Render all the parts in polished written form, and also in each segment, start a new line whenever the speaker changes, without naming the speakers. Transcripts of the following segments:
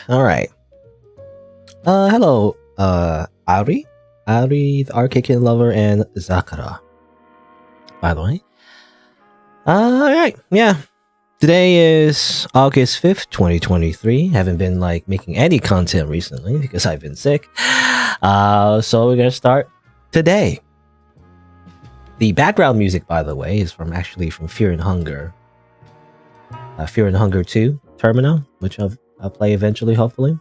All right. Hello, Ari, the arcade kid lover, and Zakara. By the way. All right. Yeah. Today is August 5th, 2023. Haven't been making any content recently because I've been sick. So we're gonna start today. The background music, by the way, is from Fear and Hunger. Fear and Hunger 2 Terminal, which I'll play eventually, hopefully.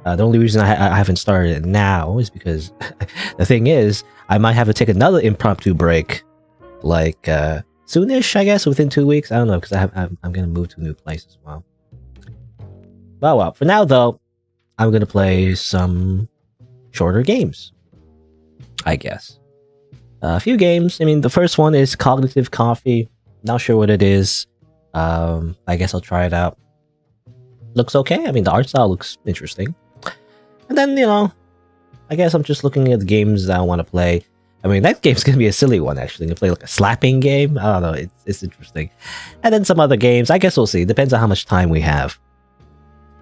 The only reason I haven't started it now is because the thing is, I might have to take another impromptu break, soonish, I guess, within 2 weeks. I don't know, because I'm gonna move to a new place as well. Well, for now though, I'm gonna play some shorter games, I guess. A few games. I mean, the first one is Cognitive Coffee. Not sure what it is. I guess I'll try it out. Looks okay. I mean, the art style looks interesting. And then, I guess I'm just looking at the games that I want to play. I mean, that game's gonna be a silly one, actually. I'm gonna play a slapping game. I don't know. It's interesting. And then some other games. I guess we'll see. Depends on how much time we have.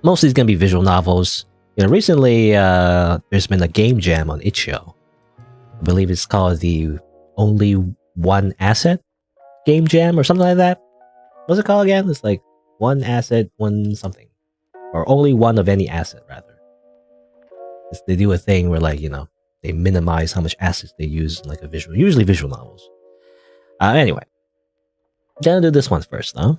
Mostly it's gonna be visual novels. Recently, there's been a game jam on itch.io. I believe it's called the Only One Asset Game Jam or something like that. What's it called again? It's one asset, one something. Or only one of any asset, rather. They do a thing where, they minimize how much assets they use in a visual, usually visual novels. Anyway. Gonna do this one first, though.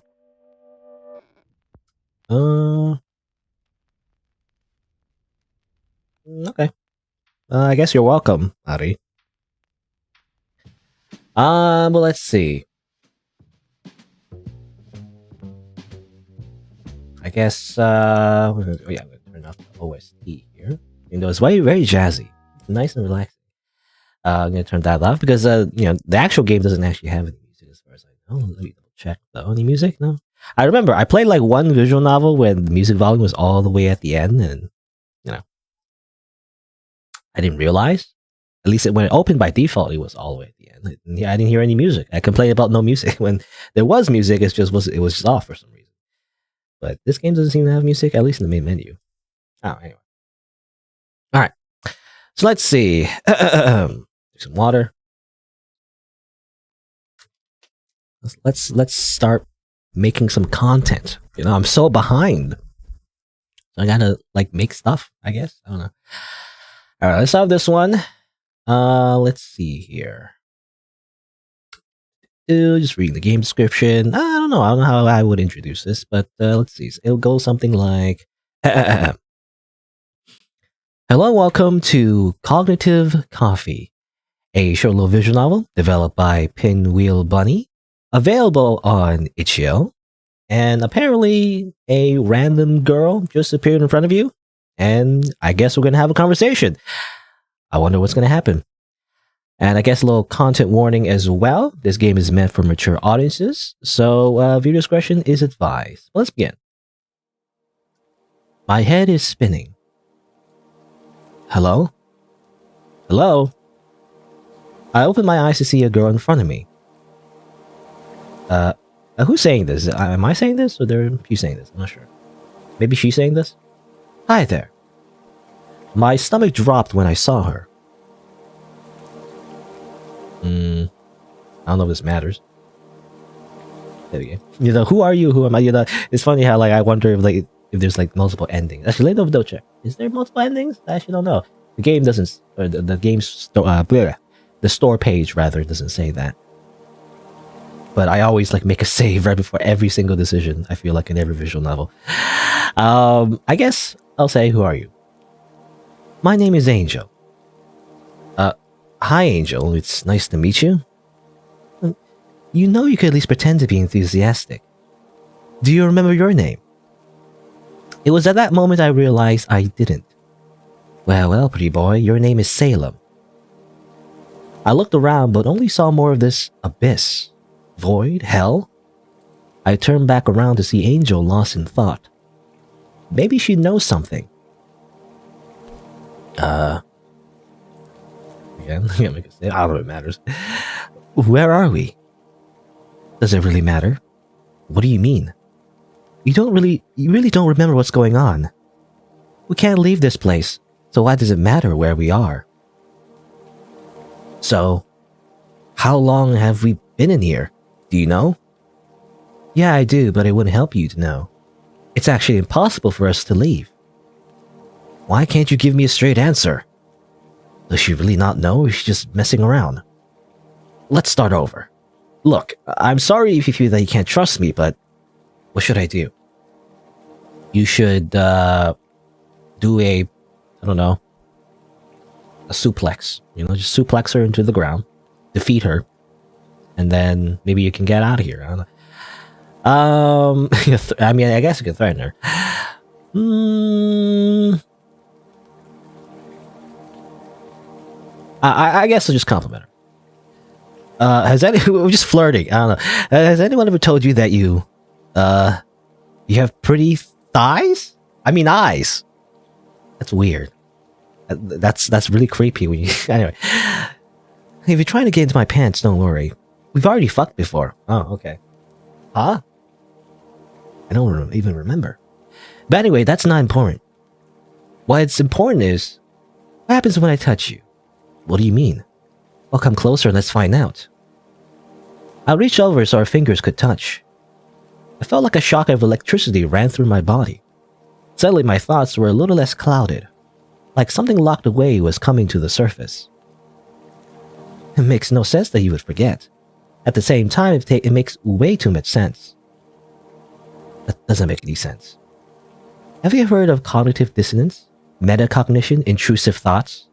Okay. I guess you're welcome, Ari. Well, let's see. I guess, I'm gonna turn off the OST here. It's very, very jazzy. Nice and relaxing. I'm gonna turn that off because, the actual game doesn't actually have any music as far as I know. Let me double check though. Any music? No. I remember I played one visual novel when the music volume was all the way at the end, and I didn't realize. At least when it opened by default, it was all the way at the end. Yeah, I didn't hear any music. I complained about no music when there was music. It was just off for some reason. But this game doesn't seem to have music, at least in the main menu. Oh, anyway. All right. So let's see. Some water. Let's start making some content. I'm so behind. So I gotta make stuff, I guess. I don't know. All right, let's have this one. Let's see here. Just reading the game description. I don't know how I would introduce this, but let's see. It'll go something like, hello, welcome to Cognitive Coffee, a short little visual novel developed by Pinwheel Bunny, available on itch.io, and apparently a random girl just appeared in front of you, and I guess we're going to have a conversation. I wonder what's going to happen. And I guess a little content warning as well. This game is meant for mature audiences, so viewer discretion is advised. Let's begin. My head is spinning. Hello? Hello? I open my eyes to see a girl in front of me. Who's saying this? Am I saying this, or are you saying this? I'm not sure. Maybe she's saying this? Hi there. My stomach dropped when I saw her. I don't know if this matters. There we go. Who are you? Who am I? It's funny how I wonder if there's multiple endings. Actually, let me double check. Is there multiple endings? I actually don't know. The game doesn't. Or the game's the store page rather doesn't say that. But I always make a save right before every single decision. I feel in every visual novel. I guess I'll say, who are you? My name is Angel. Hi, Angel. It's nice to meet you. You could at least pretend to be enthusiastic. Do you remember your name? It was at that moment I realized I didn't. Well, pretty boy, your name is Salem. I looked around but only saw more of this abyss, void, hell. I turned back around to see Angel lost in thought. Maybe she knows something. Yeah, I don't know if it matters. Where are we? Does it really matter? What do you mean? You really don't remember what's going on. We can't leave this place, so why does it matter where we are? So, how long have we been in here? Do you know? Yeah, I do, but it wouldn't help you to know. It's actually impossible for us to leave. Why can't you give me a straight answer? Does she really not know, or is she just messing around? Let's start over. Look, I'm sorry if you feel that you can't trust me, but what should I do? You should, do a, I don't know, a suplex. Just suplex her into the ground, defeat her, and then maybe you can get out of here. I don't know. I mean, I guess you can threaten her. I guess I'll just compliment her. We're just flirting. I don't know. Has anyone ever told you that you have pretty thighs? I mean, eyes. That's weird. That's really creepy when you... Anyway. If you're trying to get into my pants, don't worry. We've already fucked before. Oh, okay. Huh? I don't even remember. But anyway, that's not important. What's important is, what happens when I touch you? What do you mean? Well, come closer and let's find out. I reached over so our fingers could touch. I felt like a shock of electricity ran through my body. Suddenly my thoughts were a little less clouded, like something locked away was coming to the surface. It makes no sense that you would forget. At the same time, it makes way too much sense. That doesn't make any sense. Have you ever heard of cognitive dissonance? Metacognition? Intrusive thoughts?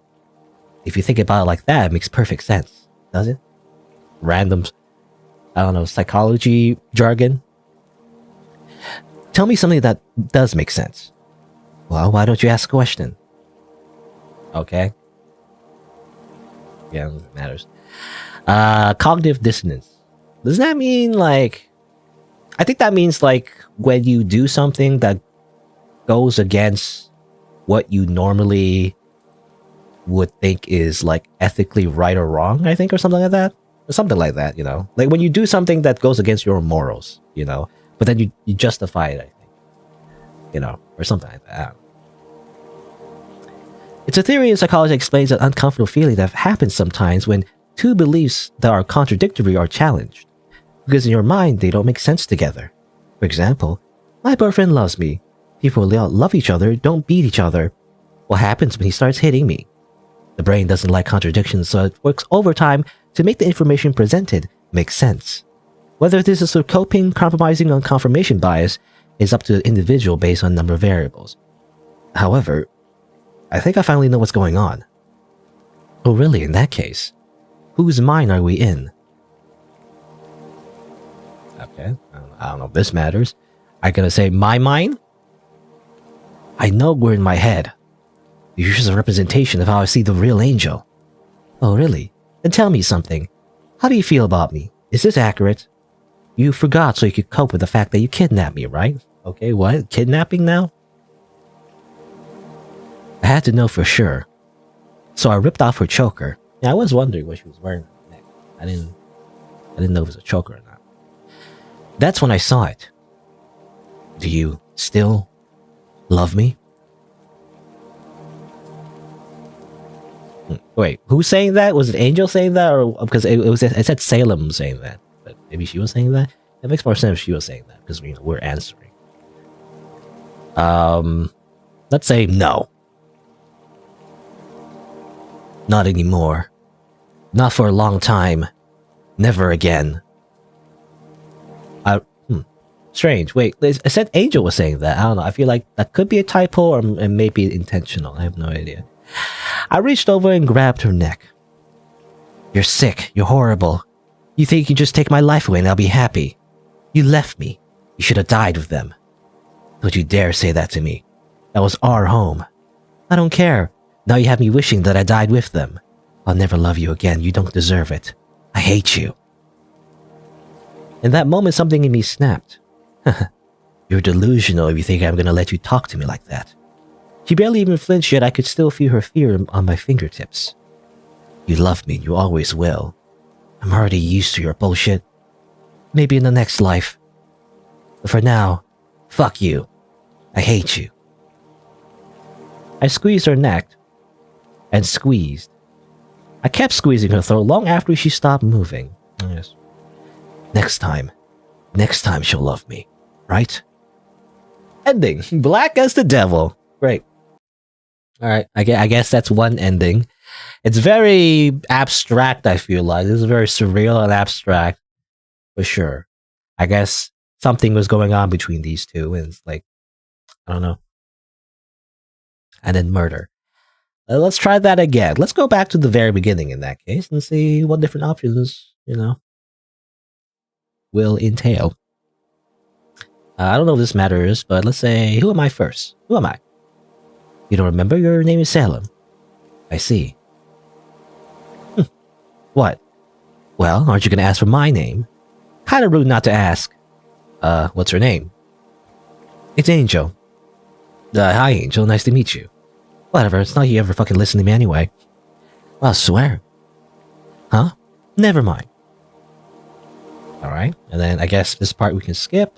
If you think about it like that, it makes perfect sense, does it? Random, I don't know, psychology jargon? Tell me something that does make sense. Well, why don't you ask a question? Okay. Yeah, it matters. Cognitive dissonance. Does that mean like... I think that means like when you do something that goes against what you normally would think is like ethically right or wrong, I think, or something like that. Or something like that, Like when you do something that goes against your morals, but then you justify it, I think. Or something like that. It's a theory in psychology that explains an uncomfortable feeling that happens sometimes when two beliefs that are contradictory are challenged. Because in your mind, they don't make sense together. For example, my boyfriend loves me. People who love each other don't beat each other. What happens when he starts hitting me? The brain doesn't like contradictions, so it works overtime to make the information presented make sense. Whether this is for coping, compromising, or confirmation bias is up to the individual based on a number of variables. However, I think I finally know what's going on. Oh really, in that case, whose mind are we in? Okay, I don't know if this matters. I'm gonna say my mind? I know we're in my head. You're just a representation of how I see the real Angel. Oh really? Then tell me something. How do you feel about me? Is this accurate? You forgot so you could cope with the fact that you kidnapped me, right? Okay, what? Kidnapping now? I had to know for sure. So I ripped off her choker. Yeah, I was wondering what she was wearing on her neck. I didn't know if it was a choker or not. That's when I saw it. Do you still love me? Wait, who's saying that? Was it Angel saying that, or because it said Salem saying that? But maybe she was saying that. It makes more sense if she was saying that because we're answering. Let's say no. Not anymore. Not for a long time. Never again. Strange. Wait, I said Angel was saying that. I don't know. I feel like that could be a typo or maybe intentional. I have no idea. I reached over and grabbed her neck. You're sick. You're horrible. You think you can just take my life away and I'll be happy. You left me. You should have died with them. Don't you dare say that to me. That was our home. I don't care. Now you have me wishing that I died with them. I'll never love you again. You don't deserve it. I hate you. In that moment, something in me snapped. You're delusional if you think I'm gonna let you talk to me like that. She barely even flinched, yet I could still feel her fear on my fingertips. You love me, you always will. I'm already used to your bullshit. Maybe in the next life. But for now, fuck you. I hate you. I squeezed her neck and squeezed. I kept squeezing her throat long after she stopped moving. Yes. Next time she'll love me, right? Ending. Black as the devil. Great. All right. I guess that's one ending. It's very abstract, I feel like. This is very surreal and abstract, for sure. I guess something was going on between these two, and it's like, I don't know. And then murder. Let's try that again. Let's go back to the very beginning in that case and see what different options, will entail. I don't know if this matters, but let's say, who am I first? Who am I? You don't remember? Your name is Salem. I see. What? Well, aren't you going to ask for my name? Kind of rude not to ask. What's her name? It's Angel. Hi, Angel. Nice to meet you. Whatever, it's not like you ever fucking listen to me anyway. Well, I swear. Huh? Never mind. Alright, and then I guess this part we can skip.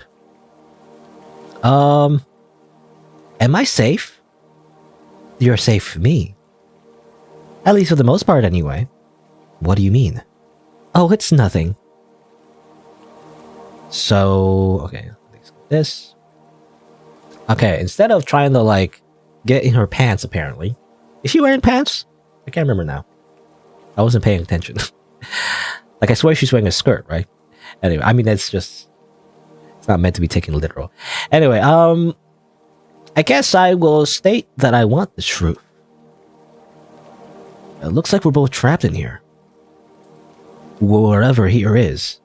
Am I safe? You're safe for me. At least for the most part, anyway. What do you mean? Oh, it's nothing. So, okay, let's get this. Okay, instead of trying to, like, get in her pants, apparently. Is she wearing pants? I can't remember now. I wasn't paying attention. Like, I swear she's wearing a skirt, right? Anyway, I mean, that's just... It's not meant to be taken literal. Anyway, I guess I will state that I want the truth. It looks like we're both trapped in here. Wherever here is.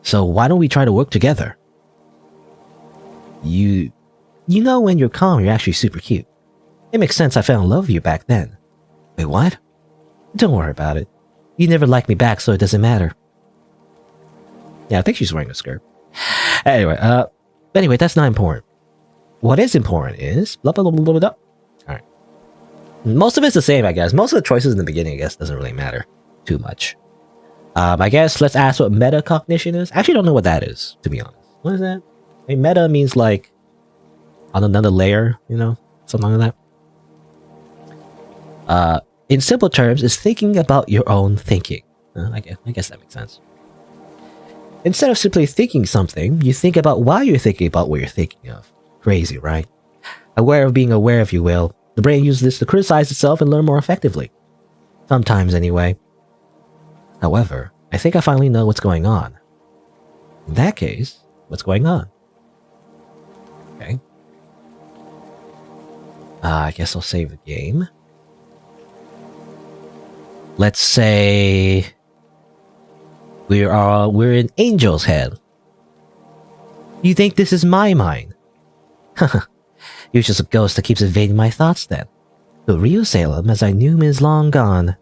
So why don't we try to work together? You know when you're calm, you're actually super cute. It makes sense I fell in love with you back then. Wait, what? Don't worry about it. You never liked me back, so it doesn't matter. Yeah, I think she's wearing a skirt. Anyway, that's not important. What is important is... Blah, blah, blah, blah, blah. Alright. Most of it's the same, I guess. Most of the choices in the beginning, I guess, doesn't really matter too much. I guess let's ask what metacognition is. I actually don't know what that is, to be honest. What is that? I mean, meta means like... on another layer, something like that. In simple terms, is thinking about your own thinking. I guess that makes sense. Instead of simply thinking something, you think about why you're thinking about what you're thinking of. Crazy, right? Aware of being aware, if you will. The brain uses this to criticize itself and learn more effectively. Sometimes, anyway. However, I think I finally know what's going on. In that case, what's going on? Okay. I guess I'll save the game. Let's say we're in Angel's head. You think this is my mind? You're just a ghost that keeps evading my thoughts then. The real Salem, as I knew him, is long gone.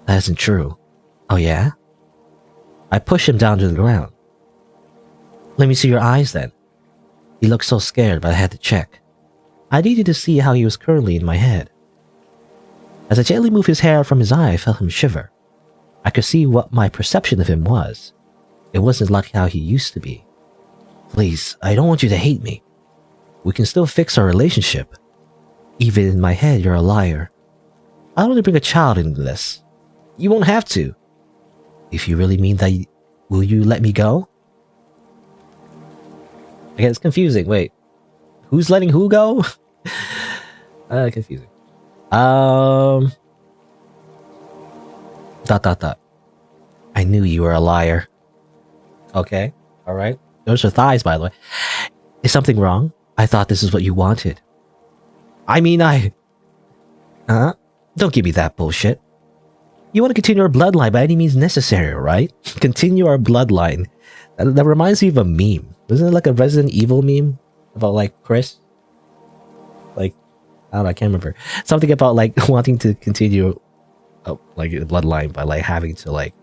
That isn't true. Oh yeah? I pushed him down to the ground. Let me see your eyes then. He looked so scared, but I had to check. I needed to see how he was currently in my head. As I gently moved his hair from his eye, I felt him shiver. I could see what my perception of him was. It wasn't like how he used to be. Please, I don't want you to hate me. We can still fix our relationship. Even in my head, you're a liar. I don't want to bring a child into this. You won't have to. If you really mean that, will you let me go? Okay, it's confusing. Wait. Who's letting who go? Confusing. ... I knew you were a liar. Okay. Alright. Those are thighs, by the way. Is something wrong? I thought this is what you wanted. I mean, Don't give me that bullshit. You want to continue our bloodline by any means necessary, right? Continue our bloodline. That reminds me of a meme. Wasn't it like a Resident Evil meme? About, like, Chris? Like, I don't know, I can't remember. Something about, like, wanting to continue, like, the bloodline by, like, having to, like...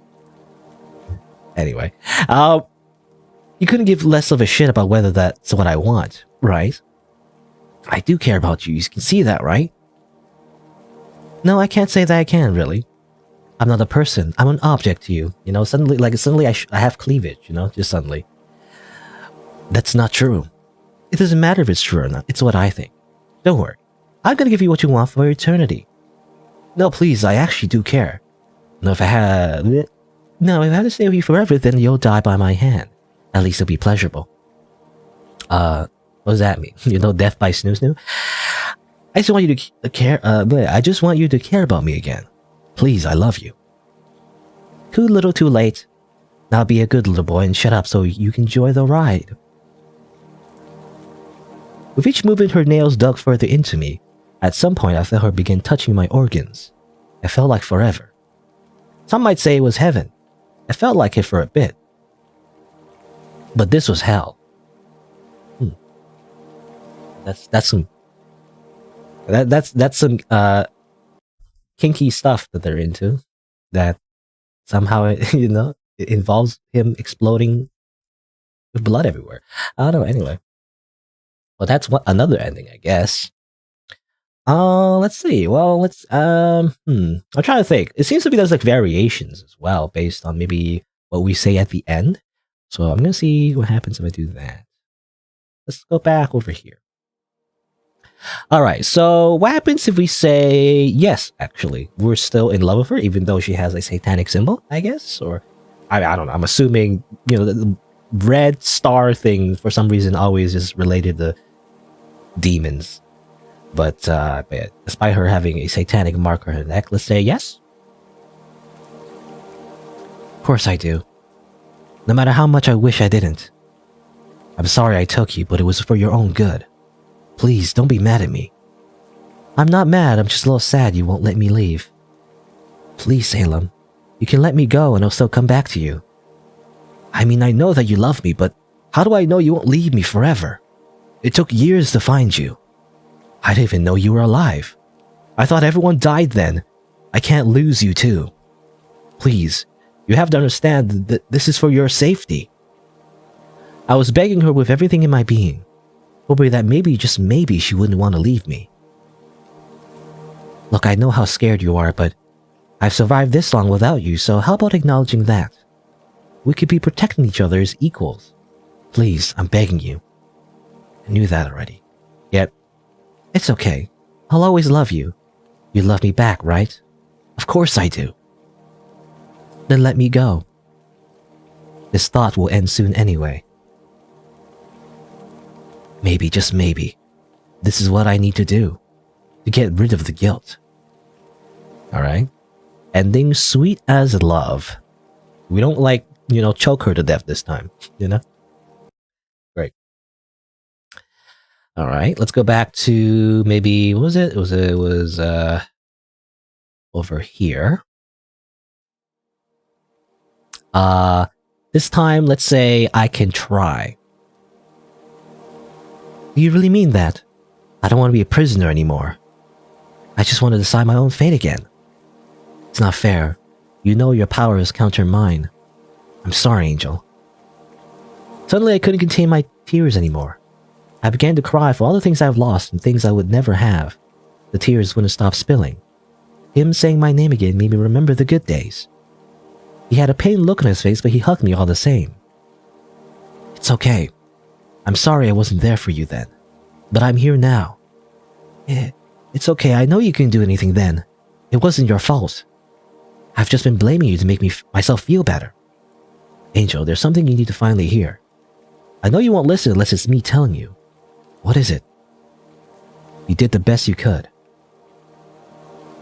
Anyway. You couldn't give less of a shit about whether that's what I want, right? I do care about you. You can see that, right? No, I can't say that I can, really. I'm not a person. I'm an object to you. You know, suddenly I have cleavage, you know, just suddenly. That's not true. It doesn't matter if it's true or not. It's what I think. Don't worry. I'm gonna give you what you want for eternity. No, please, I actually do care. No, if I had... No, if I had to stay with you forever, then you'll die by my hand. At least it'll be pleasurable. What does that mean? You know, death by snoo snoo? I just want you to care, I just want you to care about me again. Please, I love you. Too little too late. Now be a good little boy and shut up so you can enjoy the ride. With each movement, her nails dug further into me. At some point, I felt her begin touching my organs. It felt like forever. Some might say it was heaven. It felt like it for a bit. But this was hell. That's some kinky stuff that they're into. That somehow you know it involves him exploding with blood everywhere. I don't know. Anyway, well, that's another ending, I guess. Let's see. Well, let's I'm trying to think. It seems to be there's like variations as well based on maybe what we say at the end. So I'm gonna see what happens if I do that. Let's go back over here. All right. So what happens if we say yes? Actually, we're still in love with her, even though she has a satanic symbol, I guess, or I don't know. I'm assuming the red star thing for some reason always is related to demons. But despite her having a satanic mark on her neck, let's say yes. Of course I do. No matter how much I wish I didn't. I'm sorry I took you, but it was for your own good. Please, don't be mad at me. I'm not mad, I'm just a little sad you won't let me leave. Please, Salem, you can let me go and I'll still come back to you. I mean, I know that you love me, but how do I know you won't leave me forever? It took years to find you. I didn't even know you were alive. I thought everyone died then. I can't lose you too. Please, you have to understand that this is for your safety. I was begging her with everything in my being, hoping that maybe, just maybe, she wouldn't want to leave me. Look, I know how scared you are, but I've survived this long without you, so how about acknowledging that? We could be protecting each other as equals. Please, I'm begging you. I knew that already. Yet, it's okay. I'll always love you. You love me back, right? Of course I do. Then let me go. This thought will end soon anyway. Maybe, just maybe, this is what I need to do to get rid of the guilt. Alright? Ending sweet as love. We don't choke her to death this time, Great. Alright, let's go back to maybe, what was it? It was over here. This time, let's say I can try. Do you really mean that? I don't want to be a prisoner anymore. I just want to decide my own fate again. It's not fair. You know your powers counter mine. I'm sorry, Angel. Suddenly I couldn't contain my tears anymore. I began to cry for all the things I've lost and things I would never have. The tears wouldn't stop spilling. Him saying my name again made me remember the good days. He had a pained look on his face, but he hugged me all the same. It's okay. I'm sorry I wasn't there for you then, but I'm here now. It's okay, I know you couldn't do anything then. It wasn't your fault. I've just been blaming you to make myself feel better. Angel, there's something you need to finally hear. I know you won't listen unless it's me telling you. What is it? You did the best you could.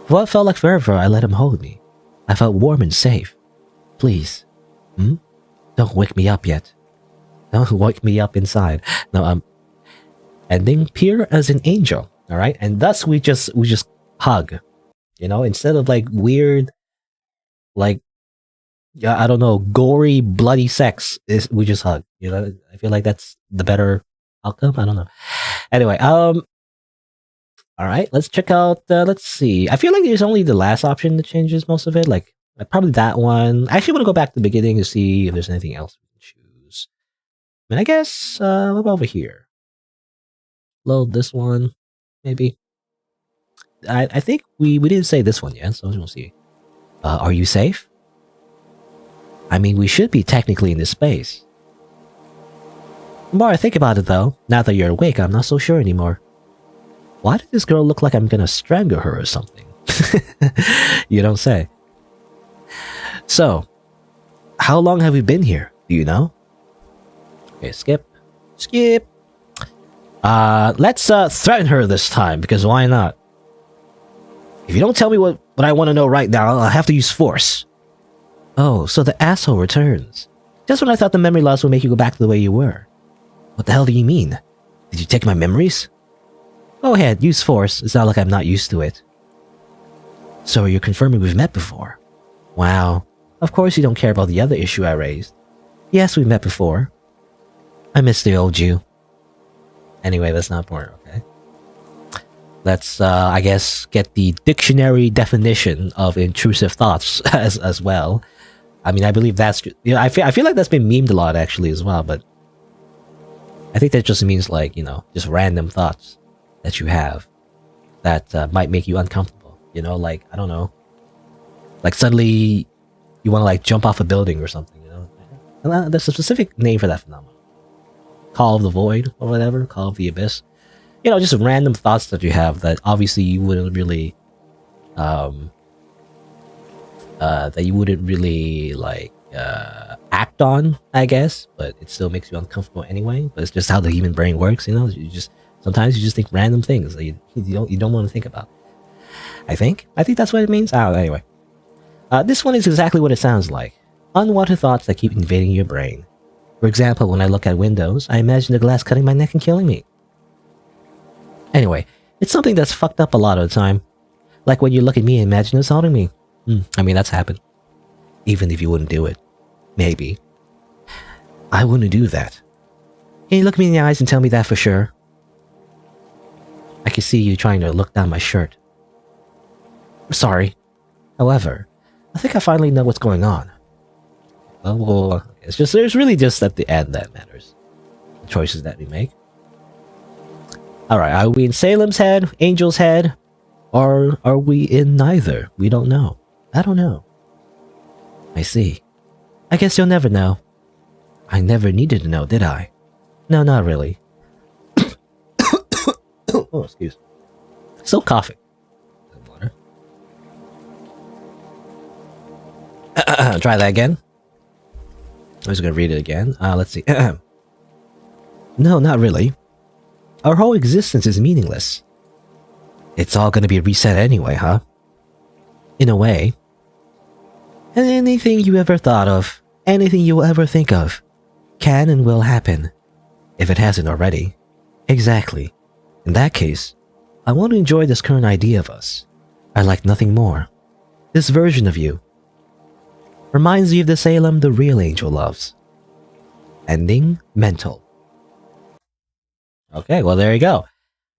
For what felt like forever, I let him hold me. I felt warm and safe. Please, don't wake me up yet. Don't wake me up inside. No, ending pure as an angel. All right, and thus we just hug. Instead of like weird, I don't know, gory, bloody sex. We just hug. I feel like that's the better outcome. I don't know. Anyway, all right, let's check out. Let's see. I feel like there's only the last option that changes most of it. Like probably that one. I actually want to go back to the beginning to see if there's anything else we can choose. I mean, I guess what about over here? Load this one, maybe. I think we didn't say this one yet, so we'll see. Are you safe? I mean, we should be technically in this space. The more I think about it, though, now that you're awake, I'm not so sure anymore. Why did this girl look like I'm gonna strangle her or something? You don't say. So, how long have we been here? Do you know? Okay, skip. Skip. Let's threaten her this time, because why not? If you don't tell me what I want to know right now, I'll have to use force. Oh, so the asshole returns. Just when I thought the memory loss would make you go back to the way you were. What the hell do you mean? Did you take my memories? Go ahead, use force. It's not like I'm not used to it. So you're confirming we've met before? Wow. Of course you don't care about the other issue I raised. Yes, we've met before. I miss the old you. Anyway, that's not important, okay? Let's, I guess, get the dictionary definition of intrusive thoughts as well. I mean, I believe that's... You know, I feel like that's been memed a lot, actually, as well, but... I think that just means, like, you know, just random thoughts that you have that might make you uncomfortable. You know, like, I don't know. Like, suddenly you want to, like, jump off a building or something, you know? And there's a specific name for that phenomenon. Call of the Void, or whatever. Call of the Abyss. You know, just random thoughts that you have that obviously you wouldn't really... like, act on, I guess, but it still makes you uncomfortable anyway. But it's just how the human brain works, you know. Sometimes you just think random things that you don't want to think about. I think that's what it means. Oh, anyway, this one is exactly what it sounds like. Unwanted thoughts that keep invading your brain. For example, when I look at windows, I imagine the glass cutting my neck and killing me. Anyway, it's something that's fucked up a lot of the time. Like when you look at me and imagine assaulting me. I mean, that's happened. Even if you wouldn't do it. Maybe. I wouldn't do that. Can you look me in the eyes and tell me that for sure? I can see you trying to look down my shirt. Sorry. However, I think I finally know what's going on. Well, there's really just at the end that matters. The choices that we make. Alright, are we in Salem's head, Angel's head, or are we in neither? We don't know. I don't know. I see. I guess you'll never know. I never needed to know, did I? No, not really. Oh, excuse me. Still coughing. Water. Try that again. I'm just gonna read it again. Let's see. No, not really. Our whole existence is meaningless. It's all gonna be reset anyway, huh? In a way. And anything you ever thought of, anything you will ever think of, can and will happen. If it hasn't already. Exactly. In that case, I want to enjoy this current idea of us. I like nothing more. This version of you. Reminds me of the Salem the real Angel loves. Ending mental. Okay, well there you go.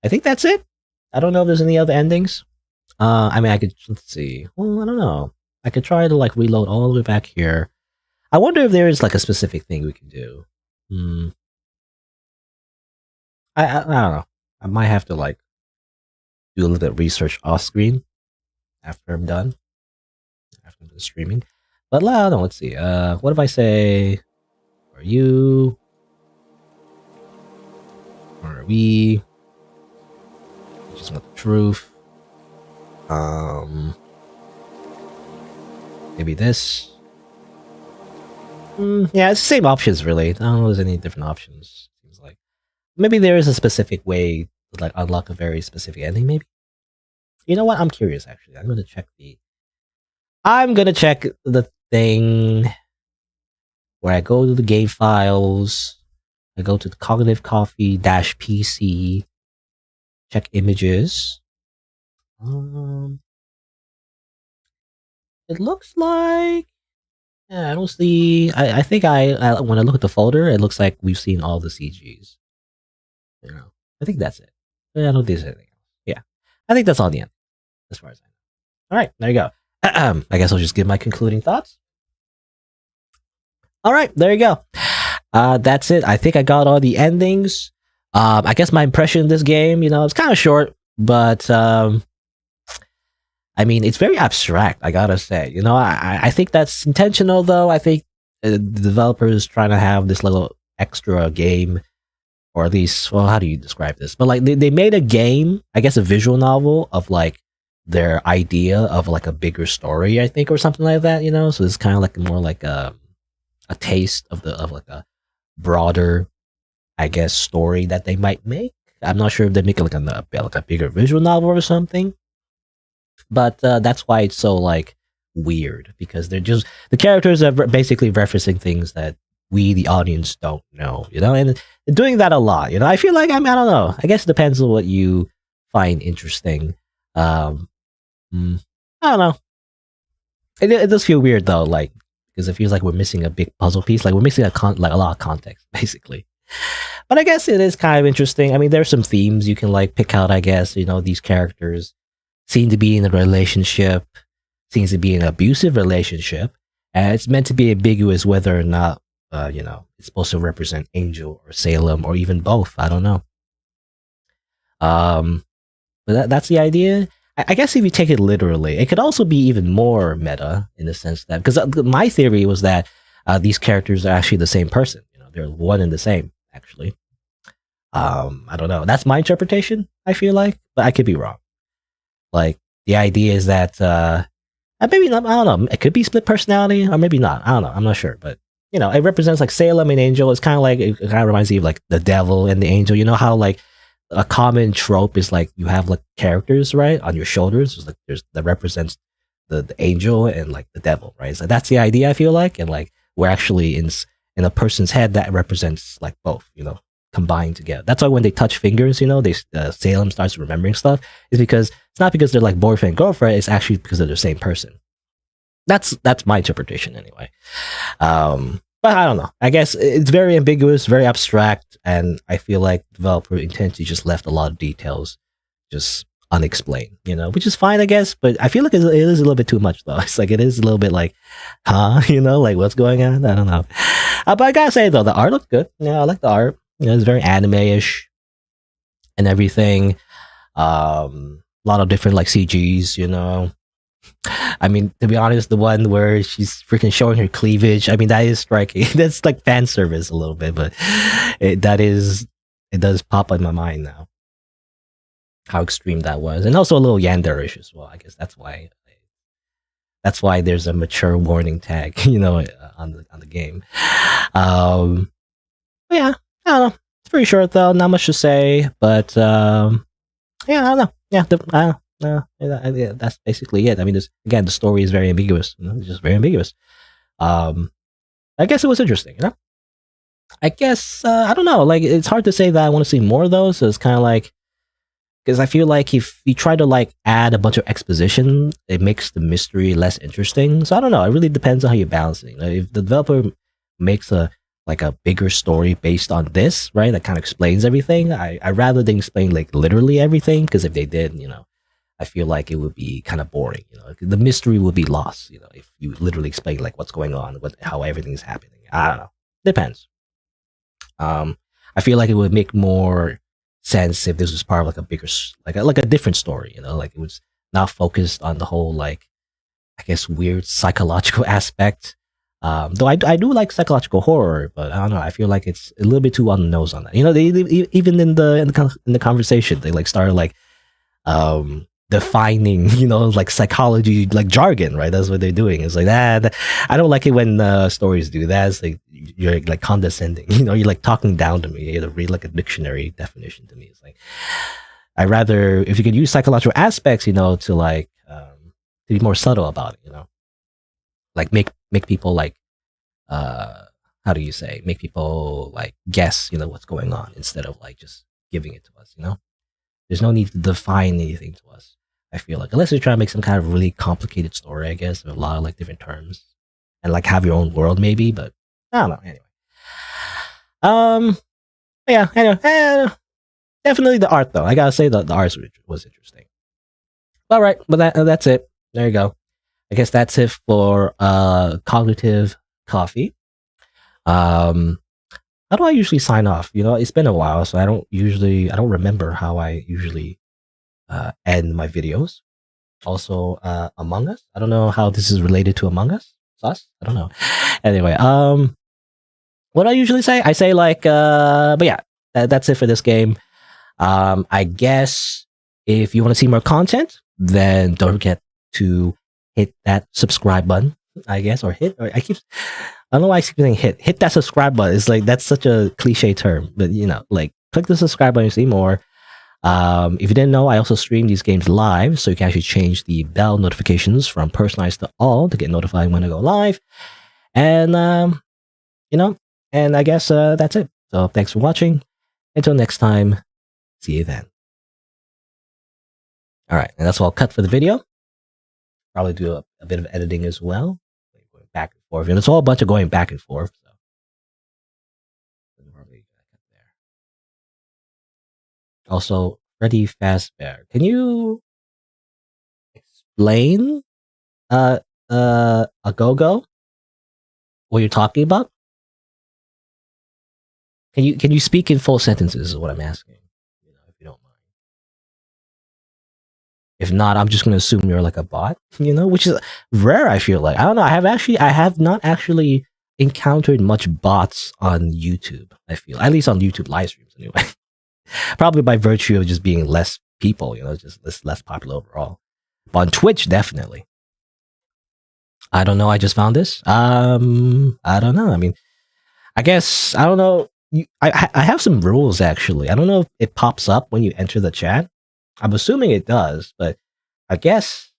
I think that's it. I don't know if there's any other endings. I mean, I could, let's see. Well, I don't know. I could try to like reload all the way back here. I wonder if there is like a specific thing we can do. I don't know. I might have to like do a little bit of research off screen after I'm done. After I'm done streaming. But no, let's see. What if I say, are you? Or are we? I just want the truth. Maybe this. Yeah, it's the same options really. I don't know if there's any different options. Seems like maybe there is a specific way to like unlock a very specific ending. Maybe. You know what? I'm curious. Actually, I'm gonna check the thing where I go to the game files. I go to the Cognitive Coffee -PC. Check images. It looks like. Yeah, I don't see. I think when I look at the folder, it looks like we've seen all the CGs. You know, I think that's it. I don't think there's anything else. Yeah, I think that's all the end, as far as I know. All right, there you go. I guess I'll just give my concluding thoughts. All right, there you go. That's it. I think I got all the endings. I guess my impression of this game, you know, it's kind of short, but I mean, it's very abstract, I gotta say. You know, I think that's intentional, though. I think the developers trying to have this little extra game or at least, well, how do you describe this? But like they made a game, I guess a visual novel of like their idea of like a bigger story, I think, or something like that, you know? So it's kind of like more like a taste of like a broader, I guess, story that they might make. I'm not sure if they make it like a bigger visual novel or something, but that's why it's so like weird because they're just the characters are basically referencing things that we the audience don't know, you know, and doing that a lot, you know. I feel like I don't know. I guess it depends on what you find interesting. Um, I don't know. It does feel weird though, like because it feels like we're missing a big puzzle piece, like we're missing like a lot of context, basically. But I guess it is kind of interesting. I mean, there's some themes you can like pick out. I guess you know these characters seem to be in a relationship, seems to be an abusive relationship, and it's meant to be ambiguous whether or not you know it's supposed to represent Angel or Salem or even both. I don't know. Um, but that's the idea. I guess if you take it literally, it could also be even more meta in the sense that because my theory was that these characters are actually the same person. You know, they're one and the same. Actually, I don't know. That's my interpretation. I feel like, but I could be wrong. Like the idea is that maybe not. I don't know. It could be split personality, or maybe not. I don't know. I'm not sure, but you know, it represents like Salem and Angel. It's kind of like it kind of reminds me of like the devil and the angel. You know how like a common trope is like you have like characters right on your shoulders. There's like there's that represents the angel and like the devil, right? So that's the idea. I feel like, and like we're actually in a person's head that represents like both. You know, combined together. That's why when they touch fingers, you know, they Salem starts remembering stuff. Is because it's not because they're like boyfriend and girlfriend. It's actually because they're the same person. That's my interpretation anyway. But I don't know. I guess it's very ambiguous, very abstract, and I feel like the developer intentionally just left a lot of details just unexplained, you know, which is fine, I guess. But I feel like it is a little bit too much, though. It's like it is a little bit like, huh, you know, like what's going on? I don't know. But I gotta say though, the art looked good. Yeah, I like the art. You know, it's very anime-ish and everything. A lot of different like CGs, you know. I mean, to be honest, the one where she's freaking showing her cleavage, I mean, that is striking. That's like fan service a little bit, but it does pop in my mind now how extreme that was, and also a little yanderish as well. I guess that's why there's a mature warning tag, you know, on the game. But yeah, I don't know. It's pretty short though, not much to say, but yeah, I don't know. Yeah, yeah, that's basically it. I mean, again, the story is very ambiguous. You know, it's just very ambiguous. I guess it was interesting. You know, I guess I don't know. Like, it's hard to say that I want to see more though. So it's kind of like because I feel like if you try to like add a bunch of exposition, it makes the mystery less interesting. So I don't know. It really depends on how you balance it. You know, if the developer makes a like a bigger story based on this, right? That kind of explains everything. I rather than explain like literally everything because if they did, you know, I feel like it would be kind of boring. You know, the mystery would be lost. You know, if you literally explain like what's going on, how everything's happening. I don't know. Depends. I feel like it would make more sense if this was part of like a bigger, like a different story. You know, like it was not focused on the whole like I guess weird psychological aspect. Though I do like psychological horror, but I don't know. I feel like it's a little bit too on the nose on that. You know, they even in the conversation, they like started like defining, you know, like psychology, like jargon, right? That's what they're doing. It's like that. I don't like it when stories do that. It's like you're like condescending. You know, you're like talking down to me. You have to read like a dictionary definition to me. It's like I rather if you could use psychological aspects, you know, to like to be more subtle about it. You know, like make people like how do you say make people like guess, you know, what's going on instead of like just giving it to us. You know, there's no need to define anything to us. I feel like unless you're trying to make some kind of really complicated story, I guess, with a lot of like different terms and like have your own world maybe, but I don't know. Anyway, yeah, anyway, definitely the art though. I gotta say the art was interesting. All right, but that's it. There you go. I guess that's it for cognitive coffee. How do I usually sign off? You know, it's been a while, so I don't remember how I usually end my videos. Also, Among Us. I don't know how this is related to Among Us. Us? I don't know. Anyway, what do I usually say? I say like, but yeah, that's it for this game. I guess if you want to see more content, then don't forget to hit that subscribe button, I guess, or I don't know why I keep saying hit that subscribe button. It's like, that's such a cliche term, but like, click the subscribe button to see more. If you didn't know, I also stream these games live, so you can actually change the bell notifications from personalized to all to get notified when I go live. And and I guess that's it. So thanks for watching. Until next time, see you then. All right, and that's all cut for the video. Probably do a bit of editing as well, going back and forth. And it's all a bunch of going back and forth. So also, Freddy Fazbear, can you explain a go-go what you're talking about? Can you speak in full sentences is what I'm asking, if you don't mind. If not, I'm just going to assume you're like a bot, which is rare, I feel like. I don't know. I have not actually encountered much bots on YouTube, I feel. At least on YouTube live streams, anyway. Probably by virtue of just being less people, just less popular overall. But on Twitch, definitely. I don't know. I just found this. I don't know. I mean, I guess, I don't know. I have some rules, actually. I don't know if it pops up when you enter the chat. I'm assuming it does, but I guess,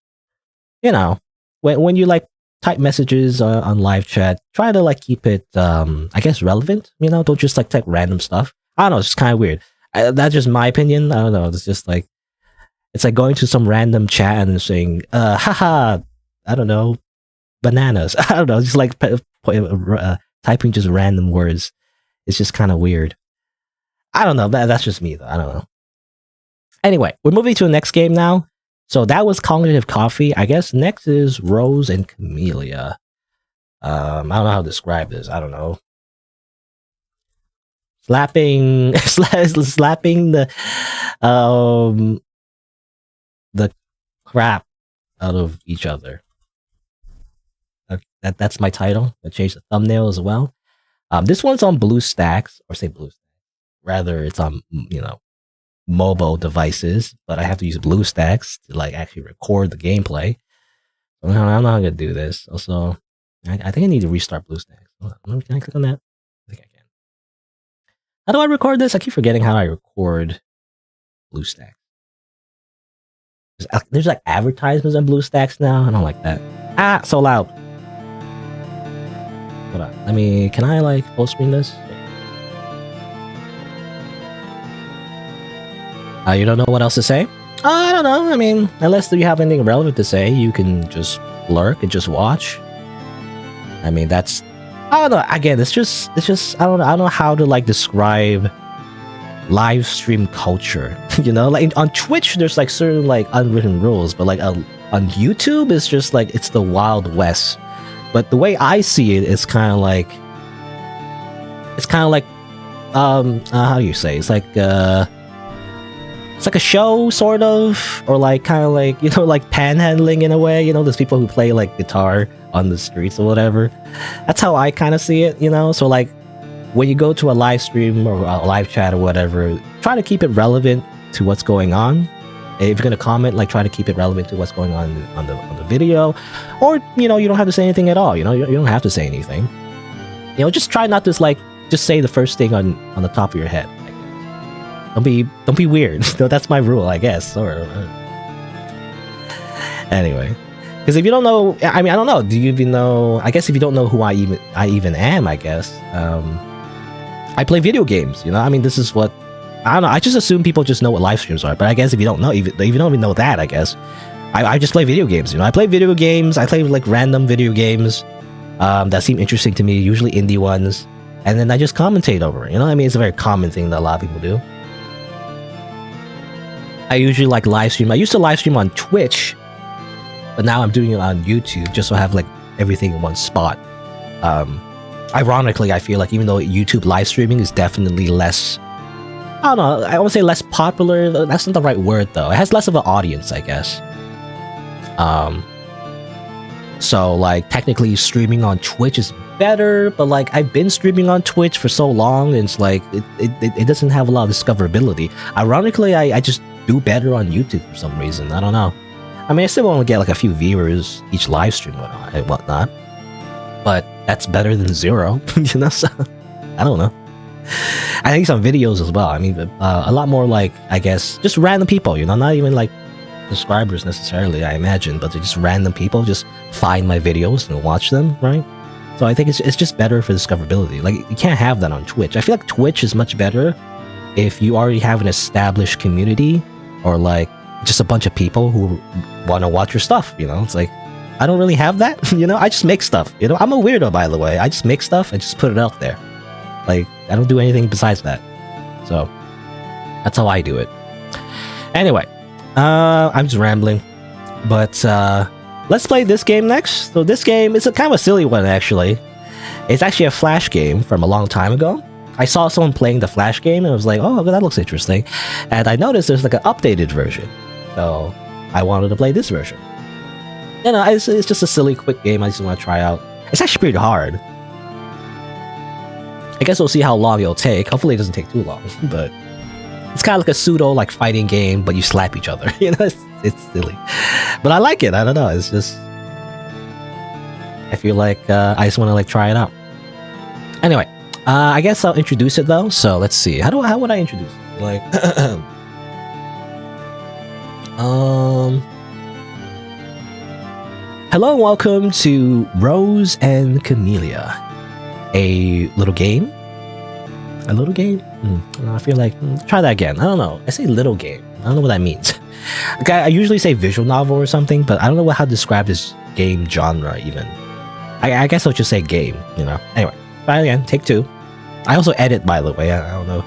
when you like type messages on live chat, try to like keep it, I guess, relevant. Don't just like type random stuff. I don't know. It's just kind of weird. That's just my opinion. I don't know. It's just like, it's like going to some random chat and saying, haha, I don't know, bananas. I don't know. Just like typing just random words. It's just kind of weird. I don't know. That's just me, though. I don't know. Anyway, we're moving to the next game now. So that was Cognitive Coffee. I guess next is Rose and Camellia. I don't know how to describe this. I don't know. Slapping the crap out of each other. That's my title. I changed the thumbnail as well. This one's on BlueStacks, or say BlueStacks. Rather, it's on mobile devices, but I have to use BlueStacks to like actually record the gameplay. I don't know how I'm gonna do this. Also, I think I need to restart BlueStacks. Can I click on that? I think I can. How do I record this? I keep forgetting how I record BlueStacks. There's like advertisements on BlueStacks now. I don't like that. Ah, so loud. Hold on. Can I like full screen this? You don't know what else to say? I don't know. Unless you have anything relevant to say, you can just lurk and just watch. That's, I don't know. Again, it's just, I don't know how to like describe live stream culture. Like on Twitch, there's like certain like unwritten rules, but like on YouTube, it's just like, it's the Wild West. But the way I see it, it's kind of like, how do you say? It's like a show, sort of, or like kind of like, like panhandling in a way. There's people who play like guitar on the streets or whatever. That's how I kind of see it, So like when you go to a live stream or a live chat or whatever, try to keep it relevant to what's going on. If you're gonna comment, like try to keep it relevant to what's going on the video, or you don't have to say anything at all. You don't have to say anything. Just try not to just say the first thing on the top of your head. Don't be weird. That's my rule, I guess. Or anyway, because if you don't know, I don't know. Do you even know? I guess if you don't know who I even am, I guess I play video games. This is what. I don't know. I just assume people just know what live streams are, but I guess if you don't know, if you don't even know that, I guess I just play video games. I play video games. I play like random video games that seem interesting to me, usually indie ones, and then I just commentate over it. It's a very common thing that a lot of people do. I usually like live stream. I used to live stream on Twitch, but now I'm doing it on YouTube just so I have like everything in one spot. Ironically, I feel like even though YouTube live streaming is definitely less, I don't know, I would say less popular. That's not the right word though. It has less of an audience, I guess. So like technically streaming on Twitch is better, but like I've been streaming on Twitch for so long, and it's like it doesn't have a lot of discoverability. Ironically, I just do better on YouTube for some reason. I don't know. I mean, I still only get like a few viewers each live stream and whatnot, but that's better than 0, you know. So I don't know. I think some videos as well. I mean, a lot more like, I guess, just random people, you know, not even like subscribers necessarily, I imagine, but they're just random people just find my videos and watch them, right? So I think it's just better for discoverability. Like, you can't have that on Twitch. I feel like Twitch is much better if you already have an established community, or like just a bunch of people who want to watch your stuff, you know. It's like, I don't really have that. You know, I just make stuff, you know. I'm a weirdo, by the way. I just make stuff and just put it out there. Like, I don't do anything besides that. So that's how I do it. Anyway, I'm just rambling, but let's play this game next. So this game is a kind of a silly one, actually. It's actually a Flash game from a long time ago. I saw someone playing the Flash game, and I was like, oh, that looks interesting. And I noticed there's like an updated version, so I wanted to play this version. You know, it's just a silly, quick game I just want to try out. It's actually pretty hard. I guess we'll see how long it'll take. Hopefully it doesn't take too long, but it's kind of like a pseudo like fighting game, but you slap each other. You know, it's silly, but I like it. I don't know. It's just, I feel like I just want to like try it out. Anyway, I guess I'll introduce it though. So let's see. How would I introduce it? Like, hello and welcome to Rose and Camellia, a little game. A little game? I feel like, try that again. I don't know. I say little game. I don't know what that means. Okay, I usually say visual novel or something, but I don't know how to describe this game genre even. I guess I'll just say game, you know. Anyway, try it again. Take 2. I also edit, by the way. I don't know.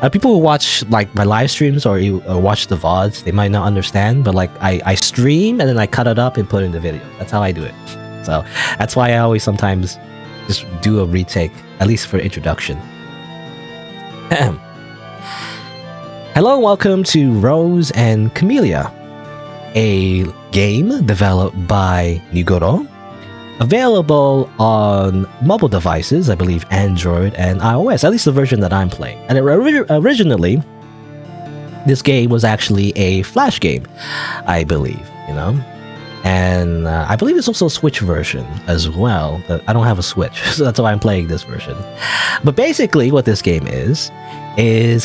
People who watch like my live streams or watch the VODs, they might not understand, but like I stream and then I cut it up and put it in the video. That's how I do it. So that's why I always sometimes just do a retake, at least for introduction. Hello and welcome to Rose and Camellia, a game developed by Nigoro, available on mobile devices, I believe Android and iOS, at least the version that I'm playing. And originally, this game was actually a Flash game, I believe, you know? And I believe there's also a Switch version as well, but I don't have a Switch, so that's why I'm playing this version. But basically what this game is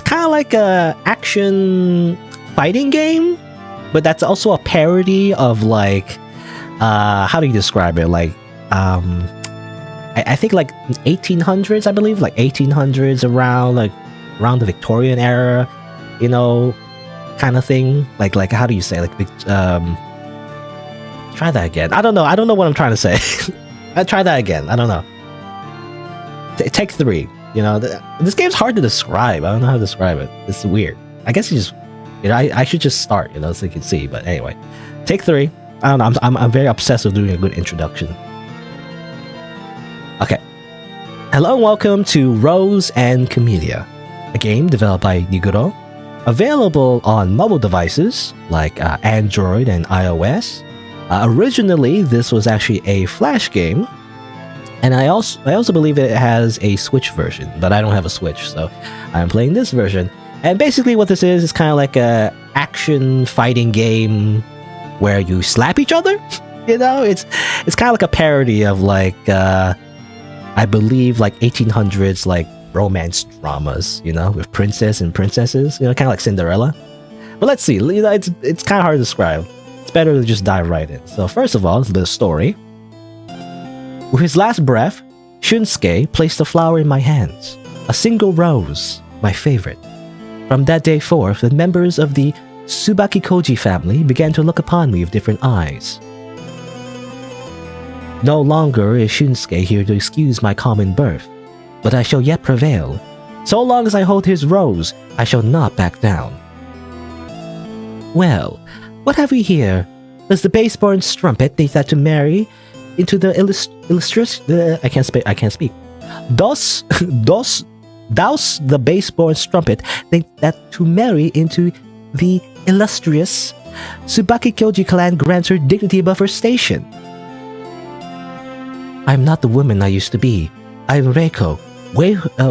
kind of like a action fighting game, but that's also a parody of like, how do you describe it? Like, I think like 1800s, I believe, like 1800s, around the Victorian era, you know, kind of thing. Like how do you say, like, try that again. I don't know what I'm trying to say. I try that again. I don't know. Take 3. You know, this game's hard to describe. I don't know how to describe it. It's weird. I guess you just, you know, I should just start, you know, so you can see. But anyway, take 3. I don't know. I'm very obsessed with doing a good introduction. Okay. Hello and welcome to Rose and Camellia, a game developed by Nigoro, available on mobile devices like Android and iOS. Originally, this was actually a Flash game, and I also believe it has a Switch version, but I don't have a Switch, so I'm playing this version. And basically, what this is kind of like a action fighting game where you slap each other. You know, it's kind of like a parody of like I believe like 1800s like romance dramas, you know, with princess and princesses, you know, kind of like Cinderella. But let's see, you know, it's kind of hard to describe. It's better to just dive right in. So first of all, the story. With his last breath, Shunsuke placed a flower in my hands, a single rose, my favorite. From that day forth, the members of the Tsubaki Koji family began to look upon me with different eyes. No longer is Shunsuke here to excuse my common birth, but I shall yet prevail. So long as I hold his rose, I shall not back down. Well, what have we here? Does the base-born strumpet think that to marry into the illustrious... I can't speak. Does the base-born strumpet think that to marry into the illustrious Tsubaki Kyoji clan grants her dignity above her station? I'm not the woman I used to be. I'm Reiko,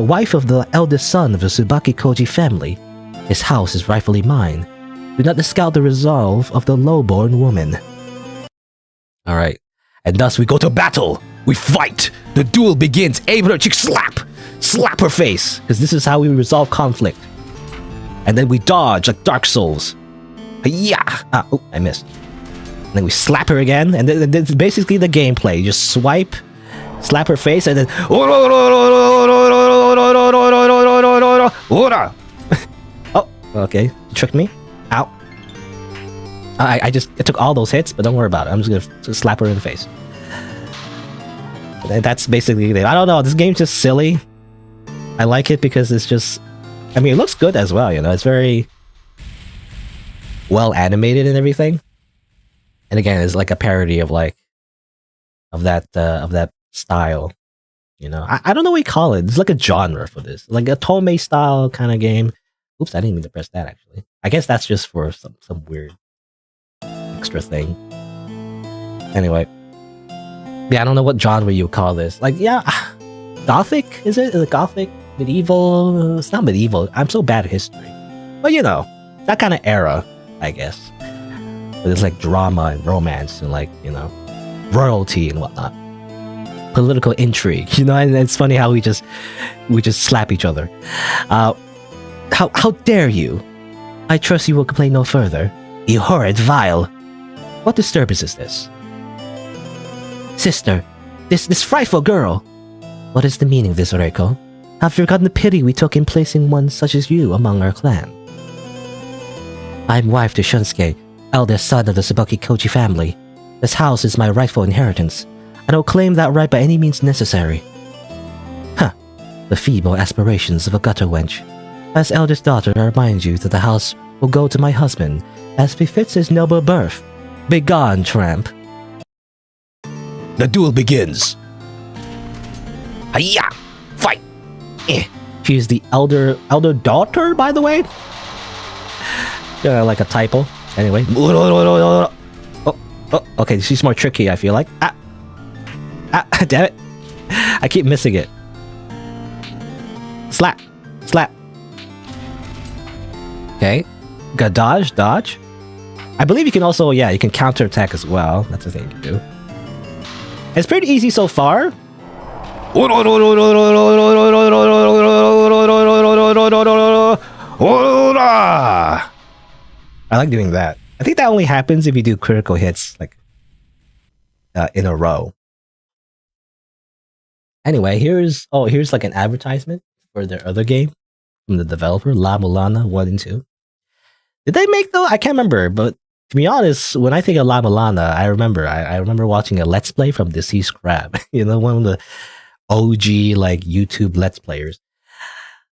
wife of the eldest son of the Tsubaki Koji family. His house is rightfully mine. Do not discount the resolve of the low-born woman. Alright. And thus we go to battle! We fight! The duel begins! Aim her cheek, slap! Slap her face! Because this is how we resolve conflict. And then we dodge like Dark Souls. Yeah! Ah, oh, I missed. And then we slap her again, and then it's basically the gameplay. You just swipe, slap her face, and then... Oh, okay. You tricked me. Ow. I took all those hits, but don't worry about it. I'm just gonna slap her in the face. And that's basically it. I don't know, this game's just silly. I like it because it's just... I mean, it looks good as well, you know? It's very... well animated and everything. And again, it's like a parody of like... of that style. You know? I don't know what you call it. It's like a genre for this. Like a Tomei style kind of game. Oops, I didn't mean to press that actually. I guess that's just for some weird extra thing. Anyway. Yeah, I don't know what genre you call this. Like, yeah, Gothic? Is it? Is it Gothic? Medieval? It's not medieval. I'm so bad at history. But you know, that kind of era, I guess. But it's like drama and romance and like, you know, royalty and whatnot. Political intrigue, you know, and it's funny how we just slap each other. How dare you? I trust you will complain no further. You horrid vile. What disturbance is this? Sister, this frightful girl. What is the meaning of this, Reiko? Have you forgotten the pity we took in placing one such as you among our clan? I am wife to Shunsuke, eldest son of the Tsubaki Koji family. This house is my rightful inheritance, and I will claim that right by any means necessary. Huh, the feeble aspirations of a gutter wench. As eldest daughter, I remind you that the house will go to my husband, as befits his noble birth. Begone, tramp. The duel begins. Hiya! Fight! She is the elder daughter, by the way? Like a typo. Anyway. Oh, okay, she's more tricky, I feel like. Damn it. I keep missing it. Slap. Slap. Okay. Got dodge. I believe you can also, yeah, you can counterattack as well. That's the thing you can do. It's pretty easy so far. I like doing that. I think that only happens if you do critical hits like in a row. Anyway, here's like an advertisement for their other game from the developer, La Mulana 1 and 2. Did they make though? I can't remember, but to be honest, when I think of La Mulana, I remember watching a Let's Play from Deceased Crab. You know, one of the OG like YouTube Let's Players.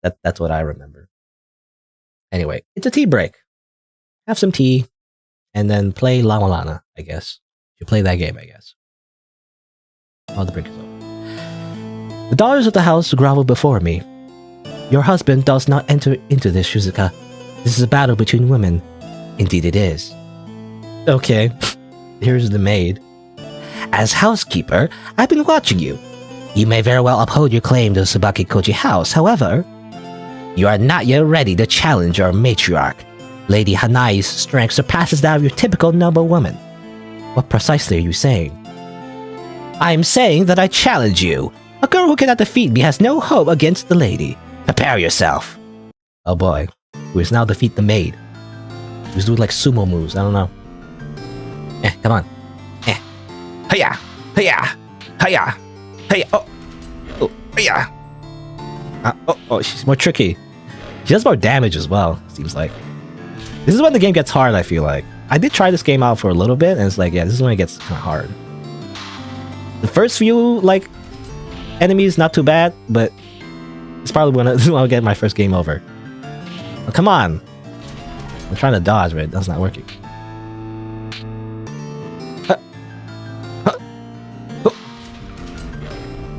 That's what I remember. Anyway, it's a tea break. Have some tea, and then play La Mulana, I guess. You play that game, I guess. While the break is over. The daughters of the house grovel before me. Your husband does not enter into this, Shizuka. This is a battle between women. Indeed it is. Okay, here's the maid. As housekeeper, I've been watching you. You may very well uphold your claim to the Tsubaki Koji house, however, you are not yet ready to challenge our matriarch. Lady Hanai's strength surpasses that of your typical noble woman. What precisely are you saying? I am saying that I challenge you. A girl who cannot defeat me has no hope against the lady. Prepare yourself. Oh boy, we must now defeat the maid. Just do like sumo moves, I don't know. Come on. Hiya! Hiya! Hiya! Hiya! Oh! Oh! Hiya! Oh, she's more tricky. She does more damage as well, seems like. This is when the game gets hard, I feel like. I did try this game out for a little bit, and it's like, yeah, this is when it gets kind of hard. The first few, like, enemies, not too bad, but it's probably when I'll get my first game over. Oh, come on! I'm trying to dodge, but that's not working.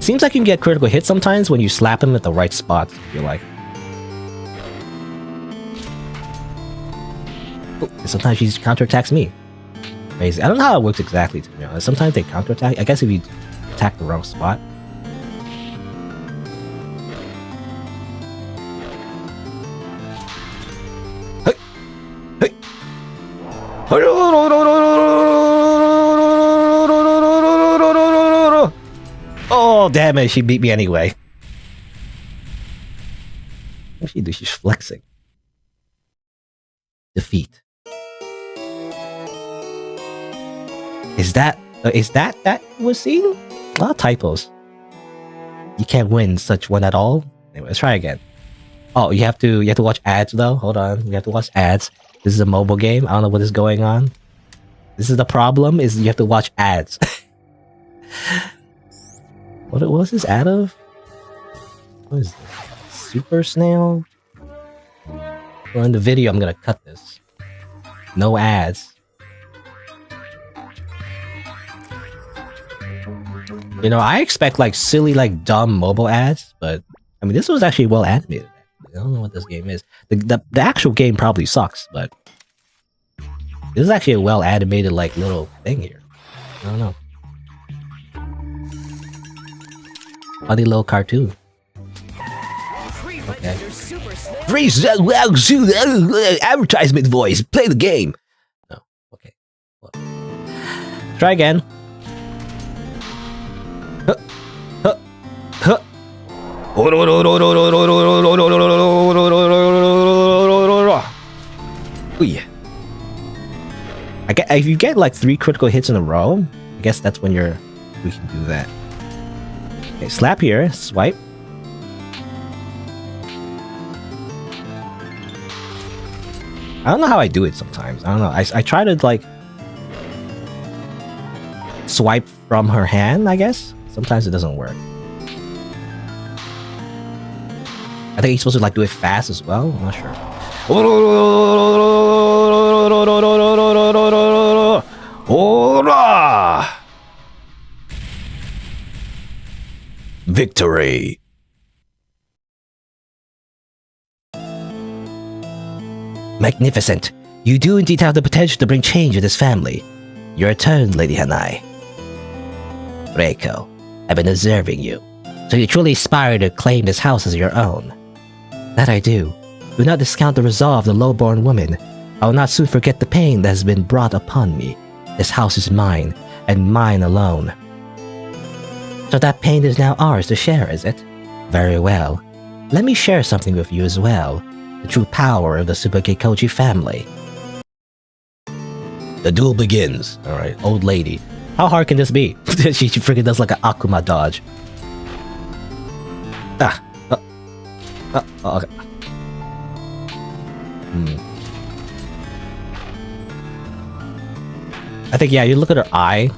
Seems like you can get critical hits sometimes when you slap him at the right spot, I feel like. Sometimes she counterattacks me. Crazy. I don't know how it works exactly, to be honest. Sometimes they counterattack. I guess if you attacked the wrong spot. Hey! Hey! Oh, damn it. She beat me anyway. What she do? She's flexing. Defeat. Is that was seen? A lot of typos. You can't win such one at all. Anyway, let's try again. Oh, you have to watch ads though. Hold on, we have to watch ads. This is a mobile game. I don't know what is going on. This is the problem. Is you have to watch ads. What was this ad of? What is this? Super Snail? Well, in the video, I'm gonna cut this. No ads. You know, I expect like silly, like dumb mobile ads, but I mean, this was actually well animated. I don't know what this game is. The actual game probably sucks, but this is actually a well animated like little thing here. I don't know. Funny little cartoon. Okay. Advertisement voice. Play the game. No. Okay. Well, try again. If you get like 3 critical hits in a row, I guess that's when we can do that. Okay, slap here, swipe. I don't know how I do it sometimes. I don't know. I try to like swipe from her hand, I guess. Sometimes it doesn't work. I think you're supposed to like do it fast as well. I'm not sure. Victory. Magnificent. You do indeed have the potential to bring change in this family. Your turn, Lady Hanai. Reiko, I've been observing you. So you truly aspire to claim this house as your own. That I do. Do not discount the resolve of the low-born woman. I will not soon forget the pain that has been brought upon me. This house is mine, and mine alone. So that pain is now ours to share, is it? Very well. Let me share something with you as well. The true power of the Tsubukekoji family. The duel begins. Alright, old lady. How hard can this be? she freaking does like an Akuma dodge. Okay. I think, yeah, you look at her eye.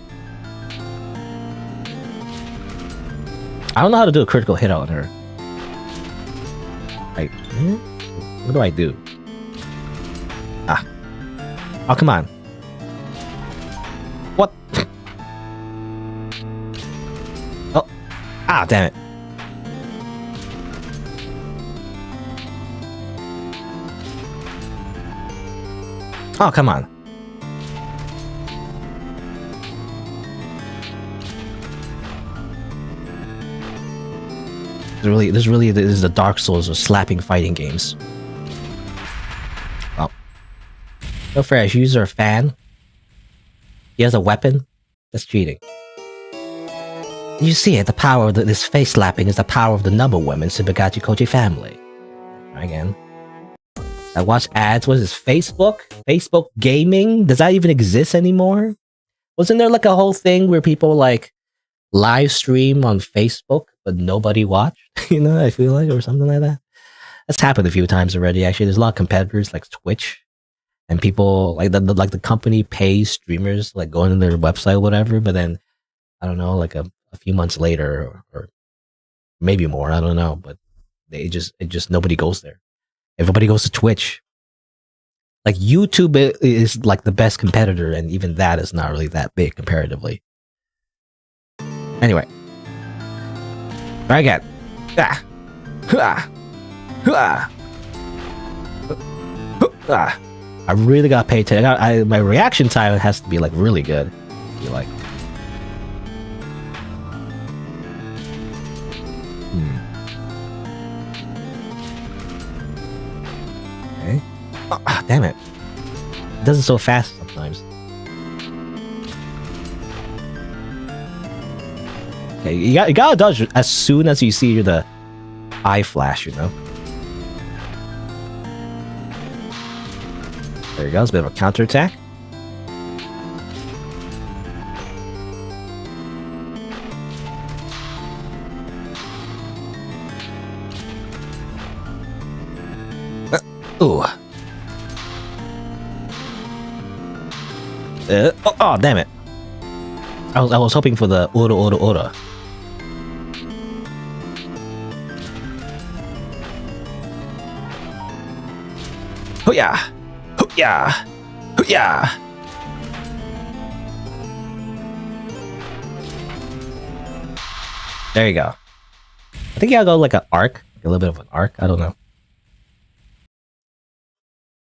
I don't know how to do a critical hit on her. Like, what do I do? Oh, come on. What? Oh. Damn it. Oh, come on. This is the Dark Souls of slapping fighting games. Oh. No fair, if you use her fan. He has a weapon? That's cheating. You see it, the power of this face slapping is the power of the number women Tsubukekoji family. Again. I watch ads. What is this? Facebook? Facebook gaming? Does that even exist anymore? Wasn't there like a whole thing where people like live stream on Facebook, but nobody watched? You know, I feel like, or something like that. That's happened a few times already. Actually, there's a lot of competitors like Twitch, and people like the company pays streamers like going to their website or whatever. But then I don't know, like a few months later, or maybe more. I don't know, but it just nobody goes there. Everybody goes to Twitch. Like YouTube is like the best competitor, and even that is not really that big comparatively. Anyway, try again. I really gotta pay attention. My reaction time has to be like really good. I feel like. Oh, damn it. It does it so fast sometimes. Okay, you gotta dodge as soon as you see the eye flash, you know? There you go, it's a bit of a counterattack. Ooh. Oh, damn it. I was hoping for the ora. Hoo-yah! Hoo-yah! Hoo-yah! There you go. I think I'll go like an arc. A little bit of an arc. I don't know.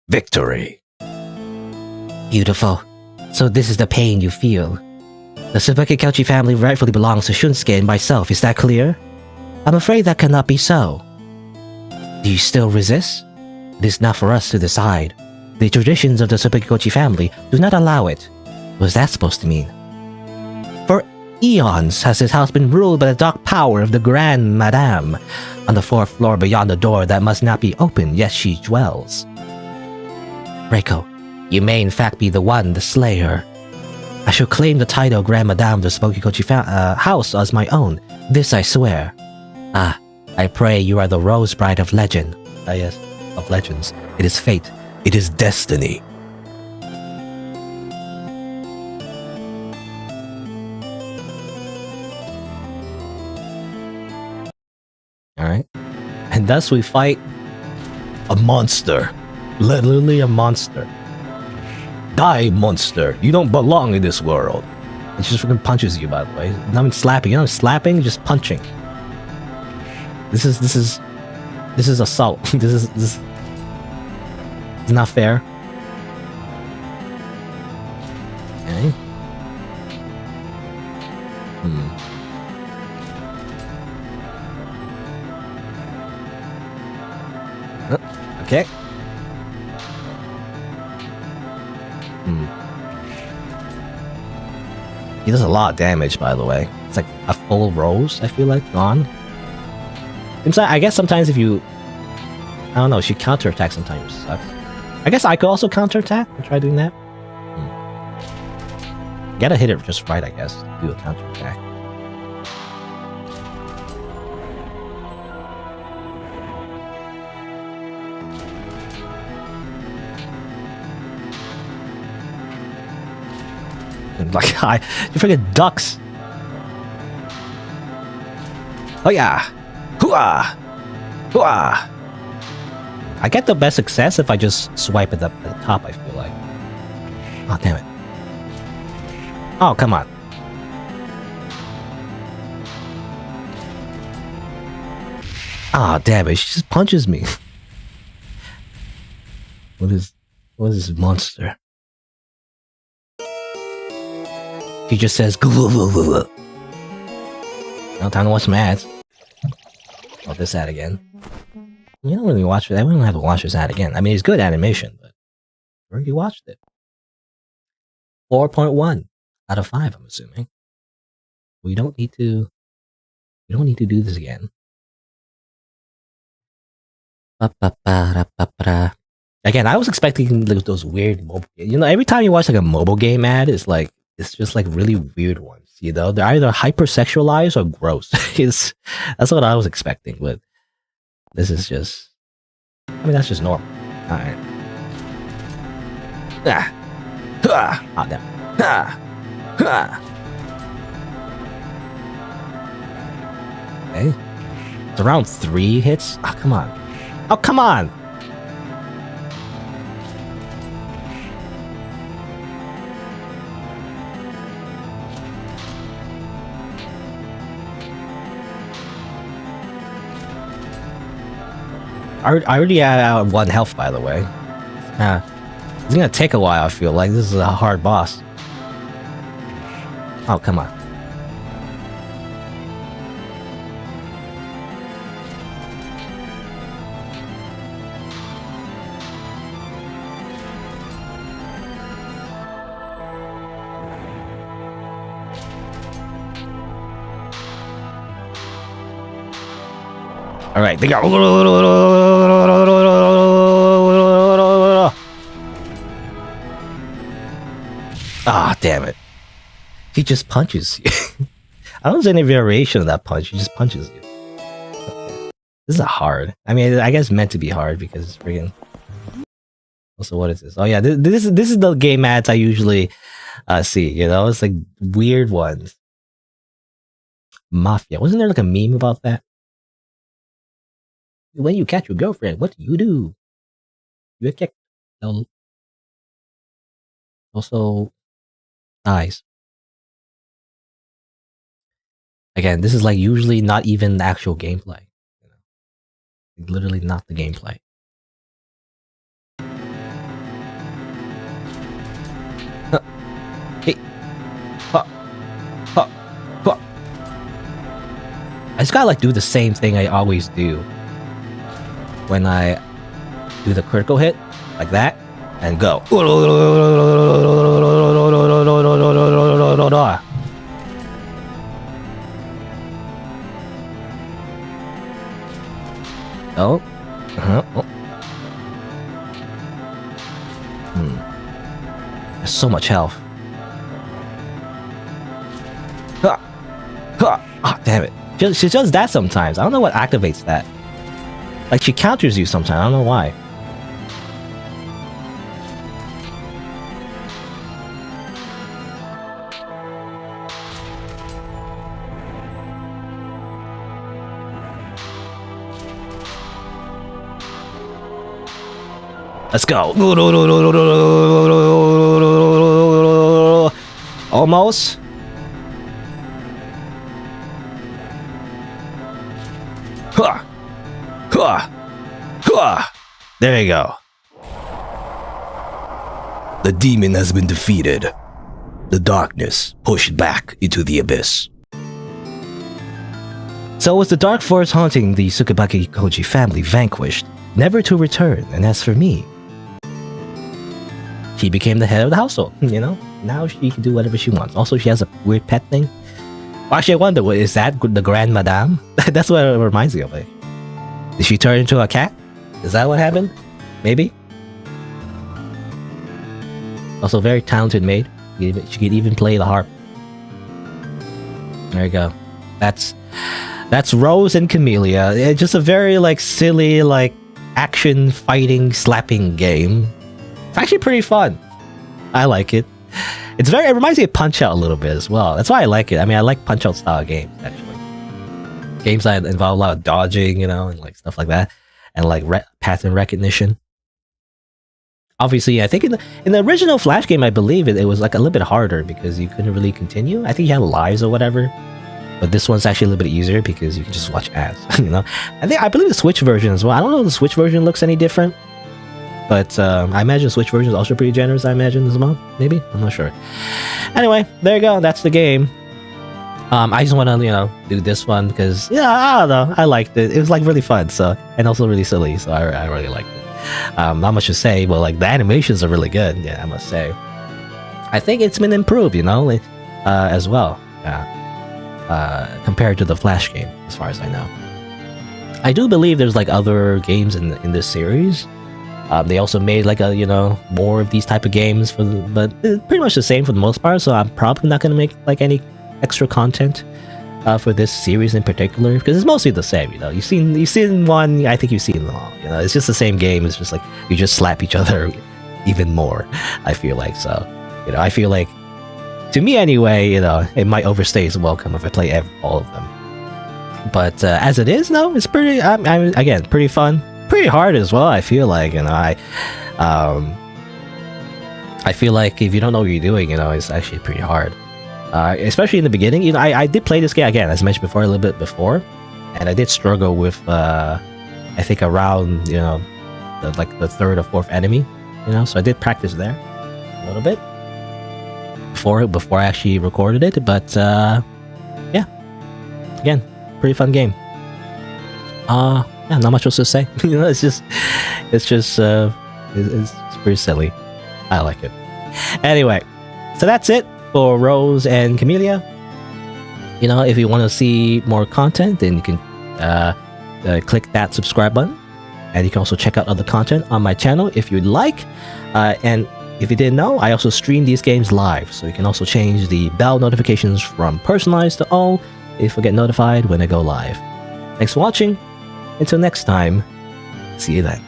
Victory. Beautiful. So this is the pain you feel. The Tsubaki family rightfully belongs to Shunsuke and myself, is that clear? I'm afraid that cannot be so. Do you still resist? It is not for us to decide. The traditions of the Tsubaki family do not allow it. What is that supposed to mean? For eons has this house been ruled by the dark power of the Grand Madame. On the 4th floor beyond the door that must not be opened, yet she dwells. Reiko, you may in fact be the one, the slayer. I shall claim the title Grand Madame of the Tsubaki house as my own. This I swear. Ah, I pray you are the Rose Bride of legend. Ah yes, of legends. It is fate. It is destiny. Alright. And thus we fight a monster. Literally a monster. Die, monster. You don't belong in this world. And she just freaking punches you, by the way. Not even slapping. You know, slapping, just punching. This is assault. This is not fair. Okay. Okay. He does a lot of damage, by the way. It's like a full rose, I feel like, gone. I guess sometimes if you... I don't know, she counterattacks sometimes. Sucks. I guess I could also counterattack and try doing that. Gotta hit it just right, I guess, to do a counterattack. Like, you freaking ducks. Oh yeah. Hooah! Hooah! I get the best success if I just swipe at the top, I feel like. Oh, damn it. Oh, come on. Ah, oh, damn it. She just punches me. What is this monster? He just says, "Gloo." No time to watch some ads. Oh, this ad again. You don't really watch that. We don't have to watch this ad again. I mean, it's good animation, but we already watched it. 4.1 out of 5, I'm assuming. We don't need to do this again. Again, I was expecting those weird mobile. You know, every time you watch like a mobile game ad, it's just like really weird ones. You know, they're either hypersexualized or gross. That's what I was expecting, but this is just. I mean, that's just normal. All right. Ah, damn. Okay. It's around 3 hits. Oh, come on. Oh, come on. I already had 1 health, by the way. It's gonna take a while, I feel like. This is a hard boss. Oh, come on. All right, they got. Ah, damn it! He just punches you. I don't see any variation of that punch. He just punches you. This is hard. I mean, I guess it's meant to be hard because it's freaking. Also, what is this? Oh yeah, this is the game ads I usually see. You know, it's like weird ones. Mafia. Wasn't there like a meme about that? When you catch your girlfriend, what do? You catch. Also, eyes. Again, this is like usually not even the actual gameplay. You know? Literally not the gameplay. Hey. I just gotta like do the same thing I always do when I do the critical hit, like that, and go. Oh. There's so much health. Ah, damn it. She does that sometimes. I don't know what activates that. Like, she counters you sometimes. I don't know why. Let's go. Almost. There you go. The demon has been defeated. The darkness pushed back into the abyss. So was the dark force haunting the Tsukibaki Koji family vanquished, never to return, and as for me, she became the head of the household, you know? Now she can do whatever she wants. Also, she has a weird pet thing. Actually, I wonder, is that the Grand Madame? That's what it reminds me of. Like. Did she turn into a cat? Is that what happened? Maybe? Also, very talented maid. She could even play the harp. There you go. That's Rose and Camellia. It's just a very like silly like action fighting slapping game. It's actually pretty fun. I like it. It reminds me of Punch-Out a little bit as well. That's why I like it. I mean, I like Punch-Out style games actually. Games that involve a lot of dodging, you know, and like stuff like that, and like pattern recognition. Obviously, I think in the original Flash game, I believe it was like a little bit harder because you couldn't really continue. I think you had lives or whatever. But this one's actually a little bit easier because you can just watch ads, you know? I believe the Switch version as well. I don't know if the Switch version looks any different. But I imagine the Switch version is also pretty generous, I imagine, as well. Maybe? I'm not sure. Anyway, there you go. That's the game. I just want to, you know, do this one because, yeah, I don't know. I liked it. It was, like, really fun. So, and also really silly. So I really liked it. Not much to say, but, like, the animations are really good. Yeah, I must say. I think it's been improved, you know, as well. Compared to the Flash game, as far as I know. I do believe there's like other games in this series. They also made like more of these type of games but it's pretty much the same for the most part. So I'm probably not gonna make like any extra content for this series in particular because it's mostly the same. You know, you've seen one. I think you've seen them all. You know, it's just the same game. It's just like you just slap each other even more. I feel like so. You know, I feel like. To me anyway, you know, it might overstay its welcome if I play all of them. But as it is, no, it's pretty, again, pretty fun. Pretty hard as well, I feel like, you know, I feel like if you don't know what you're doing, you know, it's actually pretty hard. Especially in the beginning, you know, I did play this game, again, as mentioned before, a little bit before, and I did struggle with, I think around, you know, the third or fourth enemy, you know, so I did practice there a little bit. Before I actually recorded it, but yeah, again, pretty fun game. Yeah, not much else to say. You know, it's pretty silly. I like it. Anyway, so that's it for Rose and Camellia. You know, if you want to see more content, then you can click that subscribe button. And you can also check out other content on my channel if you'd like. And if you didn't know, I also stream these games live. So you can also change the bell notifications from personalized to all if you get notified when I go live. Thanks for watching. Until next time, see you then.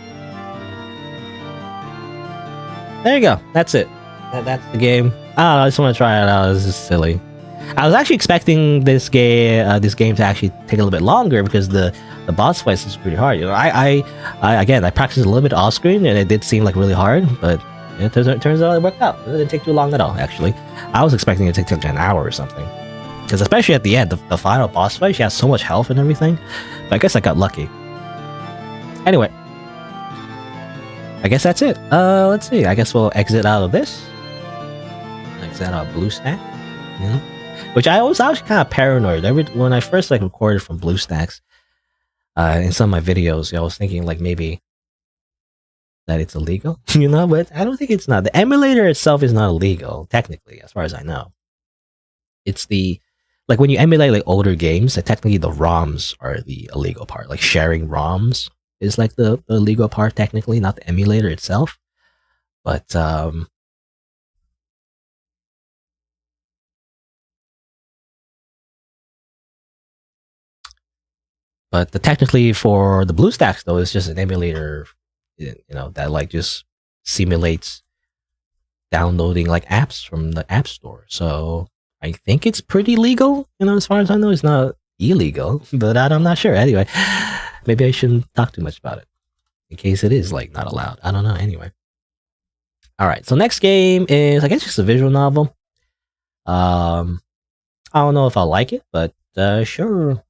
There you go. That's it. That's the game. I just want to try it out. This is silly. I was actually expecting this game to actually take a little bit longer because the boss fights is pretty hard. You know, I practiced a little bit off screen and it did seem like really hard, but it turns out it worked out. It didn't take too long at all. Actually, I was expecting it to take like an hour or something. Because especially at the end, the final boss fight, she has so much health and everything. But I guess I got lucky. Anyway, I guess that's it. Let's see. I guess we'll exit out of this. Exit out of BlueStack. You know? Which I was kind of paranoid. When I first like recorded from BlueStacks, in some of my videos, I was thinking like maybe that it's illegal, you know, but I don't think it's not. The emulator itself is not illegal, technically, as far as I know. It's like when you emulate like older games, technically the ROMs are the illegal part. Like sharing ROMs is like the illegal part, technically, not the emulator itself. But technically for the BlueStacks though, it's just an emulator, you know, that like just simulates downloading like apps from the App Store. So I think it's pretty legal, you know, as far as I know. It's not illegal, but I'm not sure. Anyway, maybe I shouldn't talk too much about it in case it is like not allowed. I don't know. Anyway, all right. So next game is, I guess, just a visual novel. I don't know if I'll like it, but sure.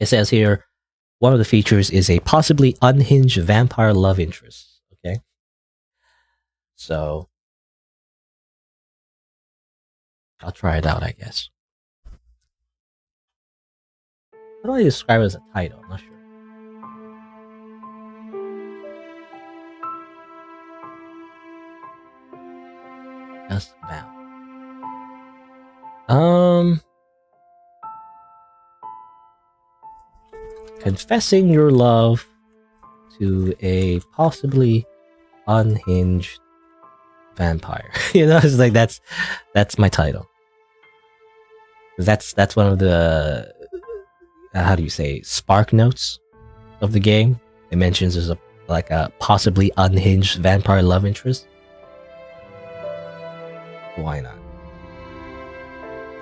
It says here, one of the features is a possibly unhinged vampire love interest. Okay, so I'll try it out, I guess. How do I describe it as a title? I'm not sure. Duskbound. Confessing your love to a possibly unhinged vampire. You know, it's like that's my title. That's one of the how do you say, spark notes of the game. It mentions there's a possibly unhinged vampire love interest. Why not?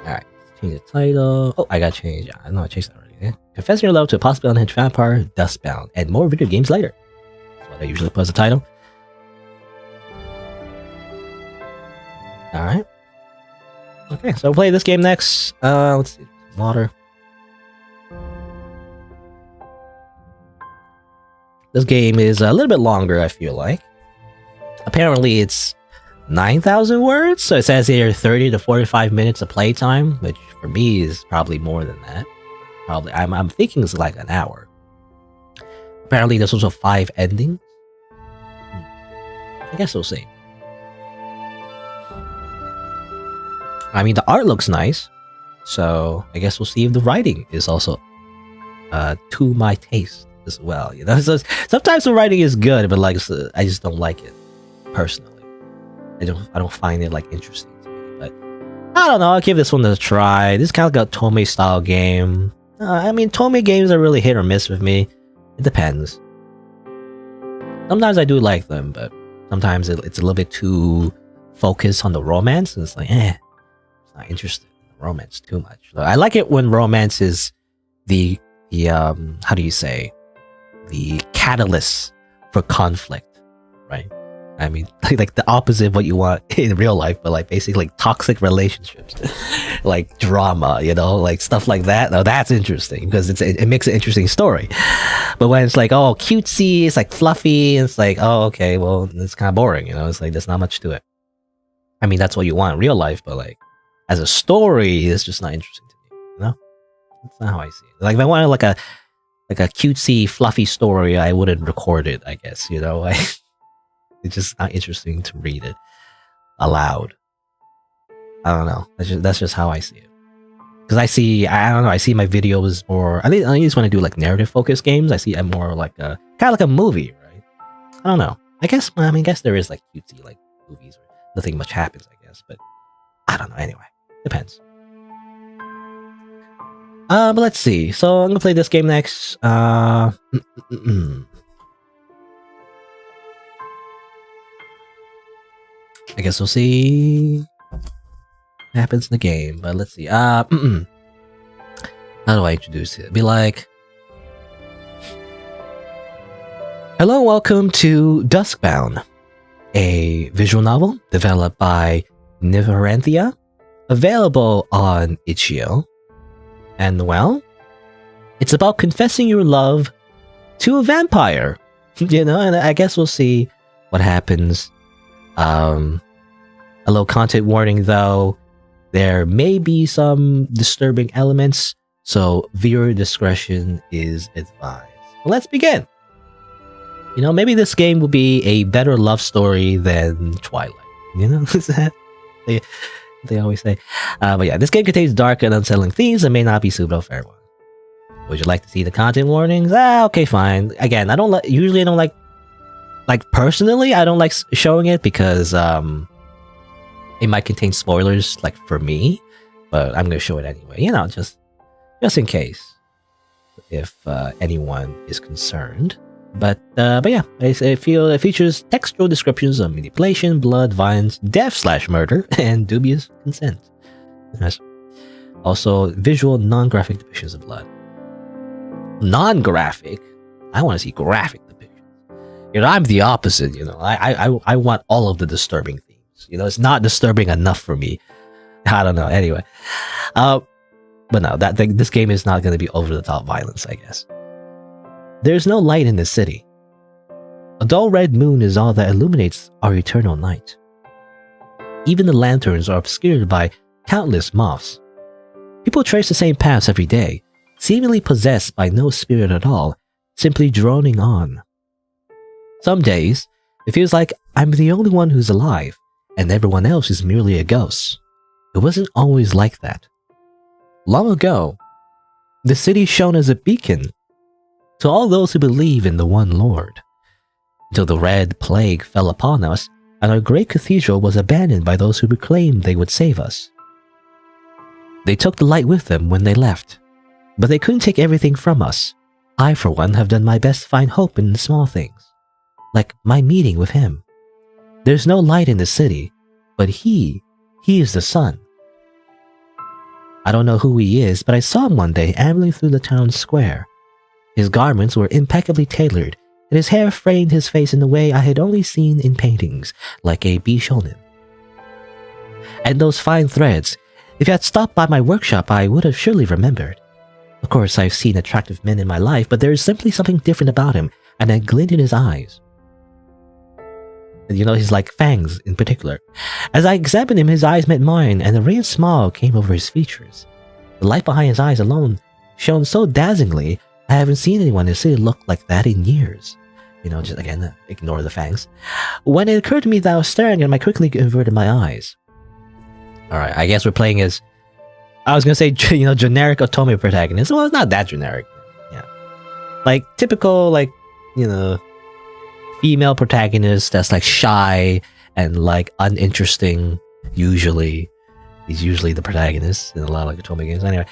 All right, change the title. Oh, I gotta change. I know I changed that already. Yeah? Confessing your love to a possibly unhinged vampire, Duskbound, and more video games later. That's what I usually put as a title. All right. Okay, so we'll play this game next. Let's see. Water. This game is a little bit longer, I feel like. Apparently, it's 9,000 words, so it says here 30 to 45 minutes of playtime, which for me is probably more than that. Probably, I'm thinking it's like an hour. Apparently, there's also 5 endings. I guess we'll see. I mean, the art looks nice, so I guess we'll see if the writing is also to my taste as well. You know, so sometimes the writing is good, but like I just don't like it personally. I don't find it like interesting to me. But I don't know. I'll give this one a try. This is kind of like a Tome style game. I mean, Tome games are really hit or miss with me. It depends. Sometimes I do like them, but sometimes it's a little bit too focused on the romance, and it's like, it's not interested in the romance too much. So I like it when romance is the how do you say, the catalyst for conflict, right? I mean, like the opposite of what you want in real life, but like basically like toxic relationships, like drama, you know, like stuff like that. Now that's interesting because it makes an interesting story. But when it's like, oh, cutesy, it's like fluffy, it's like, oh, okay, well, it's kind of boring, you know. It's like there's not much to it. I mean, that's what you want in real life, but like as a story, it's just not interesting to me, you know. That's not how I see it. Like if I wanted like a cutesy, fluffy story, I wouldn't record it, I guess, you know. It's just not interesting to read it aloud. I don't know. That's just how I see it. because I don't know, I see my videos more. I just want to do like narrative focused games. I see I'm more like a kind of like a movie, right? I don't know. I guess there is like cutesy like movies where nothing much happens. I guess, but I don't know. Anyway, depends. But let's see. So I'm gonna play this game next. I guess we'll see what happens in the game. But let's see. How do I introduce it? Be like, hello, welcome to Duskbound, a visual novel developed by Nivaranthia, available on itch.io. And well, it's about confessing your love to a vampire, you know, and I guess we'll see what happens. A little content warning though, there may be some disturbing elements, so viewer discretion is advised. Well, let's begin. You know, maybe this game will be a better love story than Twilight, you know, is that they always say. But yeah, this game contains dark and unsettling themes and may not be suitable for everyone. Would you like to see the content warnings? Okay, fine. Again, I don't like personally, I don't like showing it because it might contain spoilers like for me, but I'm gonna show it anyway. You know, just in case if anyone is concerned. But yeah, I feel it features textual descriptions of manipulation, blood, violence, death/murder, and dubious consent. Yes. Also, visual, non-graphic depictions of blood. Non-graphic? I want to see graphic depictions. You know, I'm the opposite. You know, I want all of the disturbing themes. You know, it's not disturbing enough for me. I don't know. Anyway, but no, this game is not going to be over-the-top violence, I guess. There's no light in the city. A dull red moon is all that illuminates our eternal night. Even the lanterns are obscured by countless moths. People trace the same paths every day, seemingly possessed by no spirit at all, simply droning on. Some days, it feels like I'm the only one who's alive, and everyone else is merely a ghost. It wasn't always like that. Long ago, the city shone as a beacon to all those who believe in the one Lord, until the Red Plague fell upon us and our great cathedral was abandoned by those who proclaimed they would save us. They took the light with them when they left, but they couldn't take everything from us. I, for one, have done my best to find hope in the small things, like my meeting with him. There's no light in the city, but he is the sun. I don't know who he is, but I saw him one day ambling through the town square. His garments were impeccably tailored, and his hair framed his face in a way I had only seen in paintings, like a Bishonen. And those fine threads, if you had stopped by my workshop, I would have surely remembered. Of course, I've seen attractive men in my life, but there is simply something different about him, and a glint in his eyes. And you know, his like fangs in particular. As I examined him, his eyes met mine, and a radiant smile came over his features. The light behind his eyes alone shone so dazzlingly, I haven't seen anyone in the city look like that in years. You know, just again, ignore the fangs. When it occurred to me that I was staring at him, I quickly averted my eyes. Alright, I guess we're playing as, I was gonna say, you know, generic Otome protagonist. Well, it's not that generic. Yeah. Like, typical, like, you know, female protagonist that's like shy and like uninteresting, usually. He's usually the protagonist in a lot of like Otome games. Anyway.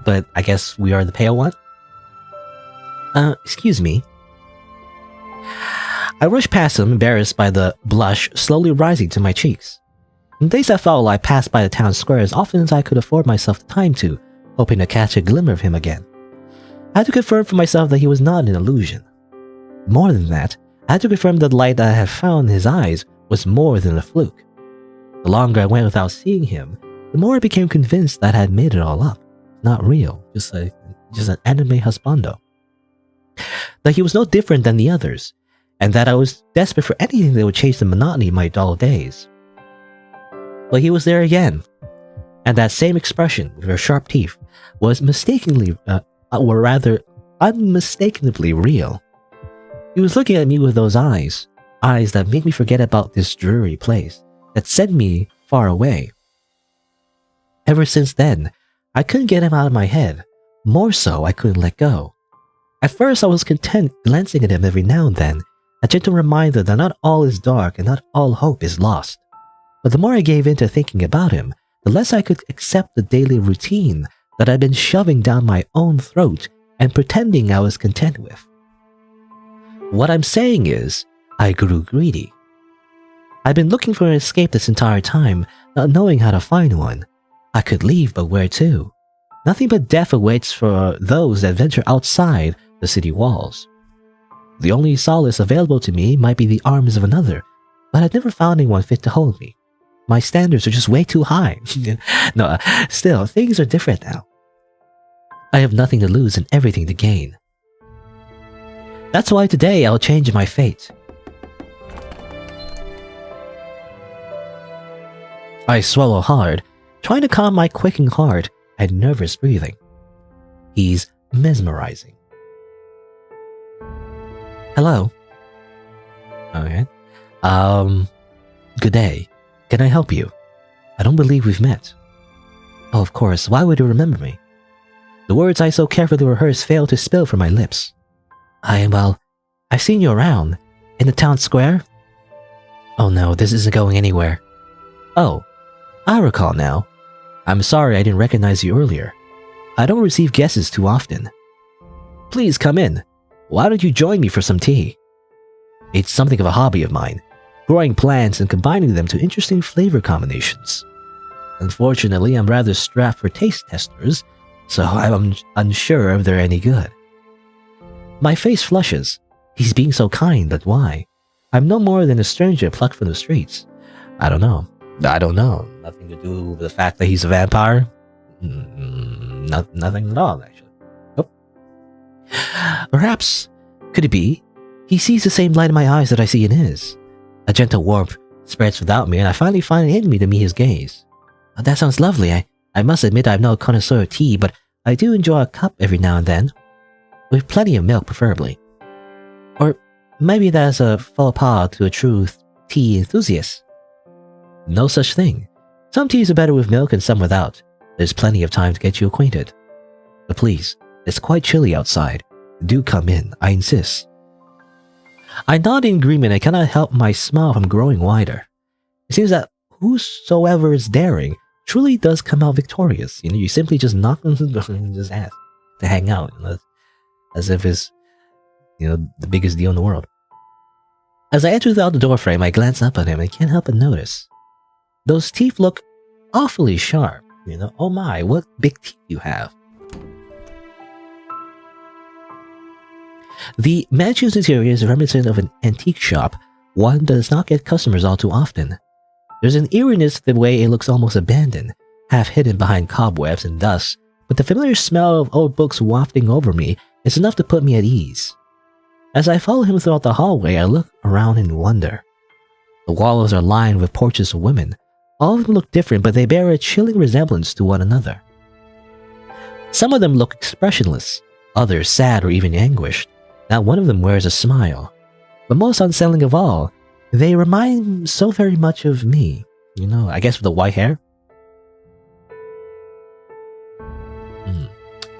But I guess we are the pale one. Excuse me. I rushed past him, embarrassed by the blush slowly rising to my cheeks. In days that followed, I passed by the town square as often as I could afford myself the time to, hoping to catch a glimmer of him again. I had to confirm for myself that he was not an illusion. More than that, I had to confirm that the light that I had found in his eyes was more than a fluke. The longer I went without seeing him, the more I became convinced that I had made it all up. Not real, just an anime husbando. That he was no different than the others, and that I was desperate for anything that would change the monotony of my dull days. But he was there again, and that same expression with her sharp teeth was unmistakably real. He was looking at me with those eyes that made me forget about this dreary place, that sent me far away. Ever since then, I couldn't get him out of my head. More so, I couldn't let go. At first, I was content glancing at him every now and then, a gentle reminder that not all is dark and not all hope is lost. But the more I gave in to thinking about him, the less I could accept the daily routine that I'd been shoving down my own throat and pretending I was content with. What I'm saying is, I grew greedy. I've been looking for an escape this entire time, not knowing how to find one. I could leave, but where to? Nothing but death awaits for those that venture outside the city walls. The only solace available to me might be the arms of another, but I've never found anyone fit to hold me. My standards are just way too high. No, still, things are different now. I have nothing to lose and everything to gain. That's why today I'll change my fate. I swallow hard, trying to calm my quaking heart and nervous breathing. He's mesmerizing. Hello. Okay. Good day. Can I help you? I don't believe we've met. Oh, of course. Why would you remember me? The words I so carefully rehearsed failed to spill from my lips. I've seen you around. In the town square? Oh no, this isn't going anywhere. Oh, I recall now. I'm sorry I didn't recognize you earlier. I don't receive guesses too often. Please come in. Why don't you join me for some tea? It's something of a hobby of mine, growing plants and combining them to interesting flavor combinations. Unfortunately, I'm rather strapped for taste testers, so I'm unsure if they're any good. My face flushes. He's being so kind, but why? I'm no more than a stranger plucked from the streets. I don't know. Nothing to do with the fact that he's a vampire. Nothing at all, actually. Nope. Perhaps, could it be, he sees the same light in my eyes that I see in his? A gentle warmth spreads without me, and I finally find it in me to meet his gaze. That sounds lovely. I must admit I'm no connoisseur of tea, but I do enjoy a cup every now and then. With plenty of milk, preferably. Or maybe that's a faux pas to a true tea enthusiast. No such thing. Some teas are better with milk and some without. There's plenty of time to get you acquainted. But please, it's quite chilly outside. Do come in, I insist. I nod in agreement and cannot help my smile from growing wider. It seems that whosoever is daring truly does come out victorious. You simply just knock on the door and just ask to hang out, as if it's, the biggest deal in the world. As I enter without the doorframe, I glance up at him and can't help but notice. Those teeth look awfully sharp. Oh my, what big teeth you have. The mansion's interior is reminiscent of an antique shop, one that does not get customers all too often. There's an eeriness to the way it looks almost abandoned, half hidden behind cobwebs and dust, but the familiar smell of old books wafting over me is enough to put me at ease. As I follow him throughout the hallway, I look around in wonder. The walls are lined with portraits of women. All of them look different, but they bear a chilling resemblance to one another. Some of them look expressionless, others sad or even anguished. Not one of them wears a smile. But most unsettling of all, they remind so very much of me. I guess with the white hair.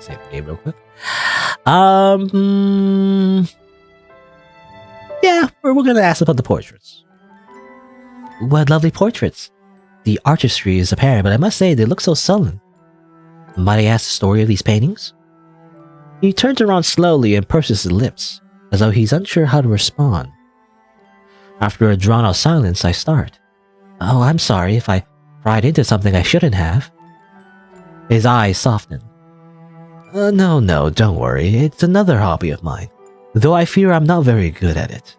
Save the game real quick. Yeah, we're gonna ask about the portraits. What lovely portraits. The artistry is apparent, but I must say they look so sullen. Might I ask the story of these paintings? He turns around slowly and purses his lips, as though he's unsure how to respond. After a drawn-out silence, I start. Oh, I'm sorry if I pried into something I shouldn't have. His eyes soften. No, don't worry. It's another hobby of mine, though I fear I'm not very good at it.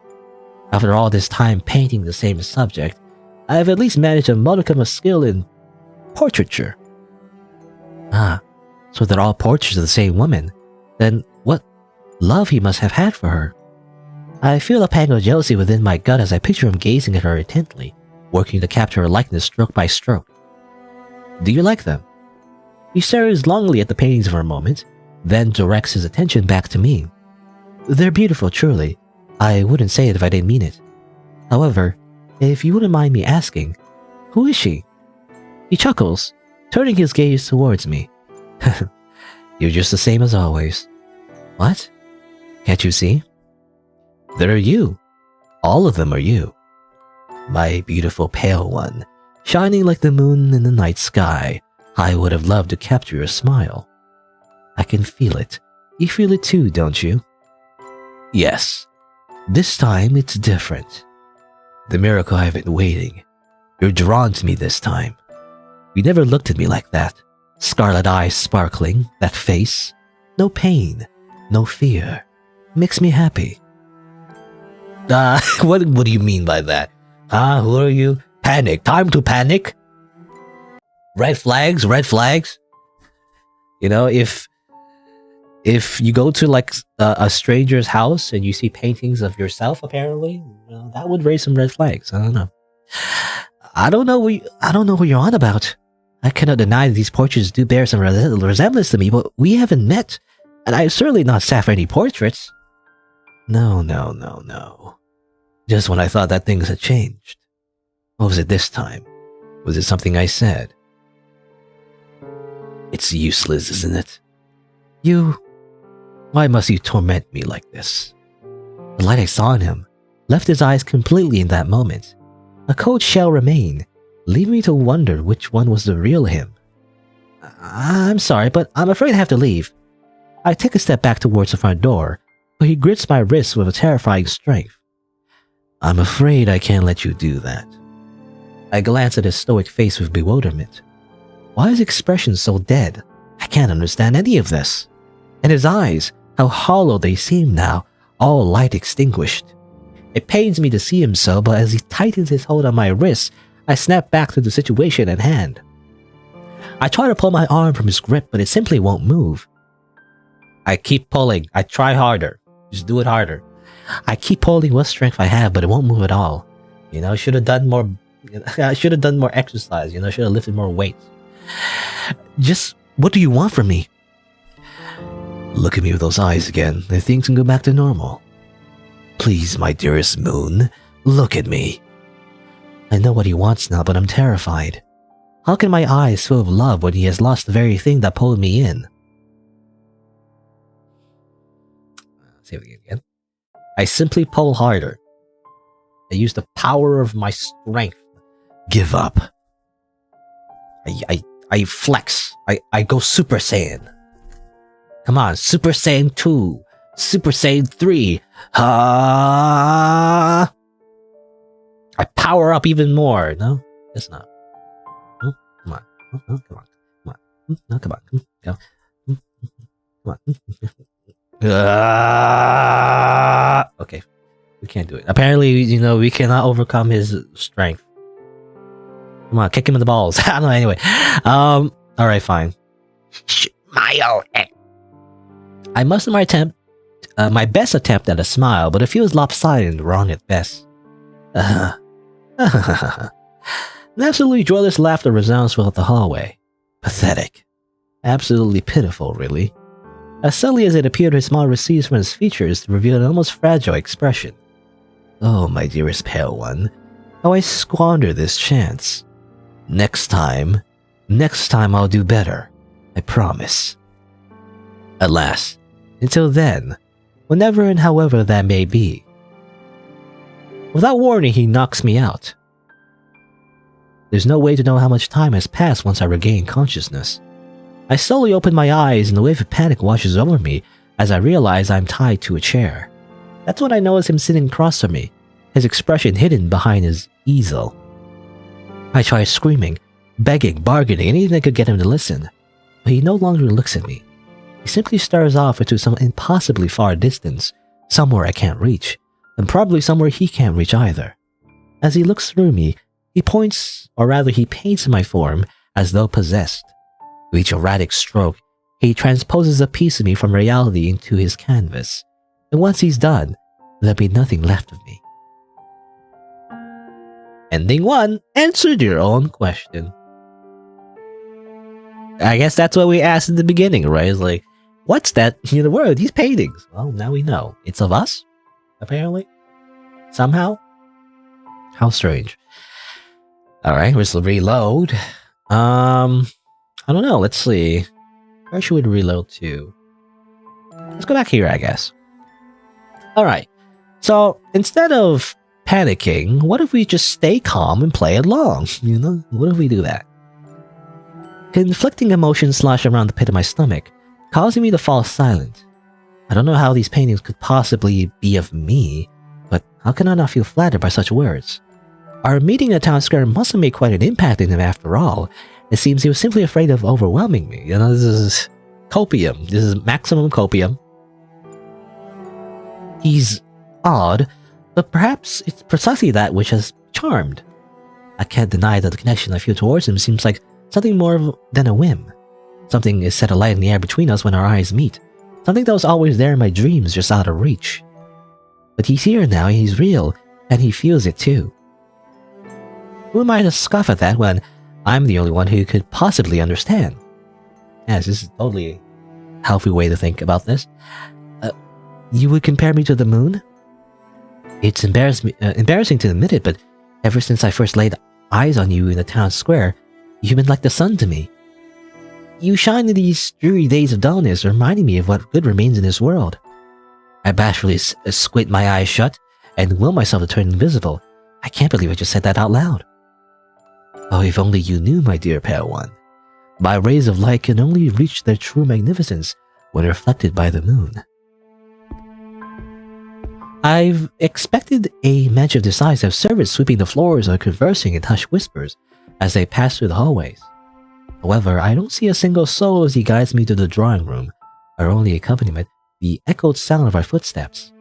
After all this time painting the same subject, I have at least managed a modicum of skill in portraiture. Ah, so they're all portraits of the same woman. Then what love he must have had for her. I feel a pang of jealousy within my gut as I picture him gazing at her intently, working to capture her likeness stroke by stroke. Do you like them? He stares longingly at the paintings for a moment, then directs his attention back to me. They're beautiful, truly. I wouldn't say it if I didn't mean it. However, if you wouldn't mind me asking, who is she? He chuckles, turning his gaze towards me. You're just the same as always. What? Can't you see? They're you. All of them are you. My beautiful pale one, shining like the moon in the night sky. I would have loved to capture your smile. I can feel it. You feel it too, don't you? Yes. This time it's different. The miracle I've been waiting. You're drawn to me this time. You never looked at me like that. Scarlet eyes sparkling, that face. No pain, no fear. Makes me happy. What do you mean by that? Who are you? Panic. Time to panic? Red flags, red flags. You know, if you go to like a stranger's house and you see paintings of yourself, apparently, that would raise some red flags. I don't know. I don't know what you're on about. I cannot deny that these portraits do bear some resemblance to me, but we haven't met, and I have certainly not sat for any portraits. No. Just when I thought that things had changed. What was it this time? Was it something I said? It's useless, isn't it? Why must you torment me like this? The light I saw in him left his eyes completely in that moment. A cold shell remained, leaving me to wonder which one was the real him. I'm sorry, but I'm afraid I have to leave. I take a step back towards the front door, but he grips my wrist with a terrifying strength. I'm afraid I can't let you do that. I glance at his stoic face with bewilderment. Why is his expression so dead? I can't understand any of this. And his eyes, how hollow they seem now, all light extinguished. It pains me to see him so, but as he tightens his hold on my wrist, I snap back to the situation at hand. I try to pull my arm from his grip, but it simply won't move. I keep pulling. I try harder. Just do it harder. I keep pulling what strength I have, but it won't move at all. I should have done more. I should have done more exercise. Should have lifted more weights. Just, what do you want from me? Look at me with those eyes again, and things can go back to normal. Please, my dearest moon, look at me. I know what he wants now, but I'm terrified. How can my eyes fill with love when he has lost the very thing that pulled me in? Say it again. I simply pull harder. I use the power of my strength. Give up. I flex. I go Super Saiyan. Come on, Super Saiyan 2. Super Saiyan 3. I power up even more. No, it's not. No, come on. No, come on. Come on. No, come on. Go. Come on. Okay. We can't do it. Apparently, we cannot overcome his strength. Come on, kick him in the balls. I don't know, anyway. Alright, fine. Smile. I muster my best attempt at a smile, but it feels lopsided and wrong at best. An absolutely joyless laughter resounds throughout the hallway. Pathetic. Absolutely pitiful, really. As subtly as it appeared, his smile recedes from his features to reveal an almost fragile expression. Oh, my dearest pale one, how I squander this chance. Next time I'll do better. I promise. Alas, until then, whenever and however that may be. Without warning, he knocks me out. There's no way to know how much time has passed once I regain consciousness. I slowly open my eyes and a wave of panic washes over me as I realize I'm tied to a chair. That's when I notice him sitting across from me, his expression hidden behind his easel. I try screaming, begging, bargaining, anything that could get him to listen, but he no longer looks at me. He simply stares off into some impossibly far distance, somewhere I can't reach, and probably somewhere he can't reach either. As he looks through me, he points, or rather he paints my form as though possessed. With each erratic stroke, he transposes a piece of me from reality into his canvas, and once he's done, there'll be nothing left of me. Ending 1 answered your own question. I guess that's what we asked in the beginning, right? It's like, what's that in the world? These paintings. Well, now we know. It's of us, apparently. Somehow. How strange. Alright, let's reload. I don't know. Let's see. Where should we reload to? Let's go back here, I guess. Alright. So, instead of panicking, what if we just stay calm and play along? You know? What if we do that? Conflicting emotions slosh around the pit of my stomach, causing me to fall silent. I don't know how these paintings could possibly be of me, but how can I not feel flattered by such words? Our meeting in the town square must have made quite an impact on him after all. It seems he was simply afraid of overwhelming me. You know, this is copium. This is maximum copium. He's odd, but perhaps it's precisely that which has charmed. I can't deny that the connection I feel towards him seems like something more than a whim. Something is set alight in the air between us when our eyes meet. Something that was always there in my dreams, just out of reach. But he's here now, and he's real, and he feels it too. Who am I to scoff at that when I'm the only one who could possibly understand? Yes, this is totally a healthy way to think about this. You would compare me to the moon? It's embarrassing to admit it, but ever since I first laid eyes on you in the town square, you've been like the sun to me. You shine in these dreary days of dullness, reminding me of what good remains in this world. I bashfully squint my eyes shut and will myself to turn invisible. I can't believe I just said that out loud. Oh, if only you knew, my dear pale one. My rays of light can only reach their true magnificence when reflected by the moon. I've expected a mansion of this size to have servants sweeping the floors or conversing in hushed whispers as they pass through the hallways. However, I don't see a single soul as he guides me to the drawing room, our only accompaniment, the echoed sound of our footsteps.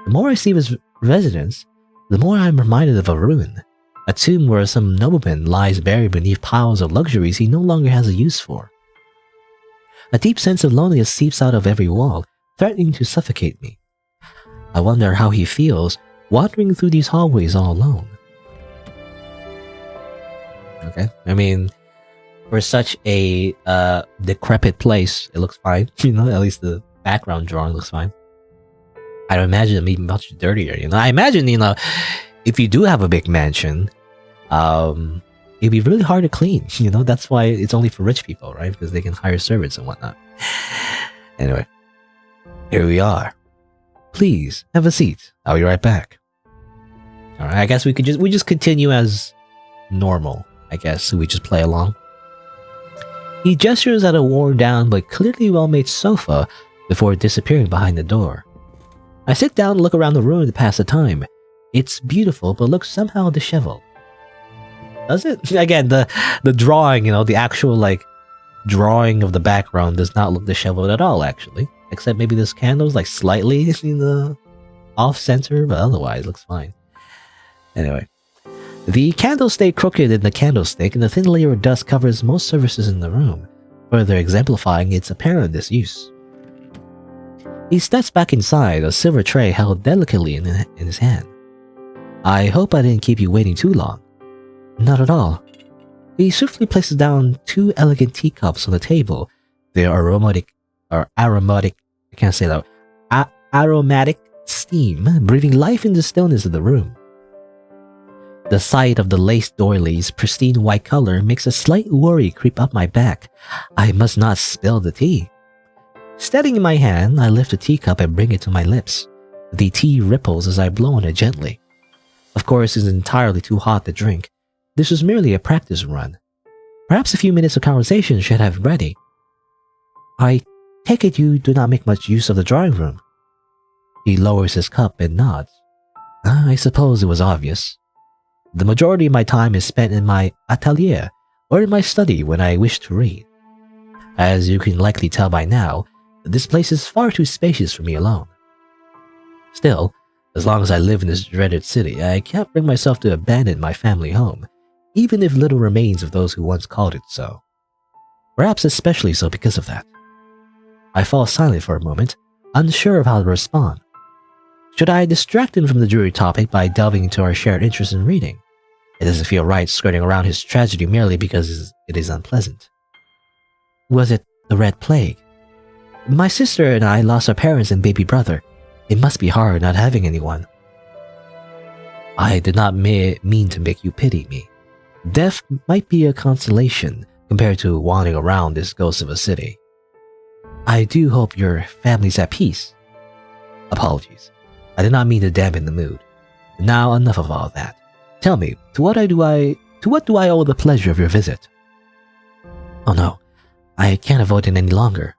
The more I see of his residence, the more I'm reminded of a ruin, a tomb where some nobleman lies buried beneath piles of luxuries he no longer has a use for. A deep sense of loneliness seeps out of every wall, threatening to suffocate me. I wonder how he feels wandering through these hallways all alone. Okay, I mean, for such a decrepit place, it looks fine. You know, at least the background drawing looks fine. I don't imagine it being much dirtier. You know, I imagine, you know, if you do have a big mansion, it'd be really hard to clean. You know, that's why it's only for rich people, right? Because they can hire servants and whatnot. Anyway, here we are. Please have a seat. I'll be right back. All right, I guess we just continue as normal. I guess so we just play along. He gestures at a worn down but clearly well-made sofa before disappearing behind the door. I sit down and look around the room to pass the time. It's beautiful but looks somehow disheveled. Does it? Again, the drawing, you know, the actual like drawing of the background does not look disheveled at all, actually. Except maybe this candle's like slightly in the off-center, but otherwise it looks fine. Anyway. The candles stay crooked in the candlestick, and a thin layer of dust covers most surfaces in the room, further exemplifying its apparent disuse. He steps back inside, a silver tray held delicately in his hand. I hope I didn't keep you waiting too long. Not at all. He swiftly places down 2 elegant teacups on the table, their aromatic steam breathing life into the stillness of the room. The sight of the lace doilies' pristine white color makes a slight worry creep up my back. I must not spill the tea. Steadying my hand, I lift the teacup and bring it to my lips. The tea ripples as I blow on it gently. Of course, it's entirely too hot to drink. This was merely a practice run. Perhaps a few minutes of conversation should have ready. I take it you do not make much use of the drawing room. He lowers his cup and nods. I suppose it was obvious. The majority of my time is spent in my atelier or in my study when I wish to read. As you can likely tell by now, this place is far too spacious for me alone. Still, as long as I live in this dreaded city, I can't bring myself to abandon my family home, even if little remains of those who once called it so. Perhaps especially so because of that. I fall silent for a moment, unsure of how to respond. Should I distract him from the dreary topic by delving into our shared interest in reading? It doesn't feel right skirting around his tragedy merely because it is unpleasant. Was it the Red Plague? My sister and I lost our parents and baby brother. It must be hard not having anyone. I did not mean to make you pity me. Death might be a consolation, compared to wandering around this ghost of a city. I do hope your family's at peace. Apologies. I did not mean to dampen the mood. Now enough of all that. Tell me, to what do I owe the pleasure of your visit? Oh no, I can't avoid it any longer.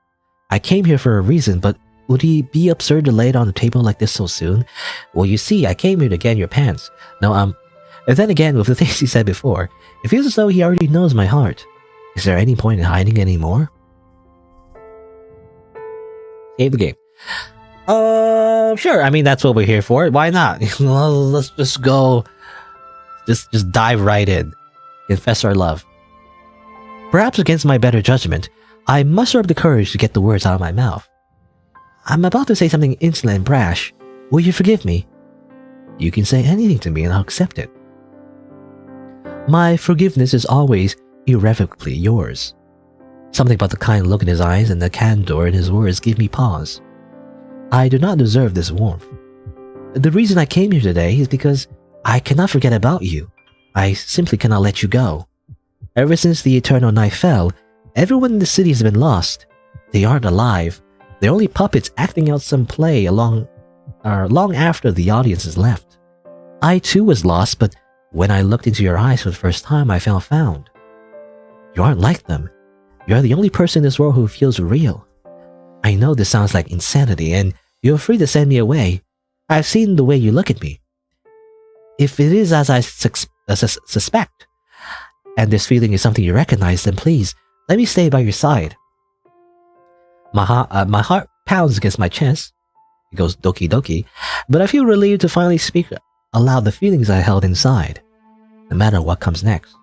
I came here for a reason, but would it be absurd to lay it on the table like this so soon? Well, you see, I came here to get your pants. No, and then again, with the things he said before, it feels as though he already knows my heart. Is there any point in hiding anymore? Save the game. Sure. I mean, that's what we're here for. Why not? Let's just go. Just dive right in. Confess our love. Perhaps against my better judgment, I muster up the courage to get the words out of my mouth. I'm about to say something insolent and brash. Will you forgive me? You can say anything to me and I'll accept it. My forgiveness is always irrevocably yours. Something about the kind look in his eyes and the candor in his words give me pause. I do not deserve this warmth. The reason I came here today is because I cannot forget about you. I simply cannot let you go. Ever since the eternal night fell, everyone in the city has been lost. They aren't alive. They're only puppets acting out some play long after the audience has left. I too was lost, but when I looked into your eyes for the first time, I felt found. You aren't like them. You're the only person in this world who feels real. I know this sounds like insanity, and you're free to send me away. I've seen the way you look at me. If it is as I suspect, and this feeling is something you recognize, then please, let me stay by your side. My heart pounds against my chest. It goes doki doki, but I feel relieved to finally speak aloud the feelings I held inside, no matter what comes next.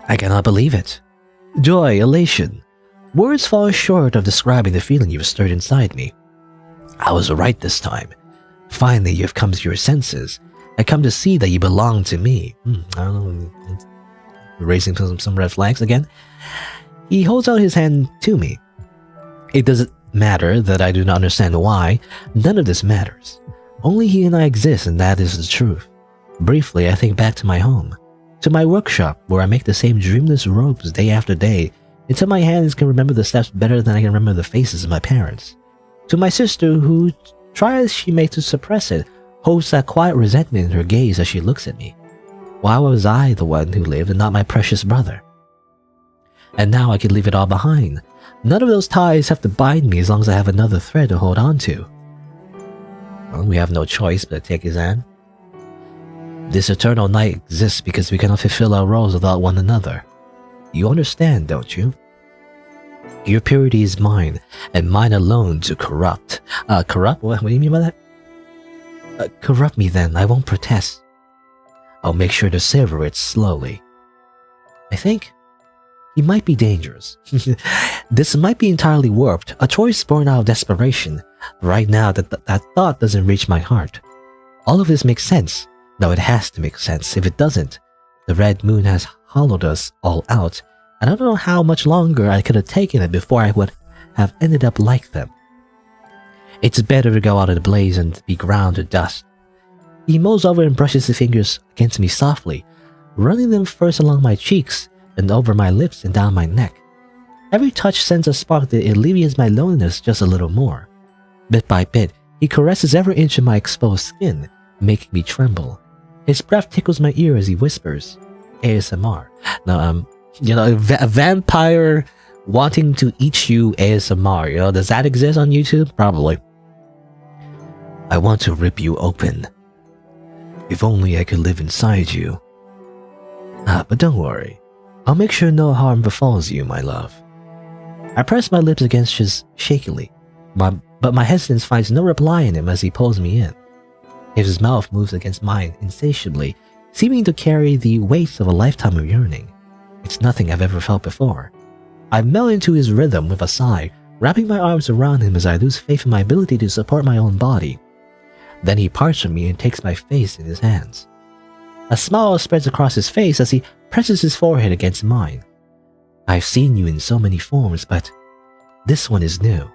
I cannot believe it. Joy, elation. Words fall short of describing the feeling you've stirred inside me. I was right this time. Finally, you've come to your senses. I come to see that you belong to me. I don't know. Raising some red flags again. He holds out his hand to me. It doesn't matter that I do not understand why. None of this matters. Only he and I exist, and that is the truth. Briefly, I think back to my home, to my workshop, where I make the same dreamless robes day after day, until my hands can remember the steps better than I can remember the faces of my parents. To my sister, who, try as she may to suppress it, holds that quiet resentment in her gaze as she looks at me. Why was I the one who lived and not my precious brother? And now I can leave it all behind. None of those ties have to bind me as long as I have another thread to hold on to. Well, we have no choice but to take his hand. This eternal night exists because we cannot fulfill our roles without one another. You understand, don't you? Your purity is mine, and mine alone to corrupt. Corrupt? What do you mean by that? Corrupt me then, I won't protest. I'll make sure to savor it slowly. I think he might be dangerous. This might be entirely warped, a choice born out of desperation. Right now, that thought doesn't reach my heart. All of this makes sense. No, it has to make sense. If it doesn't, the red moon has hollowed us all out, and I don't know how much longer I could have taken it before I would have ended up like them. It's better to go out of the blaze and be ground to dust. He mows over and brushes his fingers against me softly, running them first along my cheeks, and over my lips and down my neck. Every touch sends a spark that alleviates my loneliness just a little more. Bit by bit, he caresses every inch of my exposed skin, making me tremble. His breath tickles my ear as he whispers, ASMR. Now, a vampire wanting to eat you ASMR, does that exist on YouTube? Probably. I want to rip you open. If only I could live inside you. But don't worry. I'll make sure no harm befalls you, my love. I press my lips against his shakily, but my hesitance finds no reply in him as he pulls me in. His mouth moves against mine insatiably, seeming to carry the weight of a lifetime of yearning. It's nothing I've ever felt before. I melt into his rhythm with a sigh, wrapping my arms around him as I lose faith in my ability to support my own body. Then he parts from me and takes my face in his hands. A smile spreads across his face as he presses his forehead against mine. I've seen you in so many forms, but this one is new.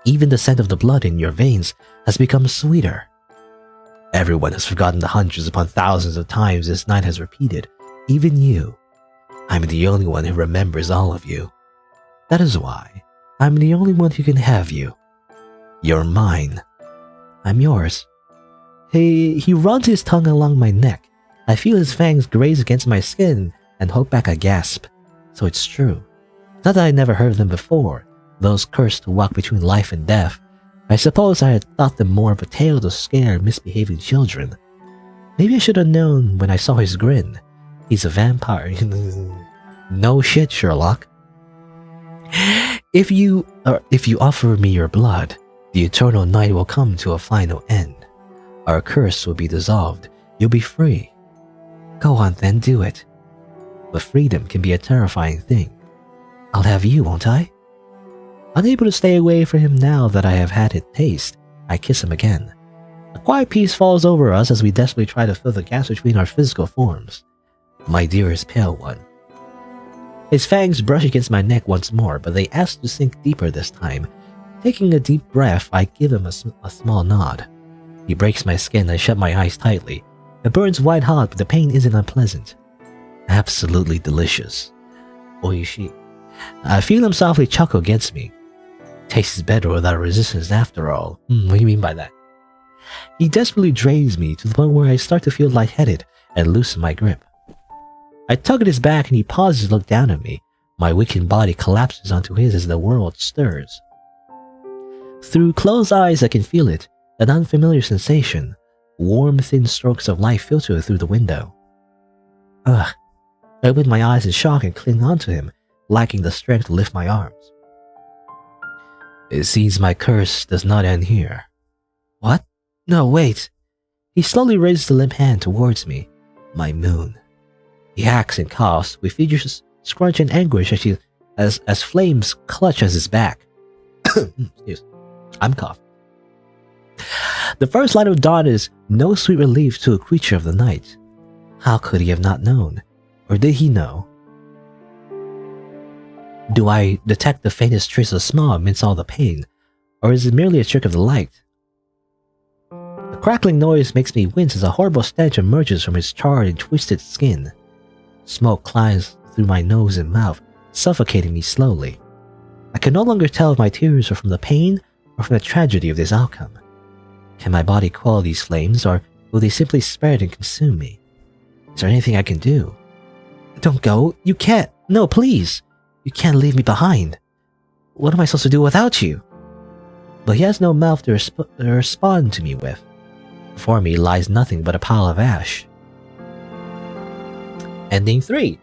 Even the scent of the blood in your veins has become sweeter. Everyone has forgotten the hundreds upon thousands of times this night has repeated. Even you. I'm the only one who remembers all of you. That is why I'm the only one who can have you. You're mine. I'm yours. He runs his tongue along my neck. I feel his fangs graze against my skin and hold back a gasp. So it's true. Not that I never heard of them before, those cursed to walk between life and death. I suppose I had thought them more of a tale to scare misbehaving children. Maybe I should have known when I saw his grin. He's a vampire. No shit, Sherlock. If you offer me your blood, the eternal night will come to a final end. Our curse will be dissolved. You'll be free. Go on then, do it. But freedom can be a terrifying thing. I'll have you, won't I? Unable to stay away from him now that I have had it taste, I kiss him again. A quiet peace falls over us as we desperately try to fill the gaps between our physical forms. My dearest pale one. His fangs brush against my neck once more, but they ask to sink deeper this time. Taking a deep breath, I give him a small nod. He breaks my skin. I shut my eyes tightly. It burns white hot, but the pain isn't unpleasant. Absolutely delicious. Oishi. I feel him softly chuckle against me. Tastes better without resistance after all. What do you mean by that? He desperately drains me to the point where I start to feel lightheaded and loosen my grip. I tug at his back and he pauses to look down at me. My weakened body collapses onto his as the world stirs. Through closed eyes I can feel it, an unfamiliar sensation. Warm, thin strokes of light filter through the window. Ugh. I open my eyes in shock and cling onto him, lacking the strength to lift my arms. It seems my curse does not end here. What? No, wait. He slowly raises the limp hand towards me. My moon. He hacks and coughs, with features scrunch in anguish as flames clutch at his back. Excuse. I'm coughing. The first light of dawn is no sweet relief to a creature of the night. How could he have not known? Or did he know? Do I detect the faintest trace of smell amidst all the pain? Or is it merely a trick of the light? The crackling noise makes me wince as a horrible stench emerges from his charred and twisted skin. Smoke climbs through my nose and mouth, suffocating me slowly. I can no longer tell if my tears are from the pain or from the tragedy of this outcome. Can my body quell these flames, or will they simply spread and consume me? Is there anything I can do? Don't go. You can't. No, please. You can't leave me behind. What am I supposed to do without you? But he has no mouth to respond to me with. Before me lies nothing but a pile of ash. Ending 3.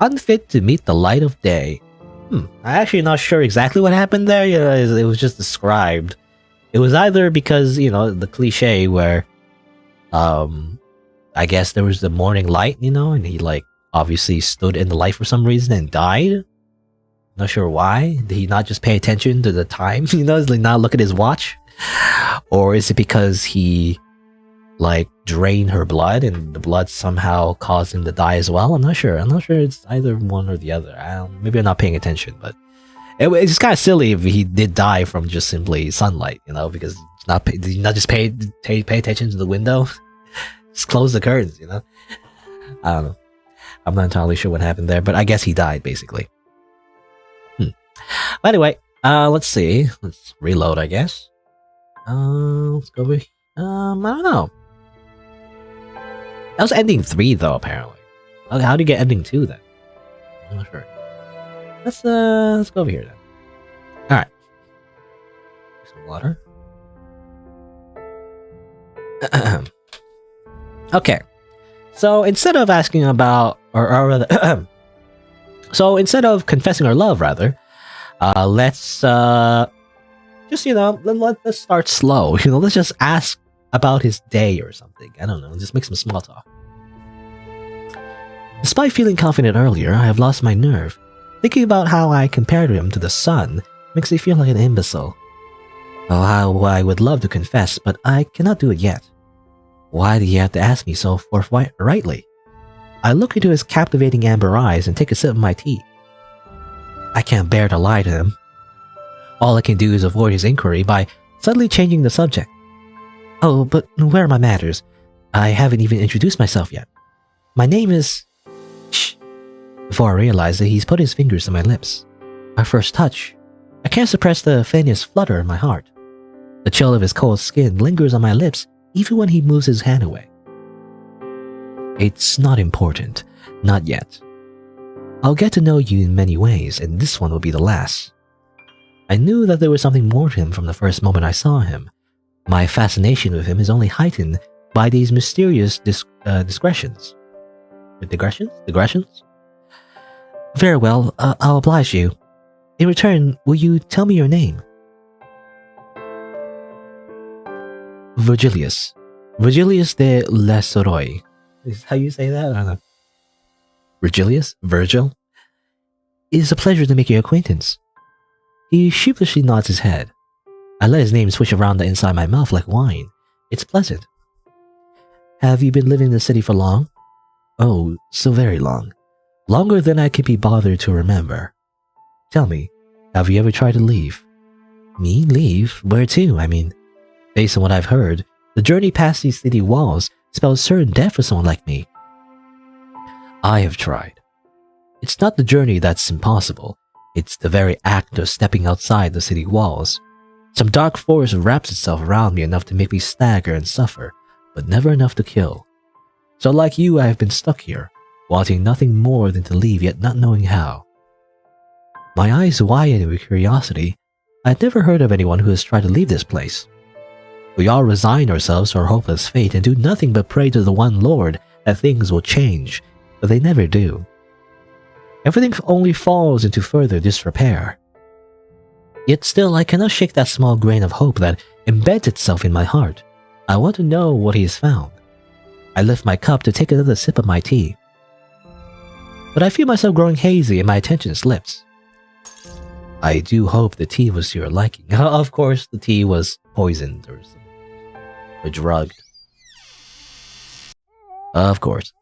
Unfit to meet the light of day. I'm actually not sure exactly what happened there. It was just described. It was either because, the cliche where, I guess there was the morning light, and he, obviously stood in the light for some reason and died. Not sure why. Did he not just pay attention to the time? Not look at his watch? Or is it because he, drained her blood and the blood somehow caused him to die as well? I'm not sure. It's either one or the other. Maybe I'm not paying attention, but it's kind of silly if he did die from just simply sunlight, because did he not just pay attention to the window? Just close the curtains, I don't know. I'm not entirely sure what happened there, but I guess he died, basically. But anyway, let's see. Let's reload, I guess. Let's go over. I don't know. That was ending 3, though, apparently. How do you get ending 2 then? I'm not sure. Let's go over here then. Alright. Some water. Okay. So instead of asking about, or rather, so instead of confessing our love, rather, let's just let's start slow. Let's just ask about his day or something. I don't know. Just make some small talk. Despite feeling confident earlier, I have lost my nerve. Thinking about how I compared him to the sun makes me feel like an imbecile. Oh, how I would love to confess, but I cannot do it yet. Why do you have to ask me so forthrightly? I look into his captivating amber eyes and take a sip of my tea. I can't bear to lie to him. All I can do is avoid his inquiry by suddenly changing the subject. Oh, but where are my manners? I haven't even introduced myself yet. My name is... Shh. Before I realize it, he's put his fingers on my lips. Our first touch. I can't suppress the faintest flutter in my heart. The chill of his cold skin lingers on my lips even when he moves his hand away. It's not important. Not yet. I'll get to know you in many ways, and this one will be the last. I knew that there was something more to him from the first moment I saw him. My fascination with him is only heightened by these mysterious digressions. Digressions? Very well, I'll oblige you. In return, will you tell me your name? Virgilius. Virgilius de Lesoroy. Is how you say that? I don't know. Virgilius? Virgil? It is a pleasure to make your acquaintance. He sheepishly nods his head. I let his name swish around the inside of my mouth like wine. It's pleasant. Have you been living in the city for long? Oh, so very long. Longer than I could be bothered to remember. Tell me, have you ever tried to leave? Me? Leave? Where to? I mean, based on what I've heard, the journey past these city walls spells certain death for someone like me. I have tried. It's not the journey that's impossible. It's the very act of stepping outside the city walls. Some dark force wraps itself around me enough to make me stagger and suffer, but never enough to kill. So like you, I have been stuck here, wanting nothing more than to leave yet not knowing how. My eyes widened with curiosity. I'd never heard of anyone who has tried to leave this place. We all resign ourselves to our hopeless fate and do nothing but pray to the one Lord that things will change, but they never do. Everything only falls into further disrepair. Yet still, I cannot shake that small grain of hope that embeds itself in my heart. I want to know what he has found. I lift my cup to take another sip of my tea. But I feel myself growing hazy and my attention slips. I do hope the tea was to your liking. Of course, the tea was poisoned or drugged. Of course.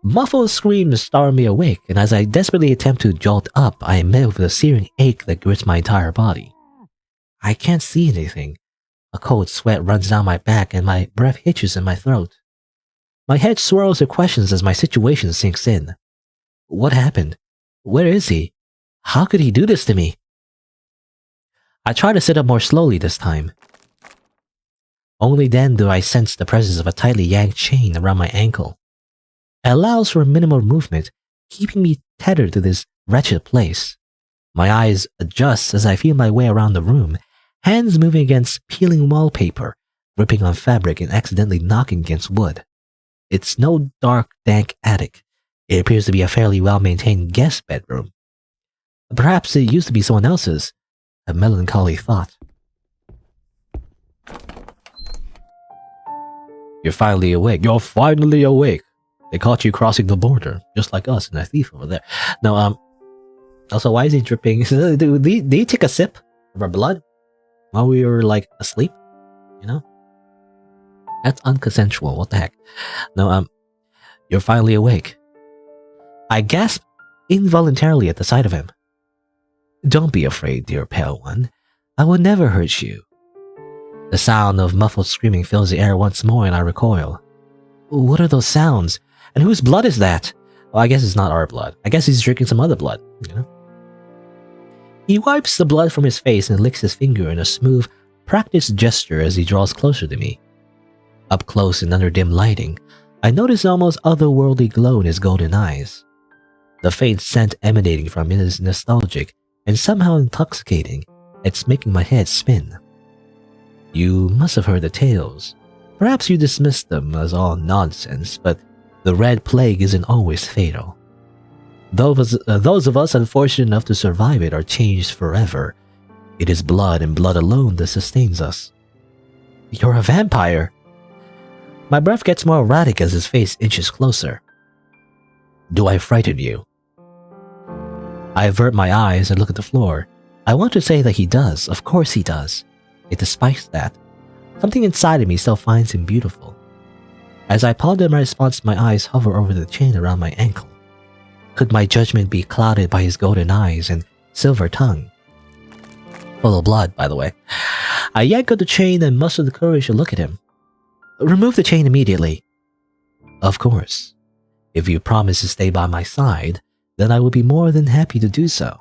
Muffled screams start me awake, and as I desperately attempt to jolt up, I am met with a searing ache that grips my entire body. I can't see anything. A cold sweat runs down my back and my breath hitches in my throat. My head swirls with questions as my situation sinks in. What happened? Where is he? How could he do this to me? I try to sit up more slowly this time. Only then do I sense the presence of a tightly yanked chain around my ankle. It allows for minimal movement, keeping me tethered to this wretched place. My eyes adjust as I feel my way around the room, hands moving against peeling wallpaper, gripping on fabric and accidentally knocking against wood. It's no dark, dank attic. It appears to be a fairly well-maintained guest bedroom. Perhaps it used to be someone else's. A melancholy thought. You're finally awake. You're finally awake. They caught you crossing the border, just like us and a thief over there. No, also, why is he dripping? Did he take a sip of our blood while we were, like, asleep? You know? That's unconsensual. What the heck? No, you're finally awake. I gasp involuntarily at the sight of him. Don't be afraid, dear pale one. I will never hurt you. The sound of muffled screaming fills the air once more and I recoil. What are those sounds? And whose blood is that? Well, I guess it's not our blood. I guess he's drinking some other blood, you know? He wipes the blood from his face and licks his finger in a smooth, practiced gesture as he draws closer to me. Up close and under dim lighting, I notice an almost otherworldly glow in his golden eyes. The faint scent emanating from it is nostalgic and somehow intoxicating. It's making my head spin. You must have heard the tales. Perhaps you dismissed them as all nonsense, but the Red Plague isn't always fatal. Those of us unfortunate enough to survive it are changed forever. It is blood and blood alone that sustains us. You're a vampire. My breath gets more erratic as his face inches closer. Do I frighten you? I avert my eyes and look at the floor. I want to say that he does. Of course he does. Yet despite that, something inside of me still finds him beautiful. As I ponder my response, my eyes hover over the chain around my ankle. Could my judgment be clouded by his golden eyes and silver tongue? Full of blood, by the way. I yank at the chain and muster the courage to look at him. Remove the chain immediately. Of course. If you promise to stay by my side, then I will be more than happy to do so.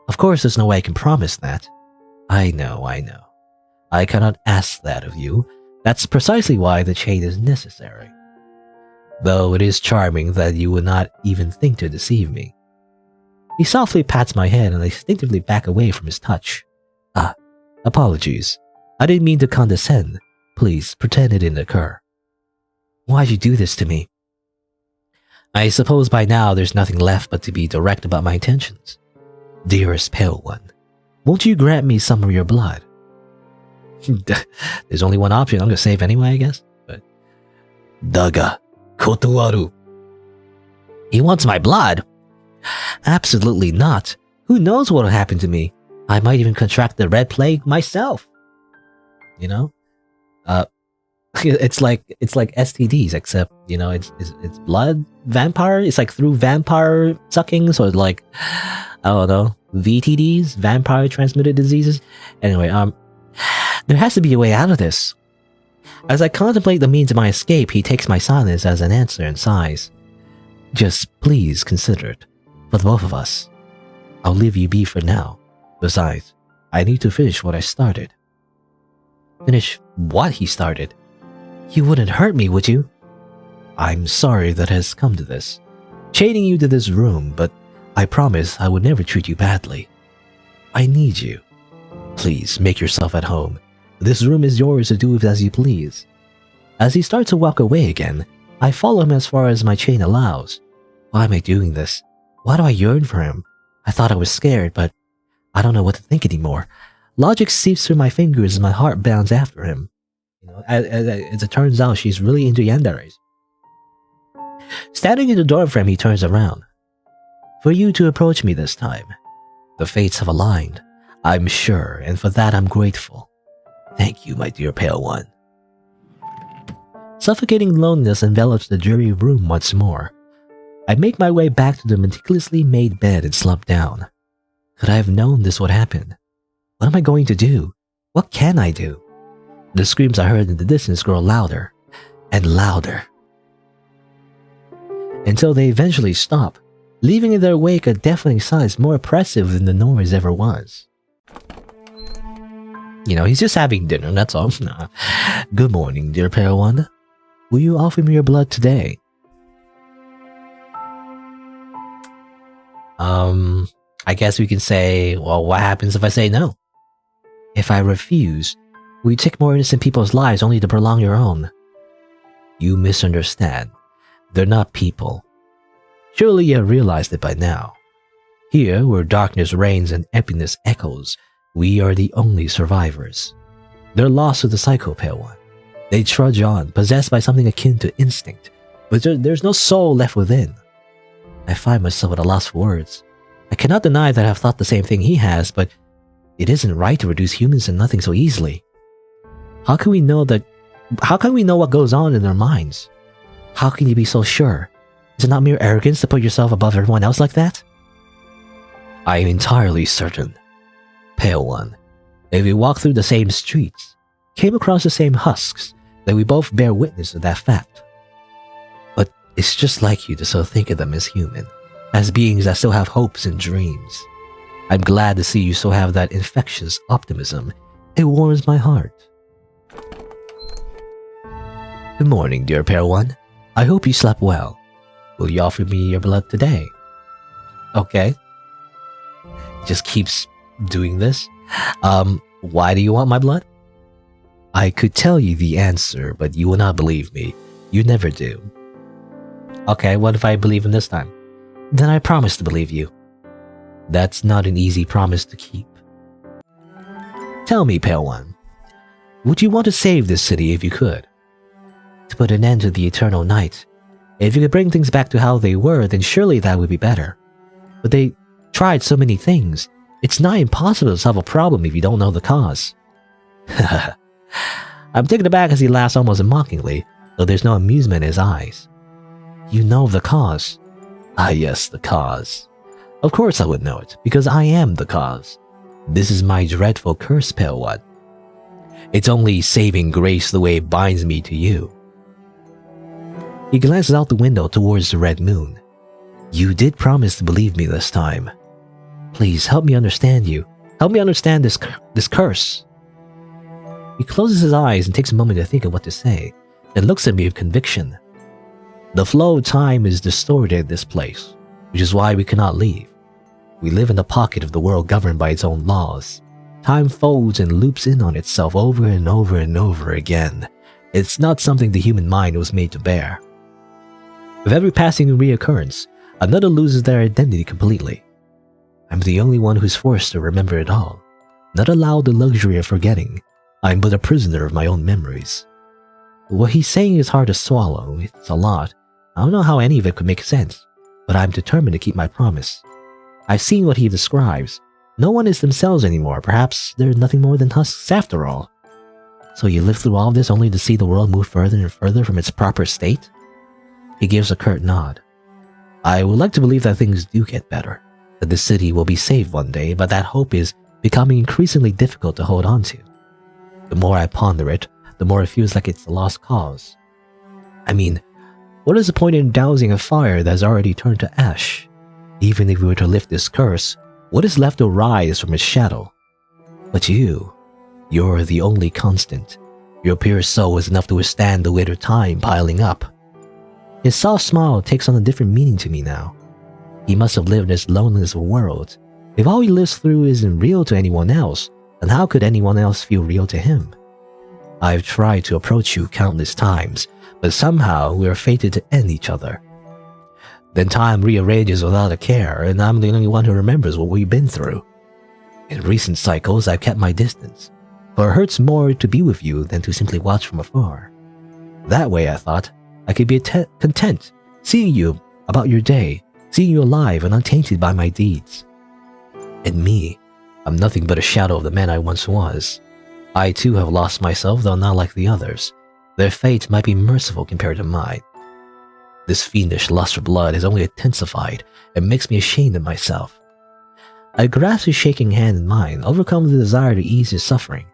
Of course, there's no way I can promise that. I know. I cannot ask that of you. That's precisely why the chain is necessary. Though it is charming that you would not even think to deceive me. He softly pats my head and I instinctively back away from his touch. Apologies. I didn't mean to condescend. Please, pretend it didn't occur. Why'd you do this to me? I suppose by now there's nothing left but to be direct about my intentions. Dearest Pale One, won't you grant me some of your blood? There's only one option. I'm gonna save anyway, I guess. But Daga kotowaru. He wants my blood? Absolutely not. Who knows what'll happen to me? I might even contract the red plague myself. You know? It's like STDs, except, you know, it's blood vampire. It's like through vampire sucking, so it's like, I don't know, VTDs, vampire transmitted diseases. Anyway, there has to be a way out of this. As I contemplate the means of my escape, he takes my silence as an answer and sighs. Just please consider it, for the both of us. I'll leave you be for now. Besides, I need to finish what I started. Finish what he started? You wouldn't hurt me, would you? I'm sorry that has come to this. Chaining you to this room, but I promise I would never treat you badly. I need you. Please make yourself at home. This room is yours to do with as you please. As he starts to walk away again, I follow him as far as my chain allows. Why am I doing this? Why do I yearn for him? I thought I was scared, but I don't know what to think anymore. Logic seeps through my fingers and my heart bounds after him. You know, as it turns out, she's really into yanderes. Standing in the doorframe, he turns around. For you to approach me this time. The fates have aligned, I'm sure, and for that I'm grateful. Thank you, my dear Pale One. Suffocating loneliness envelops the dreary room once more. I make my way back to the meticulously made bed and slump down. Could I have known this would happen? What am I going to do? What can I do? The screams I heard in the distance grow louder and louder, until they eventually stop, leaving in their wake a deafening silence more oppressive than the noise ever was. You know, he's just having dinner, that's all. Good morning, dear Pale One. Will you offer me your blood today? I guess we can say, well, what happens if I say no? If I refuse, will you take more innocent people's lives only to prolong your own? You misunderstand. They're not people. Surely you have realized it by now. Here, where darkness reigns and emptiness echoes, we are the only survivors. They're lost to the Psycho Pale One. They trudge on, possessed by something akin to instinct, but there's no soul left within. I find myself at a loss for words. I cannot deny that I've thought the same thing he has, but it isn't right to reduce humans to nothing so easily. How can we know what goes on in their minds? How can you be so sure? Is it not mere arrogance to put yourself above everyone else like that? I am entirely certain. Pale One, if we walk through the same streets, came across the same husks, then we both bear witness to that fact. But it's just like you to so think of them as human, as beings that still have hopes and dreams. I'm glad to see you so have that infectious optimism. It warms my heart. Good morning, dear Pale One. I hope you slept well. Will you offer me your blood today? Okay. Just keeps doing this. Why do you want my blood? I could tell you the answer, but you will not believe me. You never do. Okay, what if I believe him this time? Then I promise to believe you. That's not an easy promise to keep. Tell me, Pale One, would you want to save this city if you could? To put an end to the eternal night. If you could bring things back to how they were, then surely that would be better. But they tried so many things. It's not impossible to solve a problem if you don't know the cause. I'm taken aback as he laughs almost mockingly, though there's no amusement in his eyes. You know the cause. Ah yes, the cause. Of course I would know it, because I am the cause. This is my dreadful curse, Pale One. It's only saving grace the way it binds me to you. He glances out the window towards the red moon. You did promise to believe me this time. Please help me understand you. Help me understand this curse. He closes his eyes and takes a moment to think of what to say, then looks at me with conviction. The flow of time is distorted in this place, which is why we cannot leave. We live in a pocket of the world governed by its own laws. Time folds and loops in on itself over and over and over again. It's not something the human mind was made to bear. With every passing reoccurrence, another loses their identity completely. I'm the only one who's forced to remember it all, not allowed the luxury of forgetting. I'm but a prisoner of my own memories. What he's saying is hard to swallow. It's a lot. I don't know how any of it could make sense, but I'm determined to keep my promise. I've seen what he describes. No one is themselves anymore. Perhaps they're nothing more than husks after all. So you lived through all this only to see the world move further and further from its proper state? He gives a curt nod. I would like to believe that things do get better, that the city will be saved one day, but that hope is becoming increasingly difficult to hold on to. The more I ponder it, the more it feels like it's a lost cause. I mean, what is the point in dousing a fire that has already turned to ash? Even if we were to lift this curse, what is left to rise from its shadow? But you're the only constant. Your pure soul is enough to withstand the weight of time piling up. His soft smile takes on a different meaning to me now. He must have lived in this loneliness of a world. If all he lives through isn't real to anyone else, then how could anyone else feel real to him? I've tried to approach you countless times, but somehow we are fated to end each other. Then time rearranges without a care, and I'm the only one who remembers what we've been through. In recent cycles, I've kept my distance, for it hurts more to be with you than to simply watch from afar. That way, I thought, I could be content seeing you about your day, seeing you alive and untainted by my deeds. And me, I'm nothing but a shadow of the man I once was. I too have lost myself, though not like the others. Their fate might be merciful compared to mine. This fiendish lust for blood has only intensified and makes me ashamed of myself. I grasp his shaking hand in mine, overcome with the desire to ease his suffering.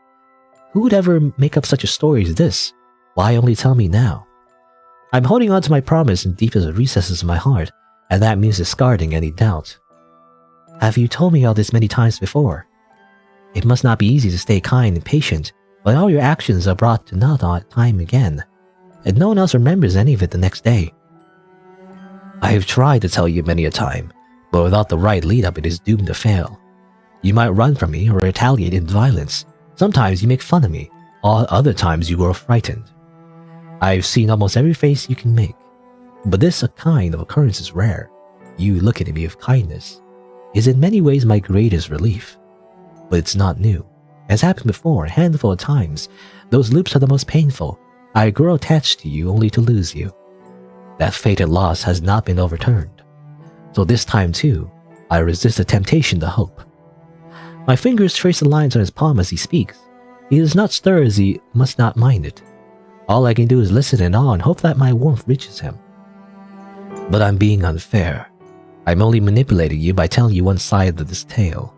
Who would ever make up such a story as this? Why only tell me now? I'm holding on to my promise in deepest recesses of my heart, and that means discarding any doubt. Have you told me all this many times before? It must not be easy to stay kind and patient, but all your actions are brought to naught time again, and no one else remembers any of it the next day. I have tried to tell you many a time, but without the right lead-up it is doomed to fail. You might run from me or retaliate in violence. Sometimes you make fun of me, all other times you grow frightened. I've seen almost every face you can make, but this kind of occurrence is rare. You looking at me with kindness is in many ways my greatest relief. But it's not new. As happened before, a handful of times, those loops are the most painful. I grow attached to you only to lose you. That fated loss has not been overturned. So this time too, I resist the temptation to hope. My fingers trace the lines on his palm as he speaks. He does not stir as he must not mind it. All I can do is listen in awe and hope that my warmth reaches him. But I'm being unfair. I'm only manipulating you by telling you one side of this tale.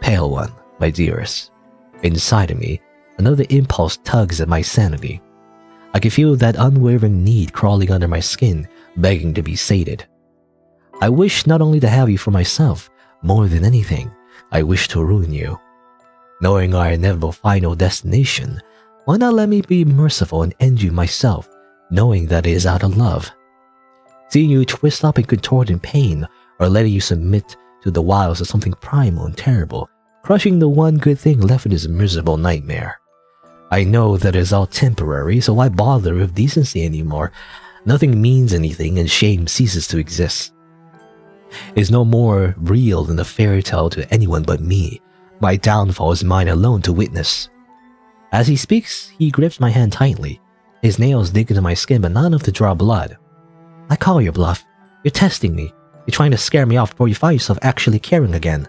Pale one, my dearest. Inside of me, another impulse tugs at my sanity. I can feel that unwavering need crawling under my skin, begging to be sated. I wish not only to have you for myself, more than anything, I wish to ruin you. Knowing our inevitable final destination, why not let me be merciful and end you myself, knowing that it is out of love? Seeing you twist up and contort in pain, or letting you submit to the wiles of something primal and terrible, crushing the one good thing left in this miserable nightmare. I know that it is all temporary, so why bother with decency anymore? Nothing means anything and shame ceases to exist. It is no more real than a fairy tale to anyone but me. My downfall is mine alone to witness. As he speaks, he grips my hand tightly. His nails dig into my skin, but not enough to draw blood. I call your bluff. You're testing me. You're trying to scare me off before you find yourself actually caring again.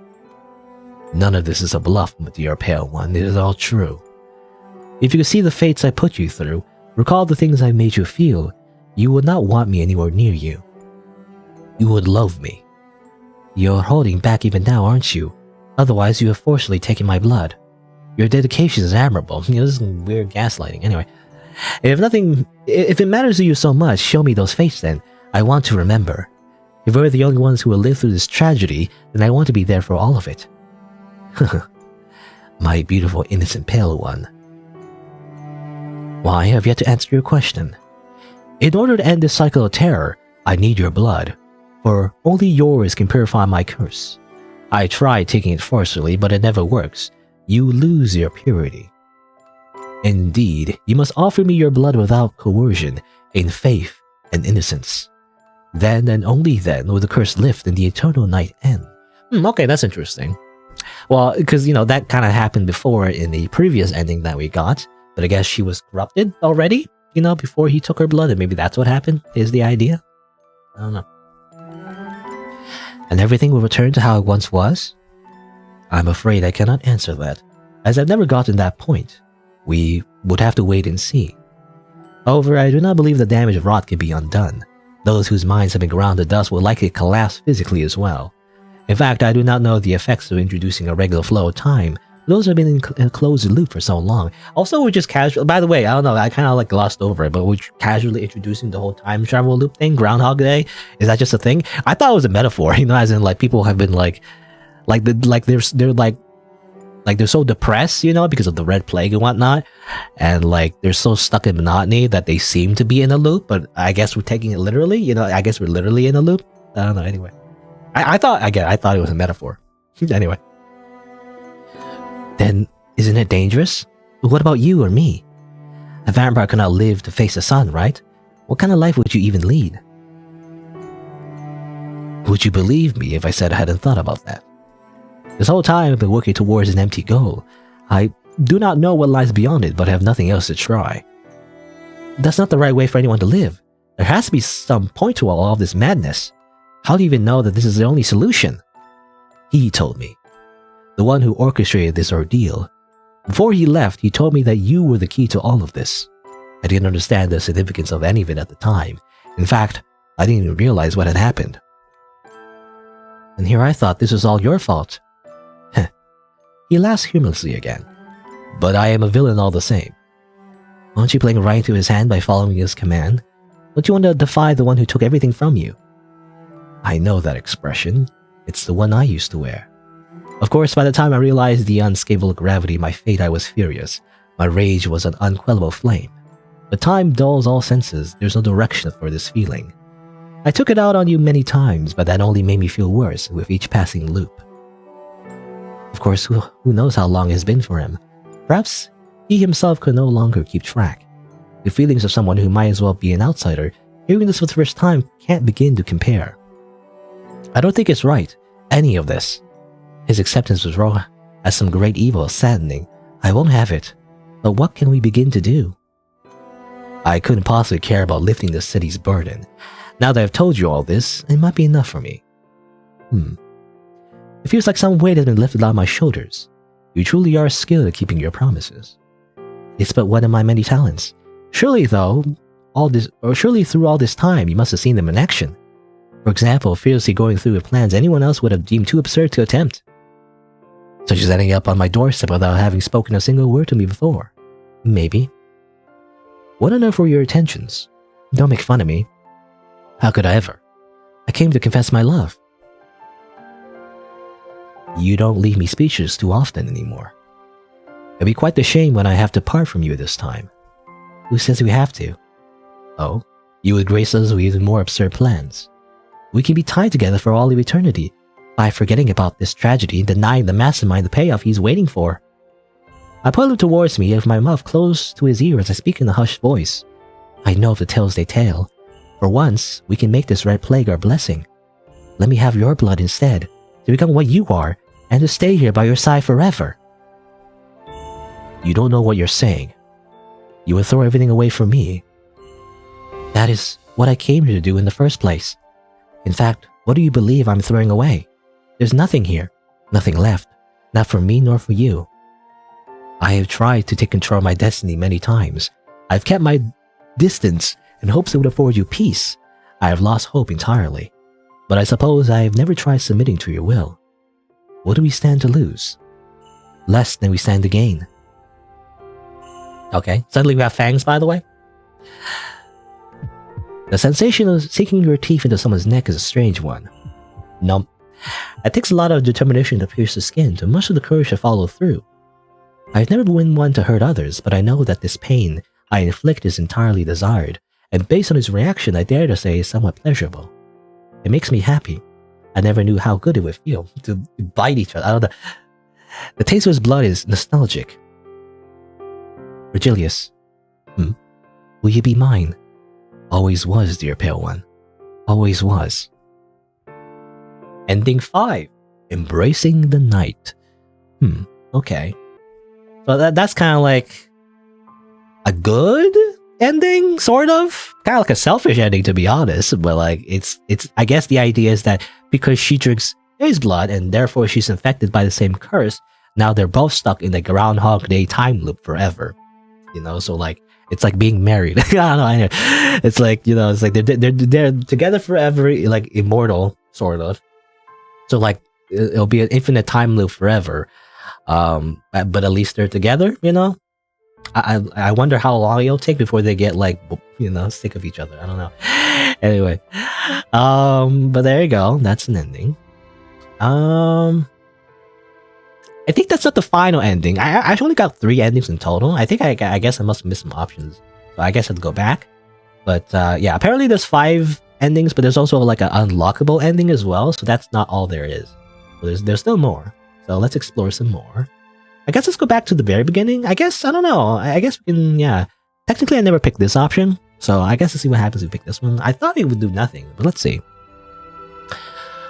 None of this is a bluff, my dear pale one. It is all true. If you could see the fates I put you through, recall the things I made you feel, you would not want me anywhere near you. You would love me. You're holding back even now, aren't you? Otherwise, you have forcibly taken my blood. Your dedication is admirable. This is weird gaslighting. Anyway, if it matters to you so much, show me those fates then. I want to remember. If we're the only ones who will live through this tragedy, then I want to be there for all of it. My beautiful innocent pale one. Why, I have yet to answer your question. In order to end this cycle of terror, I need your blood, for only yours can purify my curse. I tried taking it forcefully, but it never works. You lose your purity. Indeed, you must offer me your blood without coercion, in faith and innocence. Then and only then will the curse lift and the eternal night end. Okay, that's interesting. Well, because, that kind of happened before in the previous ending that we got, but I guess she was corrupted already, before he took her blood, and maybe that's what happened, is the idea? I don't know. And everything will return to how it once was? I'm afraid I cannot answer that, as I've never gotten that point. We would have to wait and see. However, I do not believe the damage of rot can be undone. Those whose minds have been ground to dust will likely collapse physically as well. In fact, I do not know the effects of introducing a regular flow of time. Those have been in a closed loop for so long. Also, we're just casual. By the way, I don't know, I kind of glossed over it, but we're casually introducing the whole time travel loop thing, Groundhog Day. Is that just a thing? I thought it was a metaphor, as in people have been they're so depressed, because of the Red Plague and whatnot, and they're so stuck in monotony that they seem to be in a loop. But I guess we're taking it literally. I guess we're literally in a loop. I don't know. Anyway, I thought it was a metaphor. Anyway, then isn't it dangerous? What about you or me? A vampire cannot live to face the sun, right? What kind of life would you even lead? Would you believe me if I said I hadn't thought about that? This whole time I've been working towards an empty goal. I do not know what lies beyond it, but I have nothing else to try. That's not the right way for anyone to live. There has to be some point to all of this madness. How do you even know that this is the only solution? He told me. The one who orchestrated this ordeal. Before he left, he told me that you were the key to all of this. I didn't understand the significance of any of it at the time. In fact, I didn't even realize what had happened. And here I thought this was all your fault. He laughs humorously again. But I am a villain all the same. Aren't you playing right into his hand by following his command? Don't you want to defy the one who took everything from you? I know that expression. It's the one I used to wear. Of course, by the time I realized the unscalable gravity of my fate, I was furious. My rage was an unquellable flame. But time dulls all senses. There's no direction for this feeling. I took it out on you many times, but that only made me feel worse with each passing loop. Of course, who knows how long it has been for him? Perhaps he himself could no longer keep track. The feelings of someone who might as well be an outsider, hearing this for the first time, can't begin to compare. I don't think it's right, any of this. His acceptance was wrong as some great evil is saddening. I won't have it. But what can we begin to do? I couldn't possibly care about lifting the city's burden. Now that I've told you all this, it might be enough for me. It feels like some weight has been lifted off my shoulders. You truly are skilled at keeping your promises. It's but one of my many talents. Surely through all this time, you must have seen them in action. For example, fearlessly going through with plans anyone else would have deemed too absurd to attempt. Such as ending up on my doorstep without having spoken a single word to me before. Maybe. What on earth were your intentions? Don't make fun of me. How could I ever? I came to confess my love. You don't leave me speechless too often anymore. It'll be quite the shame when I have to part from you this time. Who says we have to? Oh, you would grace us with even more absurd plans. We can be tied together for all of eternity by forgetting about this tragedy and denying the mastermind the payoff he's waiting for. I pull him towards me with my mouth close to his ear as I speak in a hushed voice. I know of the tales they tell. For once, we can make this Red Plague our blessing. Let me have your blood instead, to become what you are, and to stay here by your side forever. You don't know what you're saying. You would throw everything away for me. That is what I came here to do in the first place. In fact, what do you believe I'm throwing away? There's nothing here, nothing left, not for me nor for you. I have tried to take control of my destiny many times. I've kept my distance in hopes it would afford you peace. I have lost hope entirely. But I suppose I have never tried submitting to your will. What do we stand to lose? Less than we stand to gain. Okay, suddenly we have fangs, by the way. The sensation of sinking your teeth into someone's neck is a strange one. Nump. It takes a lot of determination to pierce the skin, to much of the courage to follow through. I've never been one to hurt others, but I know that this pain I inflict is entirely desired, and based on his reaction, I dare to say is somewhat pleasurable. It makes me happy. I never knew how good it would feel to bite each other. I don't know. The taste of his blood is nostalgic. Virgilius. Will you be mine? Always was, dear pale one. Always was. Ending 5. Embracing the night. Okay. So that's kind of like a good ending, sort of. Kind of like a selfish ending, to be honest. But like, it's. I guess the idea is that because she drinks his blood and therefore she's infected by the same curse, now they're both stuck in the Groundhog Day time loop forever. You know, so like it's like being married. I don't know. It's like, you know, it's like they're together forever, like immortal, sort of. So like it'll be an infinite time loop forever. But at least they're together, you know. I wonder how long it'll take before they get like, you know, sick of each other. I don't know. Anyway, but there you go. That's an ending. I think that's not the final ending. I actually only got 3 endings in total. I think I guess I must have missed some options, so I guess I'd go back. But yeah, apparently there's 5 endings, but there's also like an unlockable ending as well. So that's not all there is. So there's still more. So let's explore some more. I guess let's go back to the very beginning. I guess, I don't know. I guess we can, yeah. Technically, I never picked this option. So I guess let's see what happens if we pick this one. I thought it would do nothing, but let's see.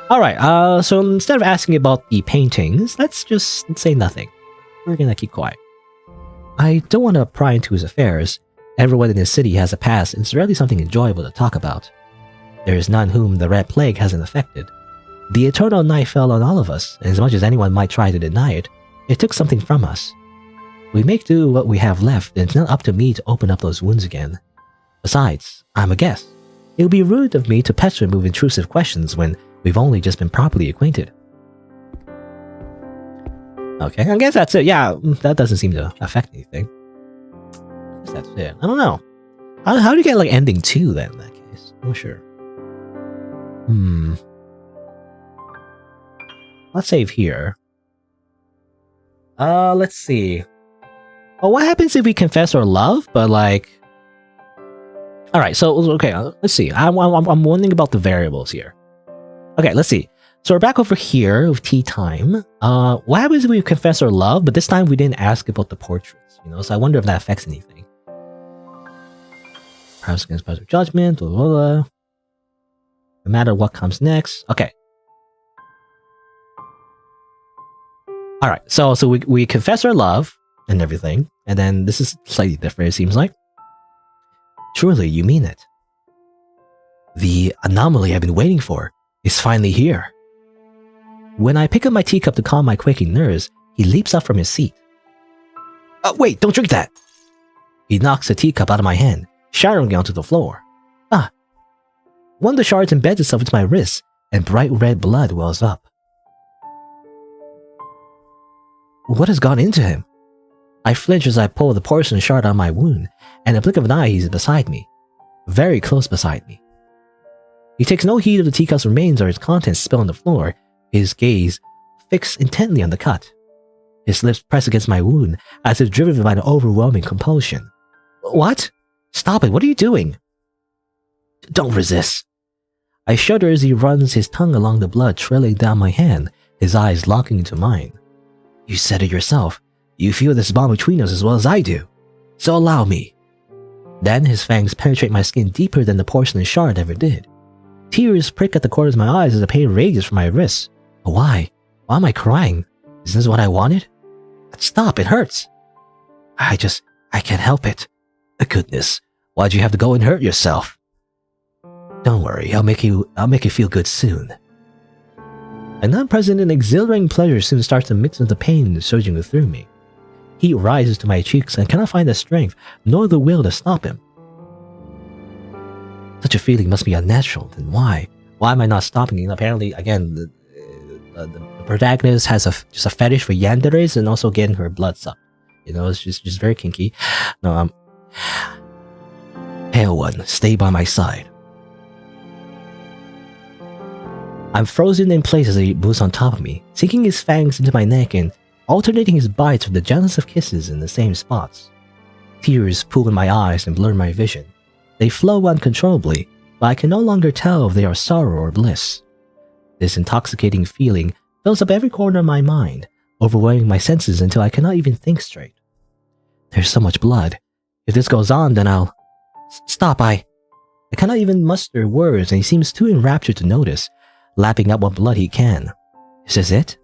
Alright, so instead of asking about the paintings, let's just say nothing. We're gonna keep quiet. I don't want to pry into his affairs. Everyone in his city has a past, and it's rarely something enjoyable to talk about. There is none whom the Red Plague hasn't affected. The eternal night fell on all of us, and as much as anyone might try to deny it, it took something from us. We make do what we have left, and it's not up to me to open up those wounds again. Besides, I'm a guest. It would be rude of me to pester him with intrusive questions when we've only just been properly acquainted. Okay, I guess that's it. Yeah, that doesn't seem to affect anything. I guess that's it. I don't know. How do you get like ending 2 then in that case? I'm not sure. Let's save here. Let's see. Oh, what happens if we confess our love, but like... Alright, so, okay, let's see. I'm wondering about the variables here. Okay, let's see. So we're back over here with tea time. What happens if we confess our love, but this time we didn't ask about the portraits, you know? So I wonder if that affects anything. Perhaps against positive judgment, blah, blah, blah. No matter what comes next. Okay. Alright, so we confess our love and everything, and then this is slightly different, it seems like. Surely you mean it. The anomaly I've been waiting for is finally here. When I pick up my teacup to calm my quaking nerves, he leaps up from his seat. Oh, wait, don't drink that! He knocks the teacup out of my hand, shattering it onto the floor. Ah! One of the shards embeds itself into my wrist, and bright red blood wells up. What has gone into him? I flinch as I pull the porcelain shard out of my wound, and in a blink of an eye he's beside me. Very close beside me. He takes no heed of the teacup's remains or its contents spilled on the floor, his gaze fixed intently on the cut. His lips press against my wound, as if driven by an overwhelming compulsion. What? Stop it, what are you doing? Don't resist. I shudder as he runs his tongue along the blood trailing down my hand, his eyes locking into mine. You said it yourself. You feel this bond between us as well as I do. So allow me. Then his fangs penetrate my skin deeper than the porcelain shard ever did. Tears prick at the corners of my eyes as the pain rages from my wrists. But why? Why am I crying? Isn't this what I wanted? Stop, it hurts. I can't help it. Goodness, why'd you have to go and hurt yourself? Don't worry, I'll make you feel good soon. An unpleasant and exhilarating pleasure soon starts to mix with the pain surging through me. Heat rises to my cheeks and I cannot find the strength nor the will to stop him. Such a feeling must be unnatural, then why? Why am I not stopping him? Apparently, again, the protagonist has just a fetish for yanderes and also getting her blood sucked. You know, it's just very kinky. No, Pale one, stay by my side. I'm frozen in place as he moves on top of me, sinking his fangs into my neck and alternating his bites with the gentlest of kisses in the same spots. Tears pool in my eyes and blur my vision. They flow uncontrollably, but I can no longer tell if they are sorrow or bliss. This intoxicating feeling fills up every corner of my mind, overwhelming my senses until I cannot even think straight. There's so much blood. If this goes on, then I'll... Stop, I cannot even muster words, and he seems too enraptured to notice, lapping up what blood he can. Is this it?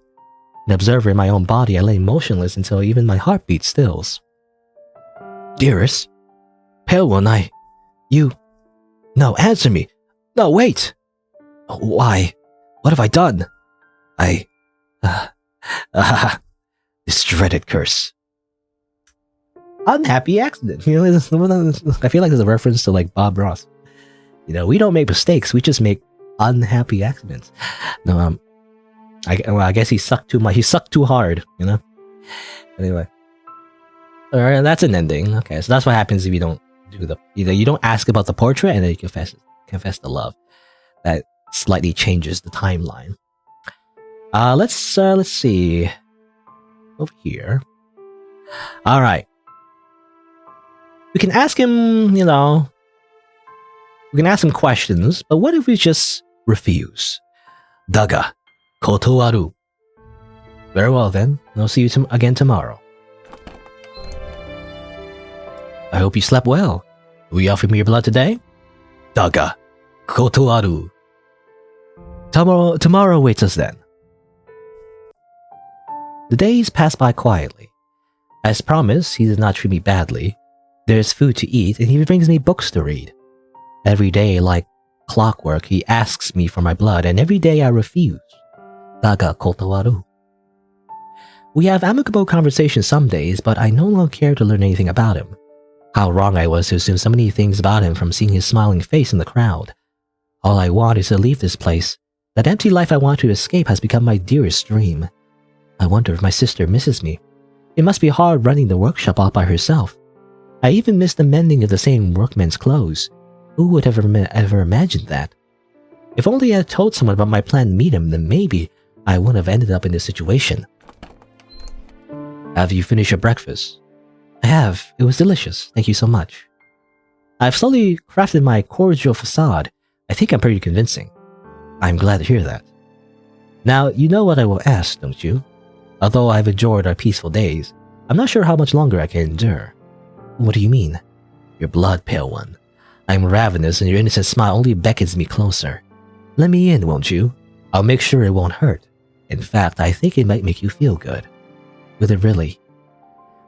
An observer in my own body, I lay motionless until even my heartbeat stills. Dearest? Pale one, No, answer me! No, wait! Why? What have I done? This dreaded curse. Unhappy accident. You know, I feel like there's a reference to like Bob Ross. You know, we don't make mistakes, we just make unhappy accidents. No, I guess he sucked too much. He sucked too hard, you know? Anyway. Alright, that's an ending. Okay, so that's what happens if you don't do the... You don't ask about the portrait and then you confess the love. That slightly changes the timeline. Let's see. Over here. Alright. We can ask him, you know... We can ask him questions, but what if we just refuse? Daga, kotowaru. Very well then, I'll see you again tomorrow. I hope you slept well. Will you offer me your blood today? Daga, kotowaru. Tomorrow waits us then. The days pass by quietly. As promised, he does not treat me badly. There is food to eat, and he brings me books to read. Every day, like clockwork, he asks me for my blood, and every day I refuse. Daga kotowaru. We have amicable conversations some days, but I no longer care to learn anything about him. How wrong I was to assume so many things about him from seeing his smiling face in the crowd. All I want is to leave this place. That empty life I want to escape has become my dearest dream. I wonder if my sister misses me. It must be hard running the workshop all by herself. I even miss the mending of the same workmen's clothes. Who would ever imagined that? If only I had told someone about my plan to meet him, then maybe I wouldn't have ended up in this situation. Have you finished your breakfast? I have. It was delicious. Thank you so much. I've slowly crafted my cordial facade. I think I'm pretty convincing. I'm glad to hear that. Now, you know what I will ask, don't you? Although I've enjoyed our peaceful days, I'm not sure how much longer I can endure. What do you mean? Your blood, pale one. I'm ravenous and your innocent smile only beckons me closer. Let me in, won't you? I'll make sure it won't hurt. In fact, I think it might make you feel good. Will it really?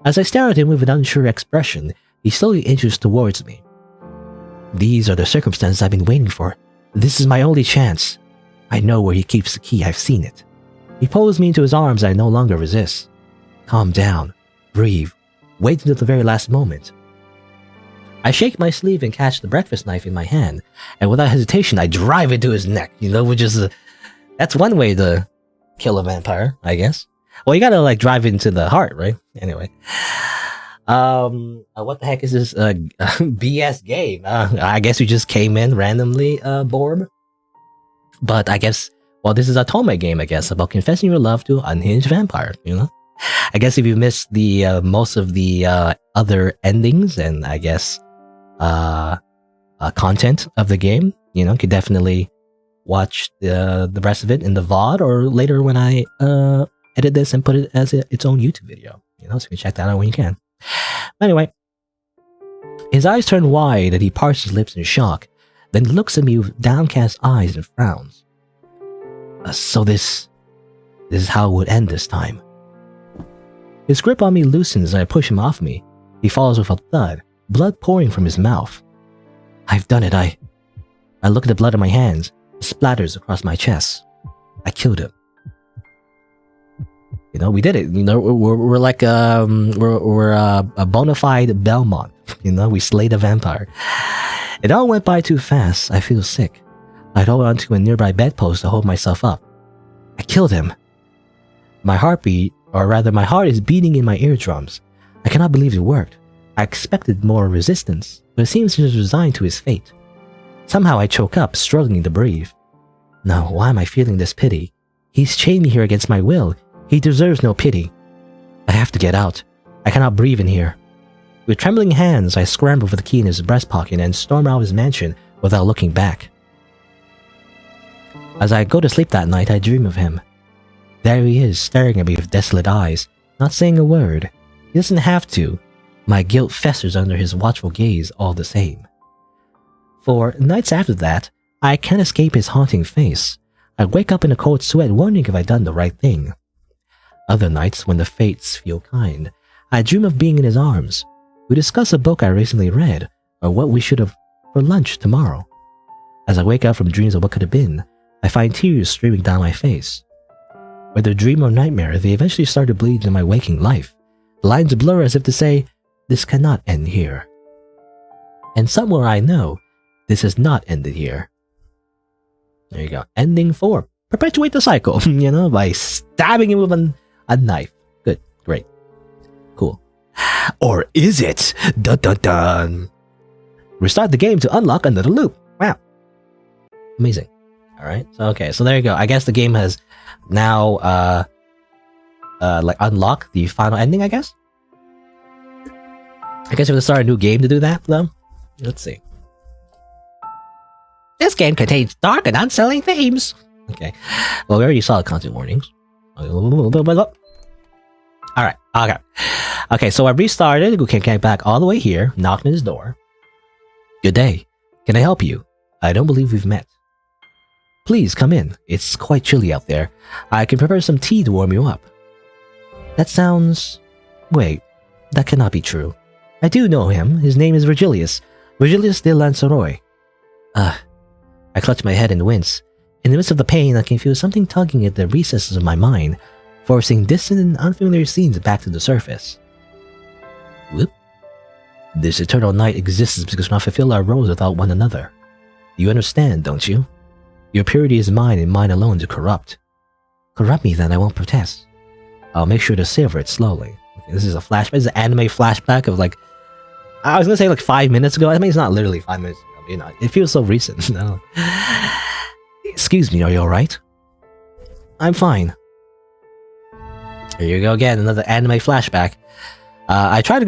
As I stare at him with an unsure expression, he slowly inches towards me. These are the circumstances I've been waiting for. This is my only chance. I know where he keeps the key, I've seen it. He pulls me into his arms and I no longer resist. Calm down. Breathe. Wait until the very last moment. I shake my sleeve and catch the breakfast knife in my hand, and without hesitation, I drive into his neck, you know, which is that's one way to kill a vampire, I guess. Well, you gotta, like, drive into the heart, right? Anyway. What the heck is this, BS game? I guess you just came in randomly, Borb. But I guess, well, this is a Tome game, I guess, about confessing your love to an unhinged vampire, you know? I guess if you missed the, most of the, other endings, and I guess, content of the game, you know, could definitely watch the rest of it in the VOD or later when I edit this and put it as its own YouTube video, you know, so you can check that out when you can. Anyway, his eyes turn wide and he parts his lips in shock, then looks at me with downcast eyes and frowns. So this is how it would end this time. His grip on me loosens and I push him off me. He falls with a thud, blood pouring from his mouth. I've done it, I look at the blood in my hands. It splatters across my chest. I killed him. You know, we did it. You know, we're like we're a bona fide Belmont. You know, we slayed a vampire. It all went by too fast. I feel sick. I hold onto a nearby bedpost to hold myself up. I killed him. My heart is beating in my eardrums. I cannot believe it worked. I expected more resistance, but it seems he was resigned to his fate. Somehow I choke up, struggling to breathe. No, why am I feeling this pity? He's chained me here against my will. He deserves no pity. I have to get out. I cannot breathe in here. With trembling hands, I scramble for the key in his breast pocket and storm out of his mansion without looking back. As I go to sleep that night, I dream of him. There he is, staring at me with desolate eyes, not saying a word. He doesn't have to. My guilt festers under his watchful gaze all the same. For nights after that, I can't escape his haunting face. I wake up in a cold sweat, wondering if I've done the right thing. Other nights, when the fates feel kind, I dream of being in his arms. We discuss a book I recently read, or what we should have for lunch tomorrow. As I wake up from dreams of what could have been, I find tears streaming down my face. Whether dream or nightmare, they eventually start to bleed into my waking life. The lines blur as if to say, this cannot end here. And somewhere I know, this has not ended here. There you go. Ending 4. Perpetuate the cycle, by stabbing him with a knife. Good. Great. Cool. Or is it? Dun dun dun. Restart the game to unlock another loop. Wow. Amazing. Alright. So there you go. I guess the game has now unlocked the final ending, I guess? I guess we have to start a new game to do that, though. Let's see. This game contains dark and unsettling themes. Okay. Well, we already saw the content warnings. Alright, okay. Okay, so I restarted. We can get back all the way here. Knocked on his door. Good day. Can I help you? I don't believe we've met. Please come in. It's quite chilly out there. I can prepare some tea to warm you up. That sounds... Wait, that cannot be true. I do know him. His name is Virgilius. Virgilius de Lanceroy. I clutch my head and wince. In the midst of the pain, I can feel something tugging at the recesses of my mind, forcing distant and unfamiliar scenes back to the surface. Whoop. This eternal night exists because we cannot fulfill our roles without one another. You understand, don't you? Your purity is mine and mine alone to corrupt. Corrupt me then, I won't protest. I'll make sure to savor it slowly. Okay, this is a flashback. This is an anime flashback of I was gonna say 5 minutes ago. I mean, it's not literally 5 minutes ago. It feels so recent. No. Excuse me, are you alright? I'm fine. Here you go again, another anime flashback. I tried to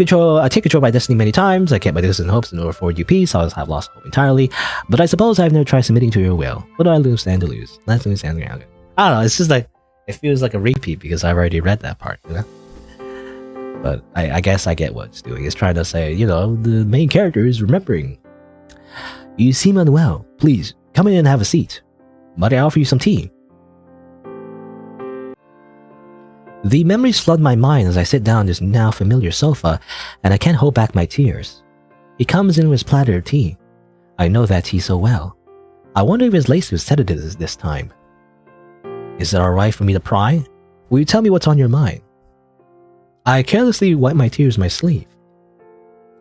take control of my destiny many times. I kept my distant hopes in order for you peace. I have lost hope entirely. But I suppose I've never tried submitting to your will. What do I lose, stand to lose? Let's lose, stand to lose. I don't know, it's just it feels like a repeat because I've already read that part, But I guess I get what it's doing. It's trying to say, the main character is remembering. You seem unwell. Please, come in and have a seat. Might I offer you some tea? The memories flood my mind as I sit down on this now familiar sofa, and I can't hold back my tears. He comes in with his platter of tea. I know that tea so well. I wonder if his laced with sedatives this time. Is it alright for me to pry? Will you tell me what's on your mind? I carelessly wipe my tears with my sleeve.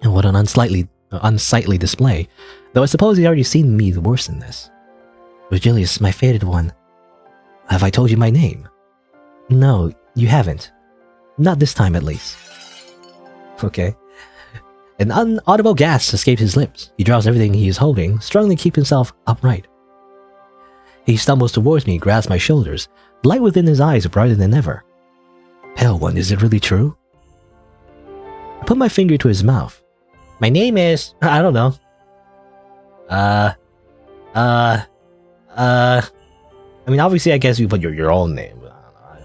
And what an unsightly display, though I suppose he's already seen me worse than this. Virgilius, my fated one. Have I told you my name? No, you haven't. Not this time, at least. Okay. An unaudible gasp escapes his lips. He drops everything he is holding, struggling to keep himself upright. He stumbles towards me, grasps my shoulders. The light within his eyes brighter than ever. Pale one, is it really true? I put my finger to his mouth. My name is... I don't know. I mean, obviously, I guess you put your own name.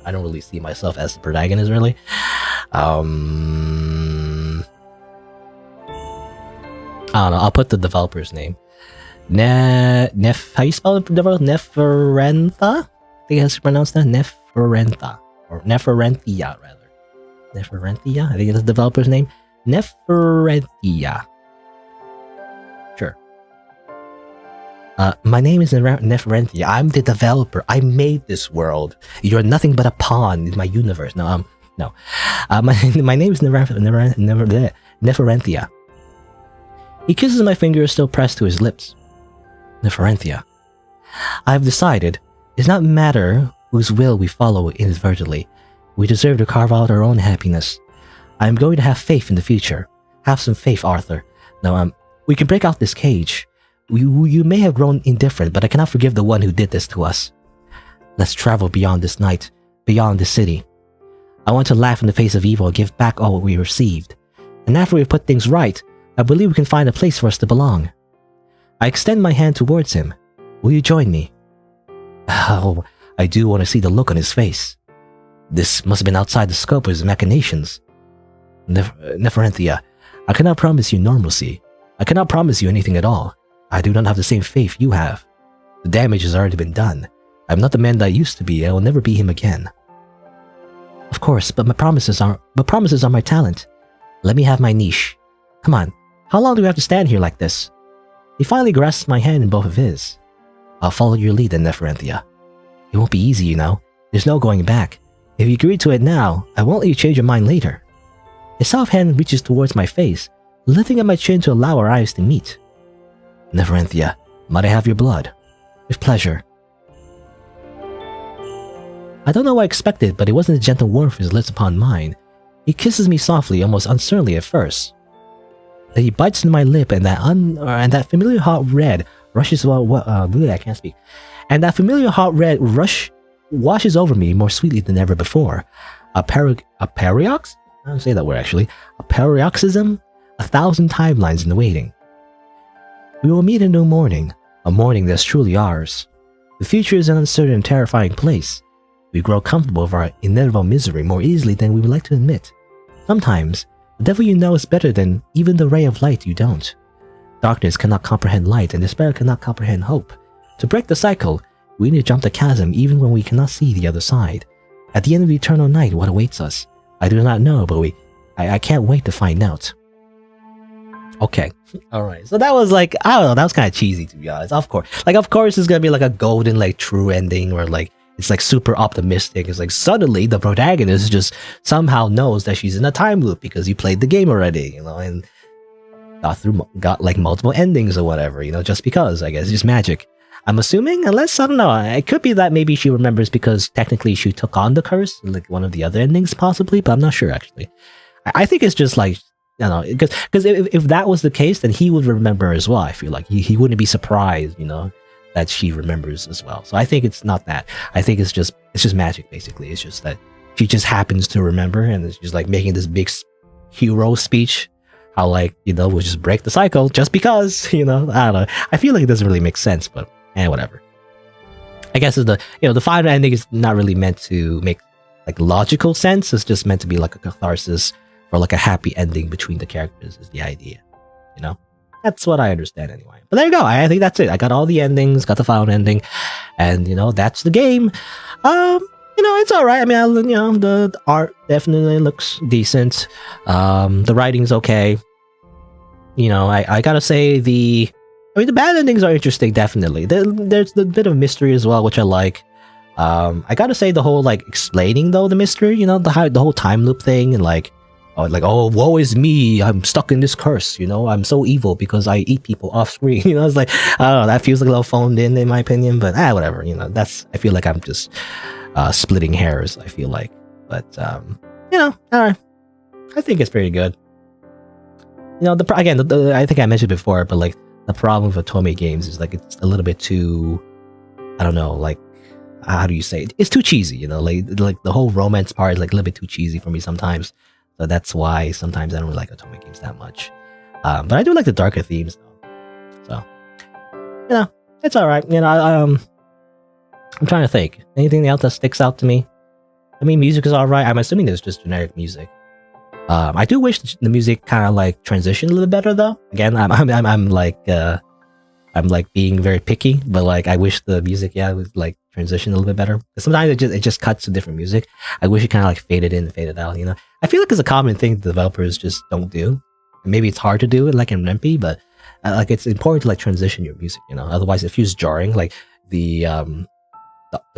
I don't really see myself as the protagonist, really. I don't know. I'll put the developer's name. How you spell it? Neferentha? I think that's pronounced that. Neferentha. Or Neferentia, rather. Neferentia? I think it's the developer's name. Neferentia. Sure. My name is Neferentia. I'm the developer. I made this world. You're nothing but a pawn in my universe. No. My name is Neferentia. He kisses my fingers still pressed to his lips. Neferentia. I have decided it's not matter whose will we follow inadvertently. We deserve to carve out our own happiness. I am going to have faith in the future. Have some faith, Arthur. Now, we can break out this cage. You may have grown indifferent, but I cannot forgive the one who did this to us. Let's travel beyond this night, beyond this city. I want to laugh in the face of evil and give back all we received. And after we put things right, I believe we can find a place for us to belong. I extend my hand towards him. Will you join me? Oh, I do want to see the look on his face. This must have been outside the scope of his machinations. Neferenthia, I cannot promise you normalcy. I cannot promise you anything at all. I do not have the same faith you have. The damage has already been done. I am not the man that I used to be, and I will never be him again. Of course, but promises are my talent. Let me have my niche. Come on, how long do we have to stand here like this? He finally grasps my hand in both of his. I'll follow your lead then, Neferenthia. It won't be easy, you know. There's no going back. If you agree to it now, I won't let you change your mind later. His soft hand reaches towards my face, lifting up my chin to allow our eyes to meet. Neferenthia, might I have your blood? With pleasure. I don't know what I expected, but it wasn't the gentle warmth of his lips upon mine. He kisses me softly, almost uncertainly at first. Then he bites into my lip, and that familiar hot red rushes I can't speak. And that familiar hot red washes over me more sweetly than ever before. A paroxysm? I don't say that word actually. A paroxysm? 1,000 timelines in the waiting. We will meet in a new morning, a morning that's truly ours. The future is an uncertain and terrifying place. We grow comfortable with our inevitable misery more easily than we would like to admit. Sometimes, the devil you know is better than even the ray of light you don't. Darkness cannot comprehend light, and despair cannot comprehend hope. To break the cycle, we need to jump the chasm even when we cannot see the other side. At the end of the eternal night, what awaits us? I do not know, but I can't wait to find out. Okay, alright, so that was like, I don't know, that was kind of cheesy to be honest. Of course it's gonna be like a golden, like, true ending, or like, it's like super optimistic. It's like suddenly the protagonist just somehow knows that she's in a time loop because you played the game already, you know, and got like multiple endings or whatever, you know, just because, I guess, it's just magic. I'm assuming, unless, I don't know, it could be that maybe she remembers because technically she took on the curse, like one of the other endings possibly, but I'm not sure actually. I think it's just like, I don't know, because if that was the case, then he would remember as well. I feel like he wouldn't be surprised, you know, that she remembers as well. So I think it's not that. I think it's just magic basically. It's just that she just happens to remember, and she's like making this big hero speech. How, like, you know, we'll just break the cycle just because, you know, I don't know. I feel like it doesn't really make sense, but whatever. I guess the final ending is not really meant to make like logical sense. It's just meant to be like a catharsis or like a happy ending between the characters is the idea, you know. That's what I understand anyway. But there you go. I think that's it. I got all the endings, got the final ending, and you know, that's the game. You know, it's all right. I mean, you know, the art definitely looks decent. The writing's okay. You know, I gotta say the bad endings are interesting. Definitely, there's a bit of mystery as well, which I like. I gotta say the whole like explaining though the mystery. You know, the whole time loop thing, and like, oh, woe is me, I'm stuck in this curse, you know, I'm so evil because I eat people off screen, you know. It's like, I don't know, that feels like a little phoned in my opinion, but whatever, you know, I feel like I'm just splitting hairs, I feel like, but you know, alright, I think it's pretty good. You know, I think I mentioned before, but like, the problem with Otome games is like, it's a little bit too, I don't know, like, how do you say it? It's too cheesy, you know, like the whole romance part is like a little bit too cheesy for me sometimes. So that's why sometimes I don't really like Otome games that much. But I do like the darker themes though. So, you know, it's alright. You know, I'm trying to think. Anything else that sticks out to me? I mean, music is alright. I'm assuming there's just generic music. I do wish the music kind of like transitioned a little better though. Again, I'm like being very picky, but like I wish the music, would like transition a little bit better. Sometimes it just cuts to different music. I wish it kind of like faded in and faded out, you know. I feel like it's a common thing the developers just don't do. Maybe it's hard to do it like in Rempi, but like it's important to like transition your music, you know. Otherwise it feels jarring. Like the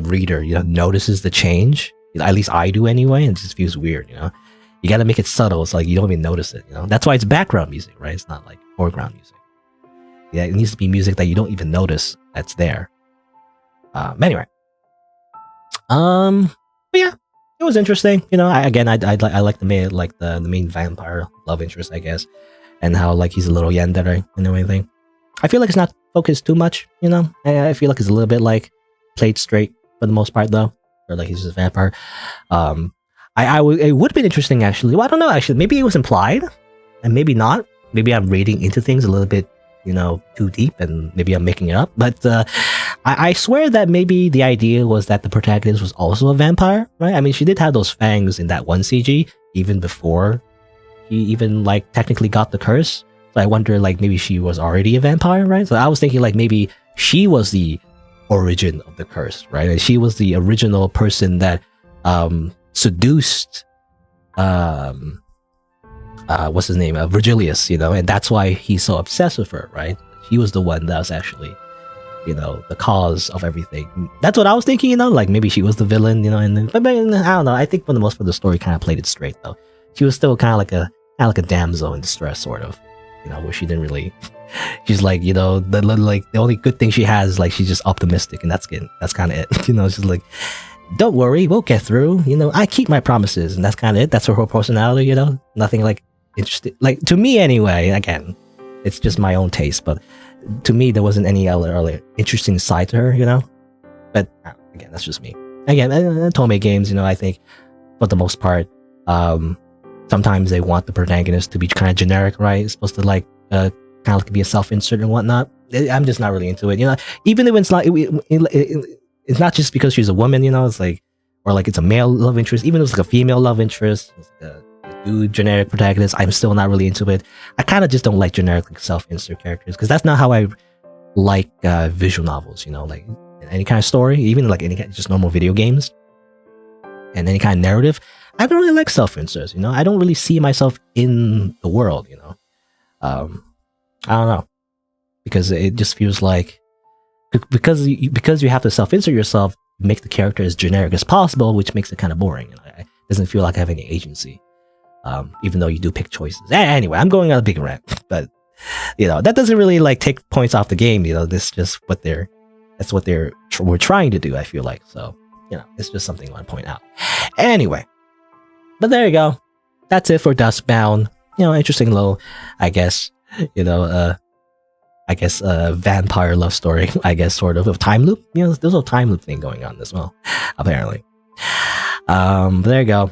reader, you know, notices the change. You know, at least I do anyway, and it just feels weird, you know. You got to make it subtle, so like you don't even notice it, you know. That's why it's background music, right? It's not like foreground music. Yeah, it needs to be music that you don't even notice that's there. Anyway, but yeah, it was interesting. You know, I like the main vampire love interest, I guess, and how like he's a little yandere and everything. I feel like it's not focus too much. You know, I feel like it's a little bit like played straight for the most part, though, or like he's just a vampire. Um, it would have been interesting actually. Well, I don't know actually. Maybe it was implied, and maybe not. Maybe I'm reading into things a little bit, too deep, and maybe I'm making it up. But I swear that maybe the idea was that the protagonist was also a vampire, right? I mean, she did have those fangs in that one CG even before he even like technically got the curse. So I wonder like maybe she was already a vampire, right? So I was thinking like maybe she was the origin of the curse, right? And she was the original person that seduced what's his name, Virgilius, and that's why he's so obsessed with her, right? He was the one that was actually, the cause of everything. That's what I was thinking, like maybe she was the villain, but I don't know. I think for the most part the story kind of played it straight though. She was still kind of like a damsel in distress, sort of, where she didn't really. She's like, the only good thing she has is like she's just optimistic, and that's kind of it. She's like, don't worry, we'll get through. I keep my promises, and that's kind of it. That's her whole personality. Nothing like interesting, like to me anyway. Again, it's just my own taste, but to me there wasn't any other interesting side to her. But again, that's just me. Again, Tomei games, I think for the most part, sometimes they want the protagonist to be kind of generic, right? It's supposed to like kind of like be a self-insert and whatnot. I'm just not really into it. Even if it's not, it's not just because she's a woman. It's like, or like it's a male love interest. Even if it's like a female love interest, it's like a dude generic protagonist, I'm still not really into it. I kind of just don't like generic like self-insert characters because that's not how I like visual novels. Like any kind of story, even like any kind of just normal video games and any kind of narrative. I don't really like self-inserts, I don't really see myself in the world, I don't know, because it just feels like because you have to self-insert yourself, make the character as generic as possible, which makes it kind of boring. It doesn't feel like I have any agency, even though you do pick choices. Anyway, I'm going on a big rant, but that doesn't really like take points off the game. This is just that's what we're trying to do. I feel like so. It's just something I want to point out. Anyway. But there you go. That's it for Duskbound. Interesting little, I guess, vampire love story, I guess, sort of time loop. There's a time loop thing going on as well, apparently. But there you go.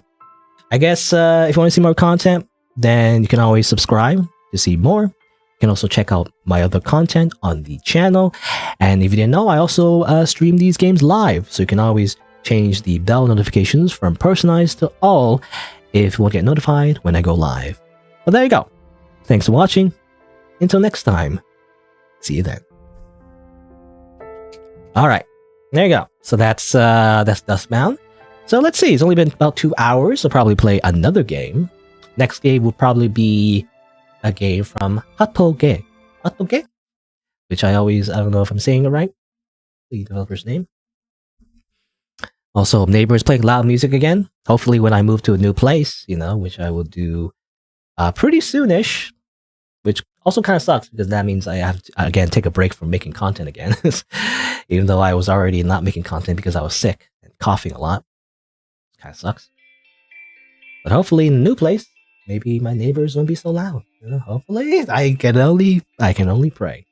I guess if you want to see more content, then you can always subscribe to see more. You can also check out my other content on the channel. And if you didn't know, I also stream these games live, so you can always change the bell notifications from personalized to all if you want to get notified when I go live. But there you go. Thanks for watching. Until next time. See you then. Alright. There you go. So that's Duskbound. So let's see. It's only been about 2 hours. I'll probably play another game. Next game will probably be a game from Hatoge. Hatoge? Which I don't know if I'm saying it right. The developer's name. Also, neighbors playing loud music again. Hopefully when I move to a new place, which I will do pretty soonish, which also kind of sucks because that means I have to, again, take a break from making content again. Even though I was already not making content because I was sick and coughing a lot. It kind of sucks. But hopefully in a new place, maybe my neighbors won't be so loud. Hopefully, I can only pray.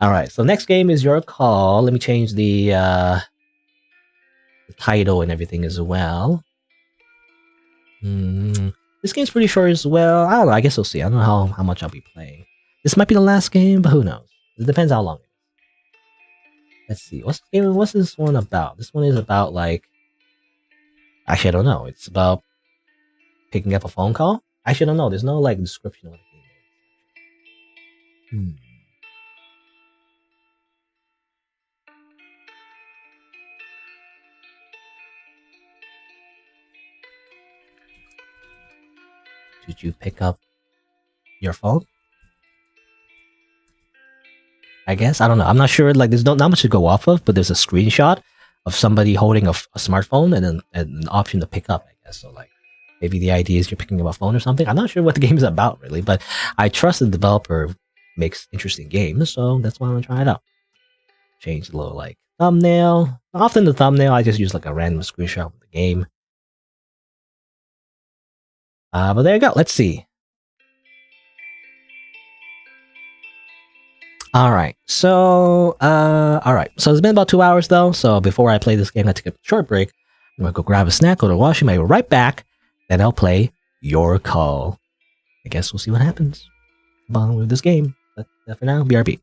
All right, so next game is your call. Let me change the title and everything as well. This game's pretty short as well. I don't know. I guess we'll see. I don't know how much I'll be playing. This might be the last game, but who knows? It depends how long it is. Let's see. What's this one about? This one is about like... Actually, I don't know. It's about picking up a phone call? Actually, I don't know. There's no like description of what the game is. Did you pick up your phone? I guess. I don't know. I'm not sure. Like, there's not much to go off of, but there's a screenshot of somebody holding a smartphone and then an option to pick up, I guess. So, like, maybe the idea is you're picking up a phone or something. I'm not sure what the game is about, really, but I trust the developer makes interesting games, so that's why I'm going to try it out. Change the little, like, thumbnail. Often the thumbnail, I just use, like, a random screenshot of the game. But there you go. Let's see. All right. So, it's been about 2 hours though. So before I play this game, I take a short break. I'm gonna go grab a snack, go to the washroom. I'll be right back. Then I'll play Your Call. I guess we'll see what happens with this game. But for now, BRB.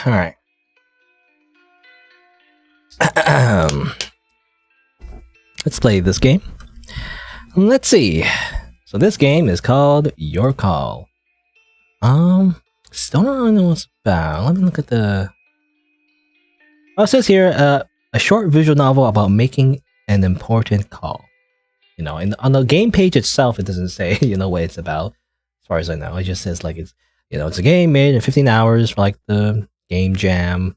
All right. Let's play this game. Let's see. So this game is called Your Call. Still don't really know what it's about. Let me look at the. Oh, it says here, a short visual novel about making an important call. You know, and on the game page itself, it doesn't say, you know, what it's about. As far as I know, it just says like it's, you know, it's a game made in 15 hours for like the game jam,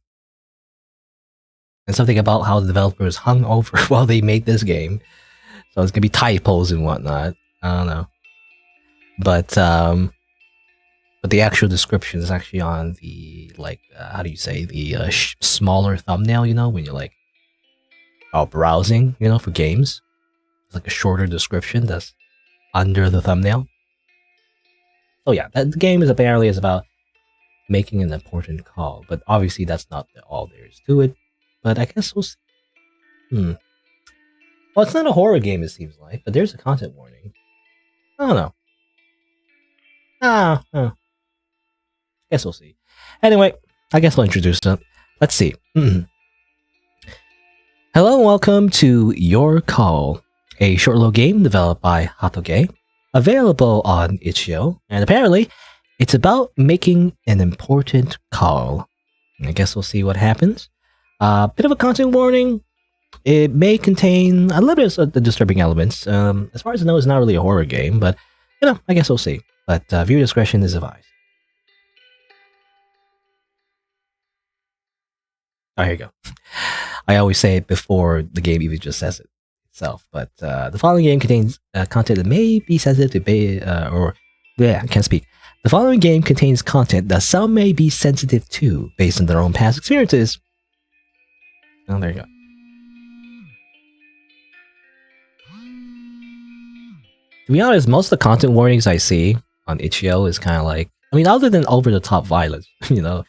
and something about how the developers hung over while they made this game. So it's gonna be typos and whatnot. I don't know, but the actual description is actually on the like how do you say the smaller thumbnail? You know, when you're like browsing, you know, for games. It's like a shorter description that's under the thumbnail. So yeah, the game is apparently about making an important call, but obviously that's not all there is to it. But I guess we'll see. Well, it's not a horror game, it seems like, but there's a content warning. I don't know. Guess we'll see. Anyway, I guess I'll introduce it. Let's see. Hello and welcome to Your Call, a short little game developed by Hatoge, available on itch.io, and apparently it's about making an important call. I guess we'll see what happens. Bit of a content warning. It may contain a little bit of the disturbing elements. As far as I know, it's not really a horror game, but you know, I guess we'll see. But viewer discretion is advised. Oh, here you go. I always say it before the game even just says it itself. But the following game contains content that may be sensitive to I can't speak. The following game contains content that some may be sensitive to based on their own past experiences. Oh, there you go. To be honest, most of the content warnings I see on itch.io is kind of like, I mean, other than over-the-top violence, you know,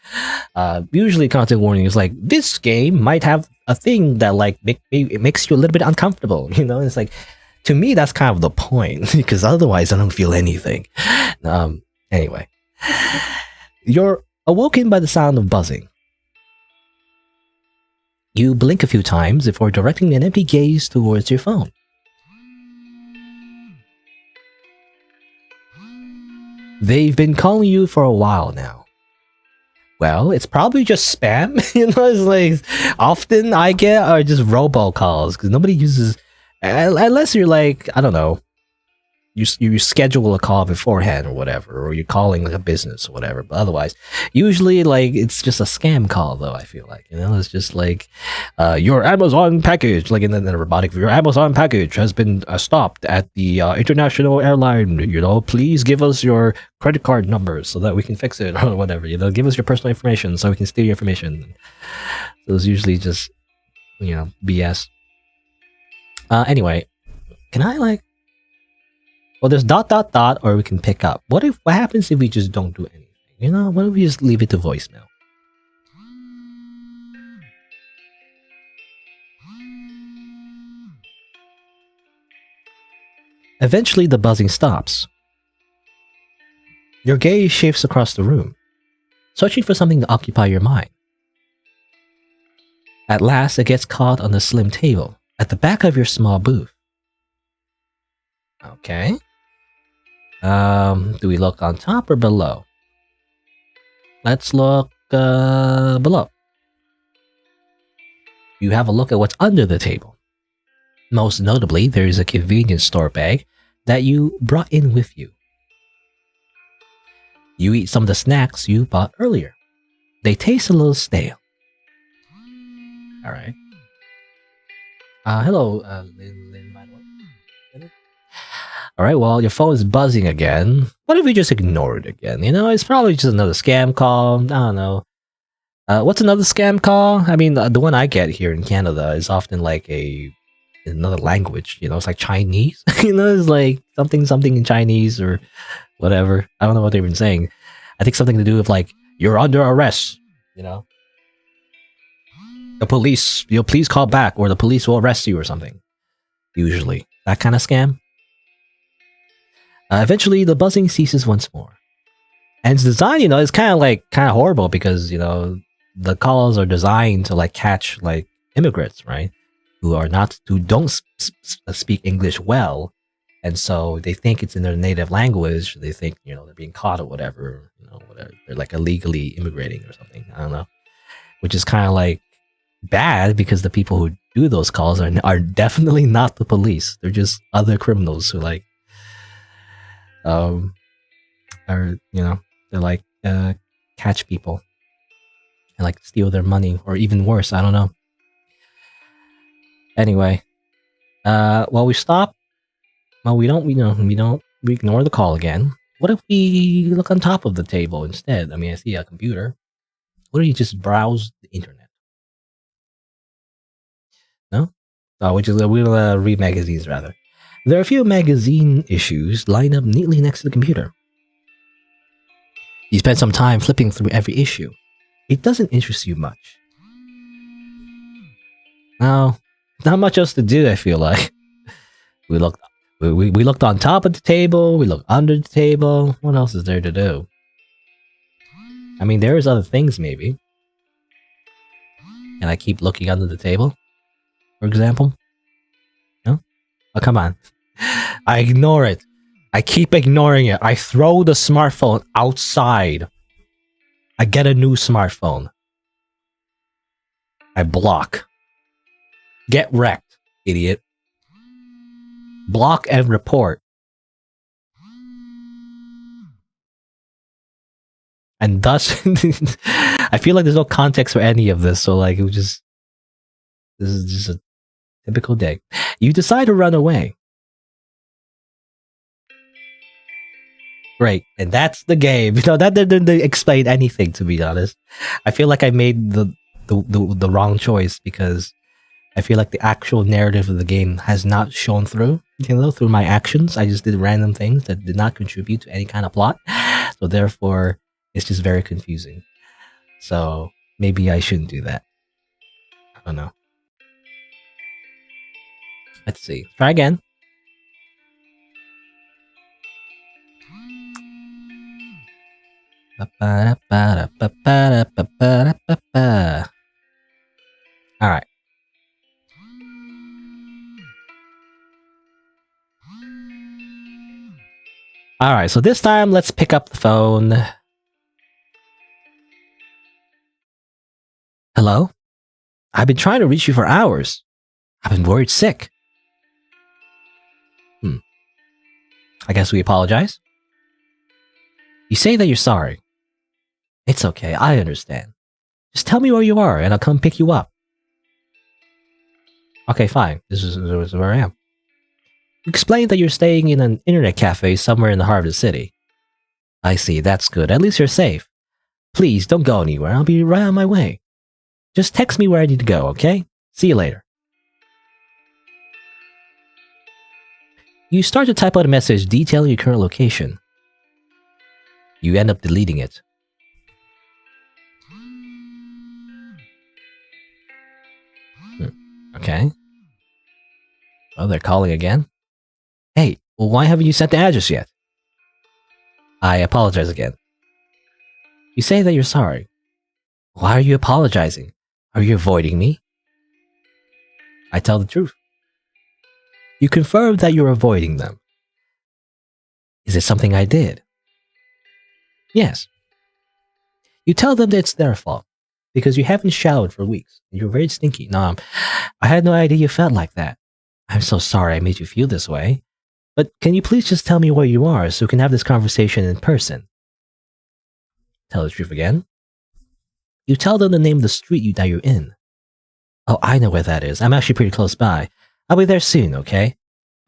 usually content warning is like, this game might have a thing that like it makes you a little bit uncomfortable, you know? It's like, to me, that's kind of the point, because otherwise I don't feel anything. Anyway, you're awoken by the sound of buzzing. You blink a few times before directing an empty gaze towards your phone. They've been calling you for a while now. Well, it's probably just spam. You know, it's like often I get are just robocalls because nobody uses, unless you're like, I don't know, you schedule a call beforehand or whatever, or you're calling like a business or whatever. But otherwise, usually like it's just a scam call though. I feel like, you know, it's just like your Amazon package, like in the robotic, your Amazon package has been stopped at the international airline. You know, please give us your credit card numbers so that we can fix it or whatever. You know, give us your personal information so we can steal your information. So it's usually just, you know, BS. Anyway, can I like? Well, there's ... or we can pick up. What happens if we just don't do anything? You know, what if we just leave it to voicemail? Eventually, the buzzing stops. Your gaze shifts across the room, searching for something to occupy your mind. At last, it gets caught on the slim table at the back of your small booth. Okay. Do we look on top or below? Let's look below. You have a look at what's under the table. Most notably, there is a convenience store bag that you brought in with you. You eat some of the snacks you bought earlier. They taste a little stale. All right. Hello, Lin, by the way. All right, well, your phone is buzzing again. What if we just ignore it again? You know, it's probably just another scam call. I don't know. What's another scam call? I mean, the one I get here in Canada is often like another language. You know, it's like Chinese. You know, it's like something in Chinese or whatever. I don't know what they've been saying. I think something to do with like you're under arrest. You know, the police. You'll please call back, or the police will arrest you, or something. Usually, that kind of scam. Eventually, the buzzing ceases once more, and its design, you know, is kind of horrible because, you know, the calls are designed to like catch like immigrants, right? Who don't speak English well, and so they think it's in their native language. They think, you know, they're being caught or whatever, you know, whatever. They're like illegally immigrating or something. I don't know, which is kind of like bad because the people who do those calls are definitely not the police. They're just other criminals who like are, you know, they're like catch people and like steal their money, or even worse, I don't know. Anyway, well, we stop. Well, we ignore the call again. What if we look on top of the table instead? I mean, I see a computer. What if you just browse the internet? No? Oh, we'll read magazines rather. There are a few magazine issues lined up neatly next to the computer. You spend some time flipping through every issue. It doesn't interest you much. No, not much else to do, I feel like. We looked on top of the table, we looked under the table. What else is there to do? I mean, there's other things, maybe. Can I keep looking under the table, for example? No? Oh, come on. I ignore it. I keep ignoring it. I throw the smartphone outside. I get a new smartphone. I block. Get wrecked, idiot. Block and report. And thus, I feel like there's no context for any of this, so like this is just a typical day. You decide to run away. Right, and that's the game. You know, that didn't explain anything, to be honest. I feel like I made the wrong choice because I feel like the actual narrative of the game has not shown through. You know, through my actions, I just did random things that did not contribute to any kind of plot. So therefore, it's just very confusing. So maybe I shouldn't do that. I don't know. Let's see. Try again. All right. All right, so this time let's pick up the phone. Hello? I've been trying to reach you for hours. I've been worried sick. I guess we apologize. You say that you're sorry. It's okay, I understand. Just tell me where you are and I'll come pick you up. Okay, fine. This is where I am. You explained that you're staying in an internet cafe somewhere in the heart of the city. I see, that's good. At least you're safe. Please, don't go anywhere. I'll be right on my way. Just text me where I need to go, okay? See you later. You start to type out a message detailing your current location. You end up deleting it. Okay. Oh, they're calling again? Hey, well, why haven't you sent the address yet? I apologize again. You say that you're sorry. Why are you apologizing? Are you avoiding me? I tell the truth. You confirm that you're avoiding them. Is it something I did? Yes. You tell them that it's their fault because you haven't showered for weeks and you're very stinky. No, I had no idea you felt like that. I'm so sorry I made you feel this way. But can you please just tell me where you are so we can have this conversation in person? Tell the truth again. You tell them the name of the street that you're in. Oh, I know where that is. I'm actually pretty close by. I'll be there soon, okay?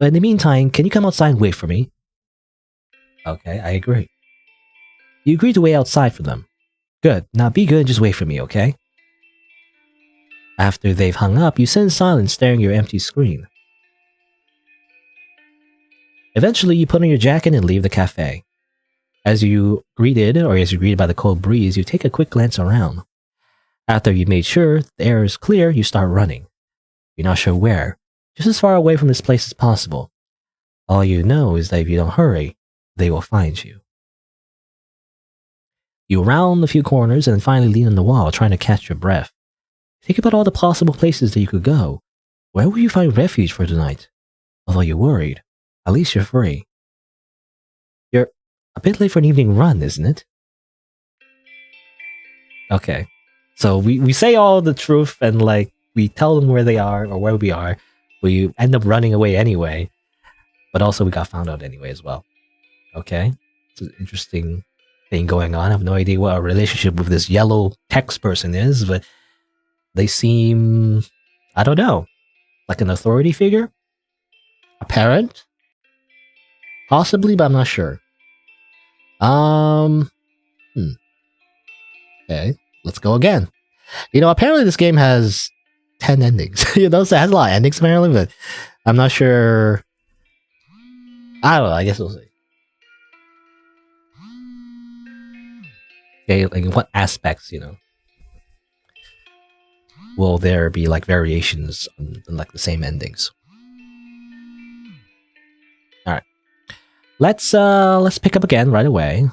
But in the meantime, can you come outside and wait for me? Okay, I agree. You agree to wait outside for them. Good. Now be good and just wait for me, okay? After they've hung up, you sit in silence staring at your empty screen. Eventually, you put on your jacket and leave the cafe. As you're greeted by the cold breeze, you take a quick glance around. After you've made sure the air is clear, you start running. You're not sure where, just as far away from this place as possible. All you know is that if you don't hurry, they will find you. You round a few corners and finally lean on the wall, trying to catch your breath. Think about all the possible places that you could go. Where will you find refuge for tonight? Although you're worried, at least you're free. You're a bit late for an evening run, isn't it? Okay. So we say all the truth and we tell them where they are or where we are. We end up running away anyway. But also we got found out anyway as well. Okay. It's an interesting thing going on. I have no idea what our relationship with this yellow text person is, but they seem, I don't know, like an authority figure? A parent? Possibly, but I'm not sure. Okay, let's go again. Apparently this game has 10 endings. So it has a lot of endings apparently, but I'm not sure. I don't know, I guess we'll see. Okay, like what aspects, will there be variations on the same endings? Alright. Let's pick up again right away.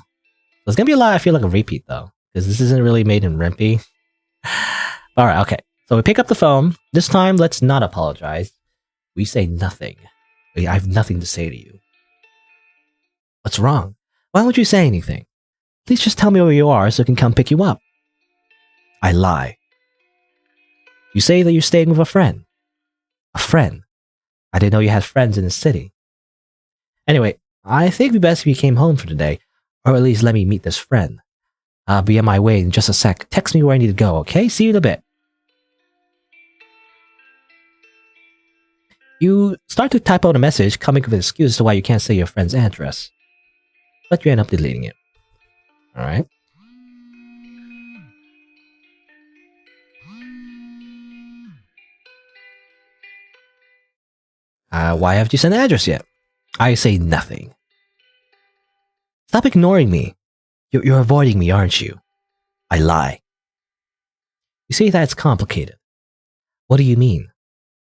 There's gonna be a lot, I feel like, a repeat though, because this isn't really made in Rempy. Alright, okay. So we pick up the phone. This time, let's not apologize. We say nothing. I have nothing to say to you. What's wrong? Why won't you say anything? Please just tell me where you are so I can come pick you up. I lie. You say that you're staying with a friend. A friend? I didn't know you had friends in the city. Anyway, I think it'd be best if you came home for today, or at least let me meet this friend. I'll be on my way in just a sec. Text me where I need to go, okay? See you in a bit. You start to type out a message, coming up with an excuse as to why you can't say your friend's address. But you end up deleting it. Alright. Why haven't you sent the address yet? I say nothing. Stop ignoring me. You're avoiding me, aren't you? I lie. You say that it's complicated. What do you mean?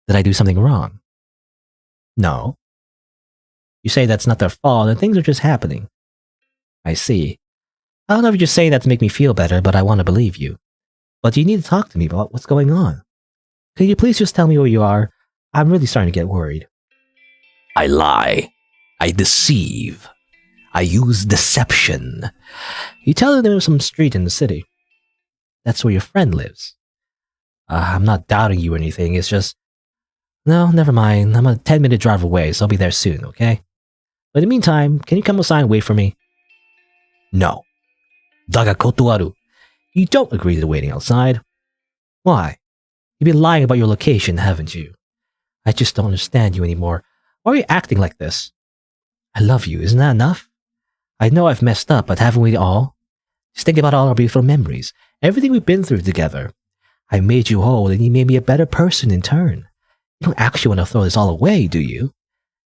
Did I do something wrong? No. You say that's not their fault and things are just happening. I see. I don't know if you're just saying that to make me feel better, but I want to believe you. But you need to talk to me about what's going on. Can you please just tell me where you are? I'm really starting to get worried. I lie. I deceive. I use deception. You tell them there's some street in the city. That's where your friend lives. I'm not doubting you or anything, it's just... No, never mind. I'm a 10-minute drive away, so I'll be there soon, okay? But in the meantime, can you come outside and wait for me? No. Daga kotowaru. You don't agree to waiting outside. Why? You've been lying about your location, haven't you? I just don't understand you anymore. Why are you acting like this? I love you, isn't that enough? I know I've messed up, but haven't we all? Just think about all our beautiful memories, everything we've been through together. I made you whole, and you made me a better person in turn. You don't actually want to throw this all away, do you?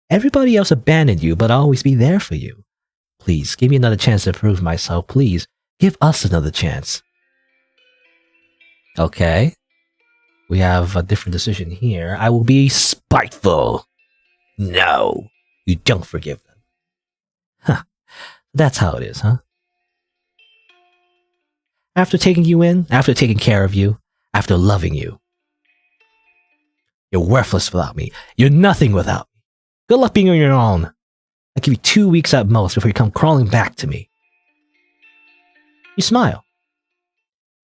Everybody else abandoned you, but I'll always be there for you. Please, give me another chance to prove myself. Please, give us another chance. Okay. We have a different decision here. I will be spiteful. No, you don't forgive them. Huh. That's how it is, huh? After taking you in, after taking care of you, after loving you. You're worthless without me. You're nothing without me. Good luck being on your own. I'll give you 2 weeks at most before you come crawling back to me. You smile.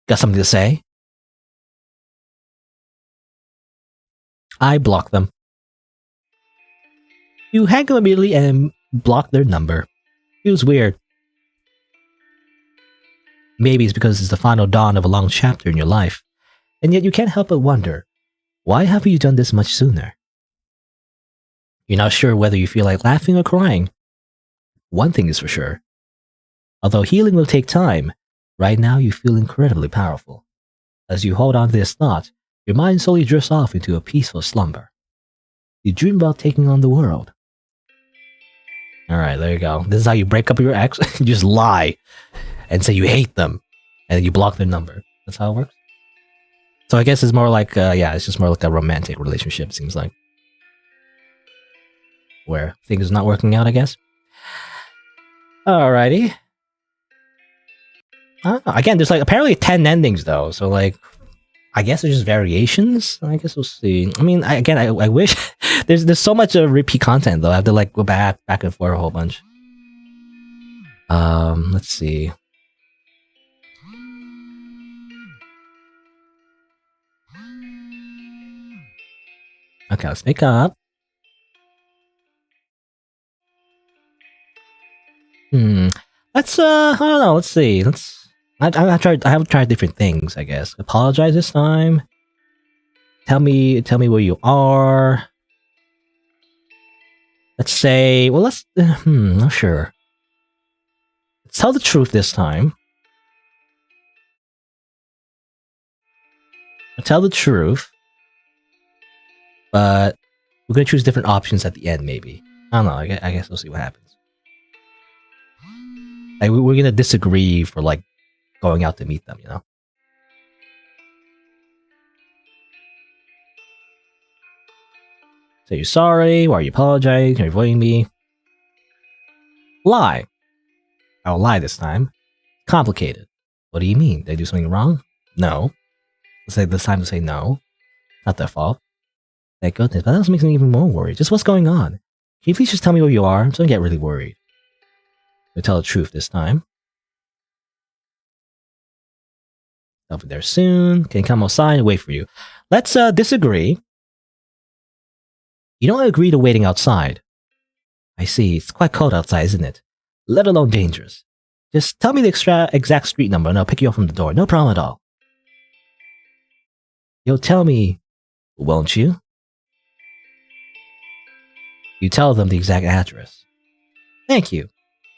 Got something to say? I block them. You hang up immediately and block their number. Feels weird. Maybe it's because it's the final dawn of a long chapter in your life, and yet you can't help but wonder, why haven't you done this much sooner? You're not sure whether you feel like laughing or crying. One thing is for sure. Although healing will take time, right now you feel incredibly powerful. As you hold on to this thought, your mind slowly drifts off into a peaceful slumber. You dream about taking on the world. Alright, there you go. This is how you break up your ex. You just lie and say you hate them, and then you block their number. That's how it works? So I guess it's more like, it's just more like a romantic relationship, it seems like. Where things are not working out, I guess. Alrighty. I don't know. Again, there's like apparently 10 endings though, so like, I guess there's just variations. I guess we'll see. I mean, I wish there's so much repeat content though. I have to like go back and forth a whole bunch. Let's see. Okay, let's make up. Let's I don't know. Let's see. I have tried different things. I guess apologize this time. Tell me where you are. Let's say. Well, let's. Not sure. Let's tell the truth this time. I'll tell the truth, but we're gonna choose different options at the end. Maybe I don't know. I guess we'll see what happens. Like we're gonna disagree for like going out to meet them, you know. Say you're sorry. Why are you apologizing? You're avoiding me. Lie. I'll lie this time. Complicated. What do you mean? Did I do something wrong? No. Let's say this time to say no. Not their fault. Thank goodness, but that makes me even more worried. Just what's going on? Can you please just tell me where you are? I'm starting to get really worried. I'll tell the truth this time. I'll be there soon. Can come outside and wait for you. Let's disagree. You don't agree to waiting outside. I see. It's quite cold outside, isn't it? Let alone dangerous. Just tell me the exact street number and I'll pick you up from the door. No problem at all. You'll tell me, won't you? You tell them the exact address. Thank you.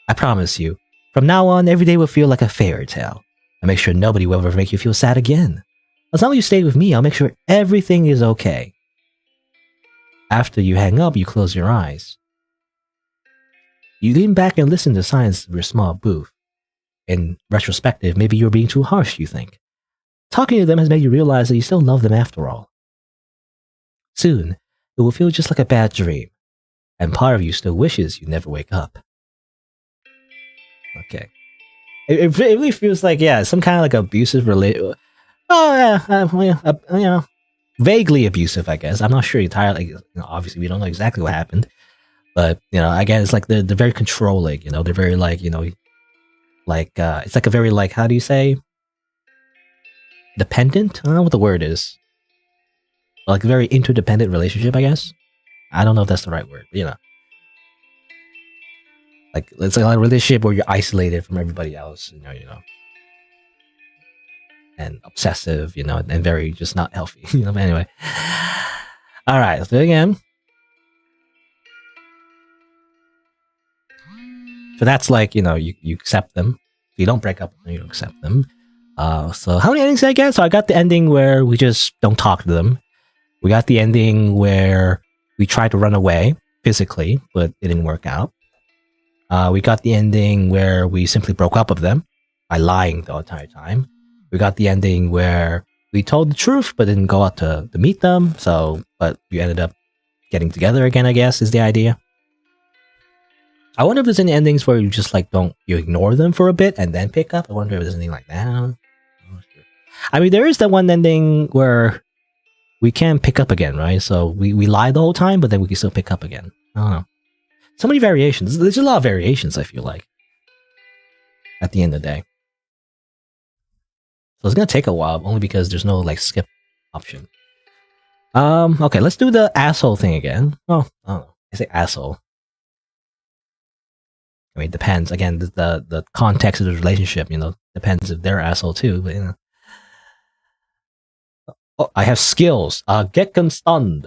I promise you. From now on, every day will feel like a fairy tale. I'll make sure nobody will ever make you feel sad again. As long as you stay with me, I'll make sure everything is okay. After you hang up, you close your eyes. You lean back and listen to the silence of your small booth. In retrospective, maybe you're being too harsh, you think. Talking to them has made you realize that you still love them after all. Soon, it will feel just like a bad dream, and part of you still wishes you never wake up. Okay. It really feels like, some kind of like abusive relationship. Vaguely abusive, I guess. I'm not sure entirely. Obviously, we don't know exactly what happened. But, again, it's like they're very controlling, they're very like, it's like a very like, how do you say? Dependent? I don't know what the word is. Like a very interdependent relationship, I guess. I don't know if that's the right word, but, like it's like a relationship where you're isolated from everybody else, and obsessive, and very just not healthy, But anyway, all right, let's do it again. So that's like you accept them. You don't break up with them, you don't accept them. So how many endings did I get? So I got the ending where we just don't talk to them. We got the ending where we tried to run away physically, but it didn't work out. We got the ending where we simply broke up with them by lying the entire time. We got the ending where we told the truth but didn't go out to meet them. But you ended up getting together again, I guess, is the idea. I wonder if there's any endings where you just like you ignore them for a bit and then pick up. I wonder if there's anything like that. I mean, there is that one ending where we can pick up again, right? So we lie the whole time, but then we can still pick up again. I don't know. So many variations. There's a lot of variations, I feel like, at the end of the day. So it's going to take a while, only because there's no, like, skip option. Okay, let's do the asshole thing again. Oh, I don't know. I say asshole. I mean, it depends. Again, the context of the relationship, depends if they're asshole too. But oh, I have skills. Get stunned.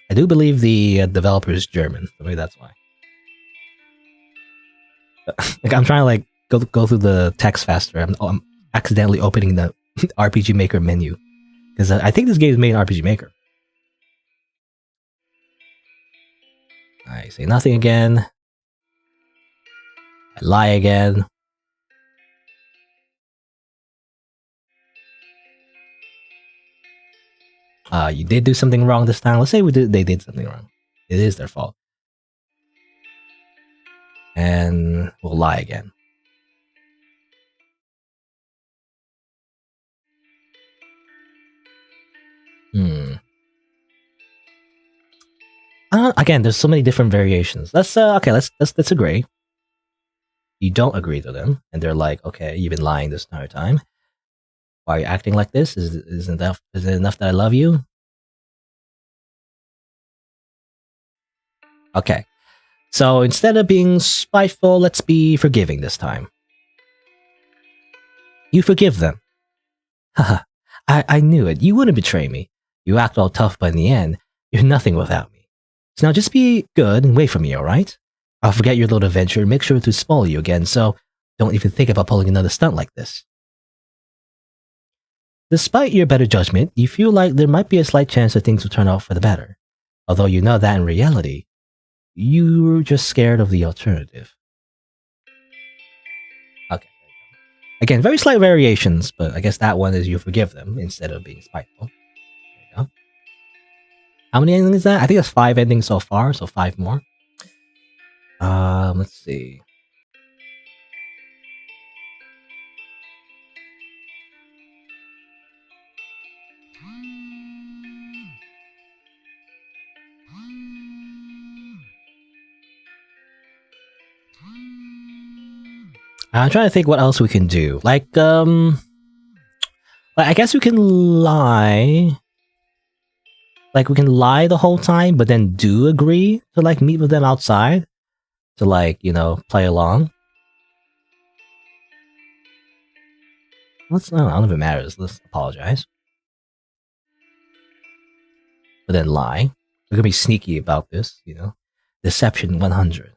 I do believe the developer is German. So maybe that's why. Like I'm trying to go through the text faster. I'm accidentally opening the RPG Maker menu because I think this game is made in RPG Maker. I say nothing again. I lie again. You did do something wrong this time. Let's say they did something wrong. It is their fault. And we'll lie again. Again, there's so many different variations. Let's agree. You don't agree to them, and they're like, okay, you've been lying this entire time. Why are you acting like this? Is it enough that I love you? Okay. So instead of being spiteful, let's be forgiving this time. You forgive them. Haha, I knew it. You wouldn't betray me. You act all tough, but in the end, you're nothing without me. So now just be good and wait for me, alright? I'll forget your little adventure and make sure to spoil you again, so don't even think about pulling another stunt like this. Despite your better judgment, you feel like there might be a slight chance that things will turn out for the better. Although you know that in reality, you're just scared of the alternative. Okay. Again, very slight variations, but I guess that one is you forgive them instead of being spiteful. There you go. How many endings is that? I think that's 5 endings so far, so 5 more. Let's see. I'm trying to think what else we can do. Like I guess we can lie. Like we can lie the whole time, but then do agree to meet with them outside to play along. I don't know if it matters. Let's apologize. But then lie. We're gonna be sneaky about this, Deception 100.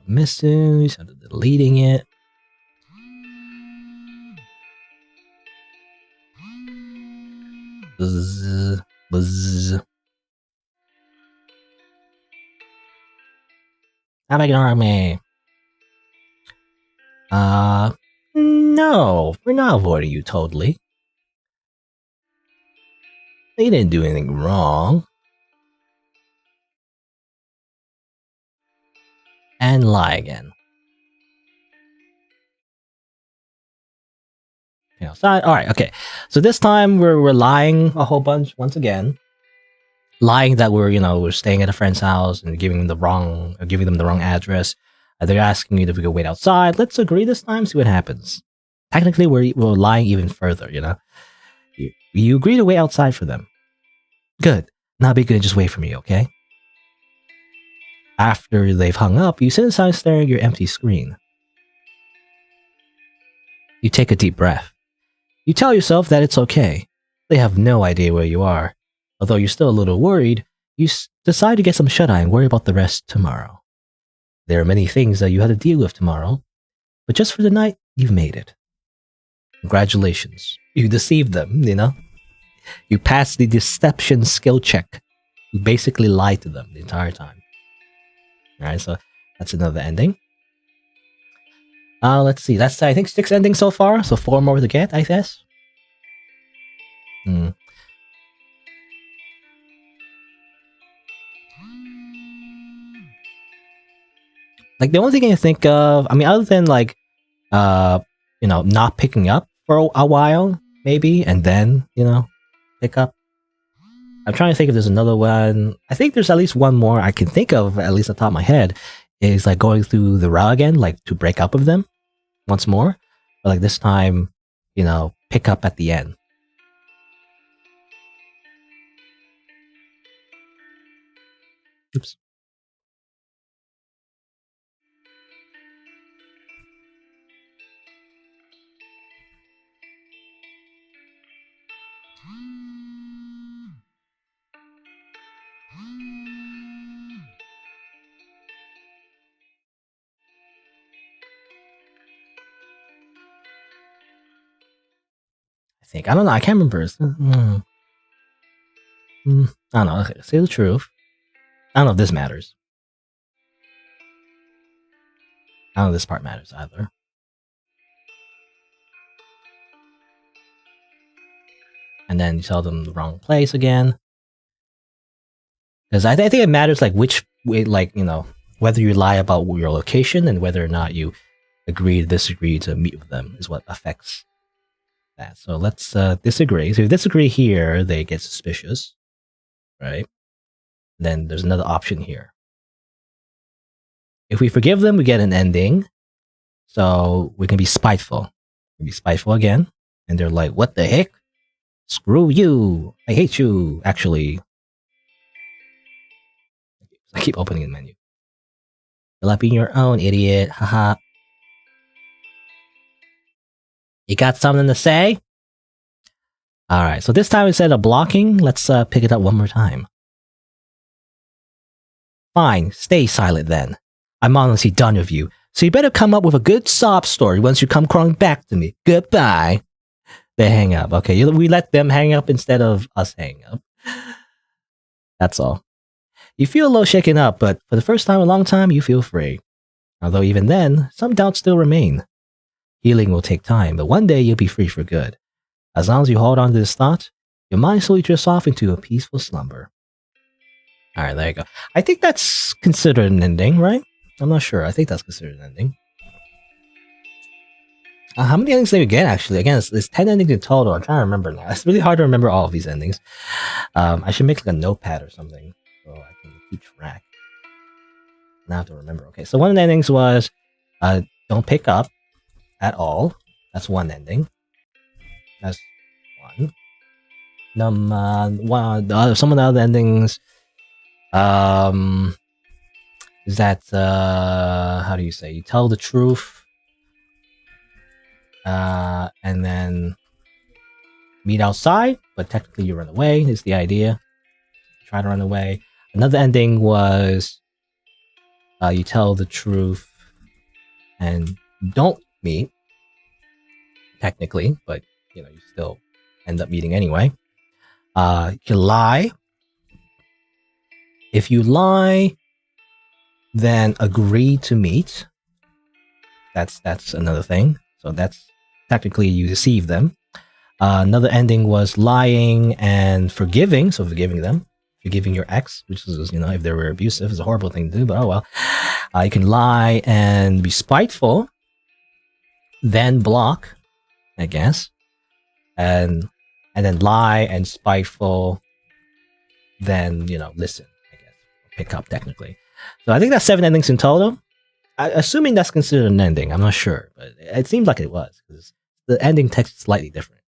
Missing, we started deleting it. Buzz, buzz. Stop ignoring me. No, we're not avoiding you totally. They didn't do anything wrong. And lie again. Alright, okay. So this time we're lying a whole bunch once again. Lying that we're staying at a friend's house and giving them the wrong address. They're asking you if we could wait outside. Let's agree this time, see what happens. Technically, we're lying even further, You agree to wait outside for them. Good. Now be good and just wait for me, okay? After they've hung up, you sit inside staring at your empty screen. You take a deep breath. You tell yourself that it's okay. They have no idea where you are. Although you're still a little worried, you decide to get some shut-eye and worry about the rest tomorrow. There are many things that you had to deal with tomorrow, but just for the night, you've made it. Congratulations. You deceived them, You passed the deception skill check. You basically lied to them the entire time. Alright, so that's another ending. Let's see. That's, I think, 6 endings so far, so 4 more to get, I guess. Like, the only thing I can think of, I mean, other than, not picking up for a while, maybe, and then, pick up. I'm trying to think if there's another one. I think there's at least one more I can think of, at least on top of my head, is, going through the route again, to break up with them once more. But, this time, pick up at the end. Oops. I think. I don't know. I can't remember. I don't know. Okay, say the truth. I don't know if this matters. I don't know if this part matters either. And then you tell them the wrong place again. Because I think it matters, like, which way, like, you know, whether you lie about your location and whether or not you agree to disagree to meet with them is what affects that. So let's disagree. So if you disagree here, they get suspicious, right? Then there's another option here. If we forgive them, we get an ending. So we can be spiteful. We can be spiteful again. And they're like, what the heck? Screw you. I hate you, actually. I keep opening the menu. Fill up in your own, idiot. Haha. You got something to say? Alright, so this time instead of blocking, let's pick it up one more time. Fine, stay silent then. I'm honestly done with you, so you better come up with a good sob story once you come crawling back to me. Goodbye. They hang up. Okay, we let them hang up instead of us hang up. That's all. You feel a little shaken up, but for the first time in a long time, you feel free. Although even then, some doubts still remain. Healing will take time, but one day you'll be free for good. As long as you hold on to this thought, your mind slowly drifts off into a peaceful slumber. Alright, there you go. I think that's considered an ending, right? I'm not sure. I think that's considered an ending. How many endings did we get, actually? Again, it's 10 endings in total. I'm trying to remember now. It's really hard to remember all of these endings. I should make like a notepad or something so I can keep track. Now I have to remember. Okay, so one of the endings was don't pick up at all. That's one ending. That's one. Some of the other endings is that how do you say? You tell the truth. And then meet outside, but technically you run away is the idea. Try to run away. Another ending was you tell the truth and don't meet, technically, but you know, you still end up meeting anyway. You can lie. If you lie, then agree to meet. That's another thing. So that's technically you deceive them. Another ending was lying and forgiving, so forgiving them, forgiving your ex, which is, you know, if they were abusive, is a horrible thing to do, but oh well. You can lie and be spiteful, then block, I guess, and then lie and spiteful, then, you know, listen, I guess, pick up technically. So I think that's 7 endings in total. Assuming that's considered an ending, I'm not sure, but it seems like it was because the ending text is slightly different.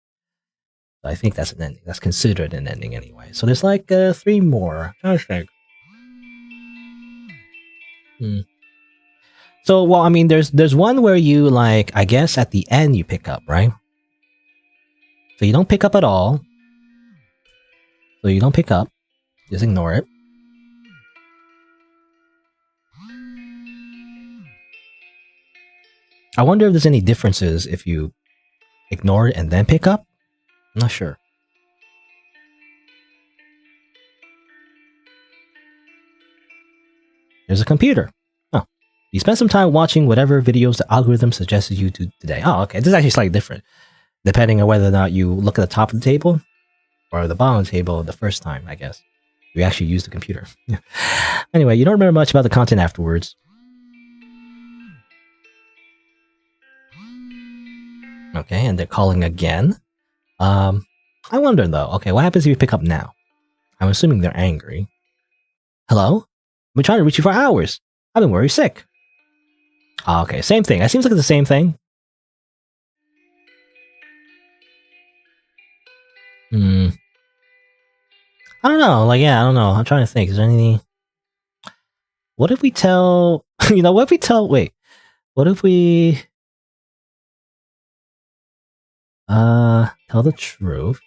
I think that's an ending. That's considered an ending anyway. So there's like 3 more. I'm trying to think. So, well, I mean, there's one where you, like, I guess at the end you pick up, right? So you don't pick up at all. So you don't pick up. Just ignore it. I wonder if there's any differences if you ignore it and then pick up. I'm not sure. There's a computer. Oh. You spend some time watching whatever videos the algorithm suggested you to today. Oh, okay. This is actually slightly different. Depending on whether or not you look at the top of the table or the bottom of the table the first time, I guess. You actually use the computer. Anyway, you don't remember much about the content afterwards. Okay, and they're calling again. I wonder though, okay, what happens if you pick up now? I'm assuming they're angry. Hello? I've been trying to reach you for hours. I've been worried sick. Okay, same thing. It seems like it's the same thing. I don't know. Like, yeah, I don't know. I'm trying to think. Is there any... What if we tell? What if we tell? Wait. What if we tell the truth?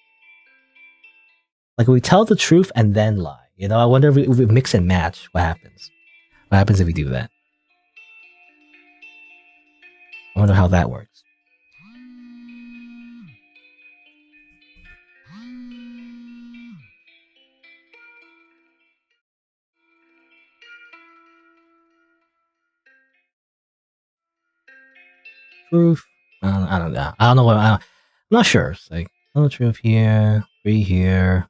Like we tell the truth and then lie. I wonder if we mix and match. What happens? What happens if we do that? I wonder how that works. Truth. I don't know. I don't know what. I'm not sure. It's like tell the truth here. 3 here.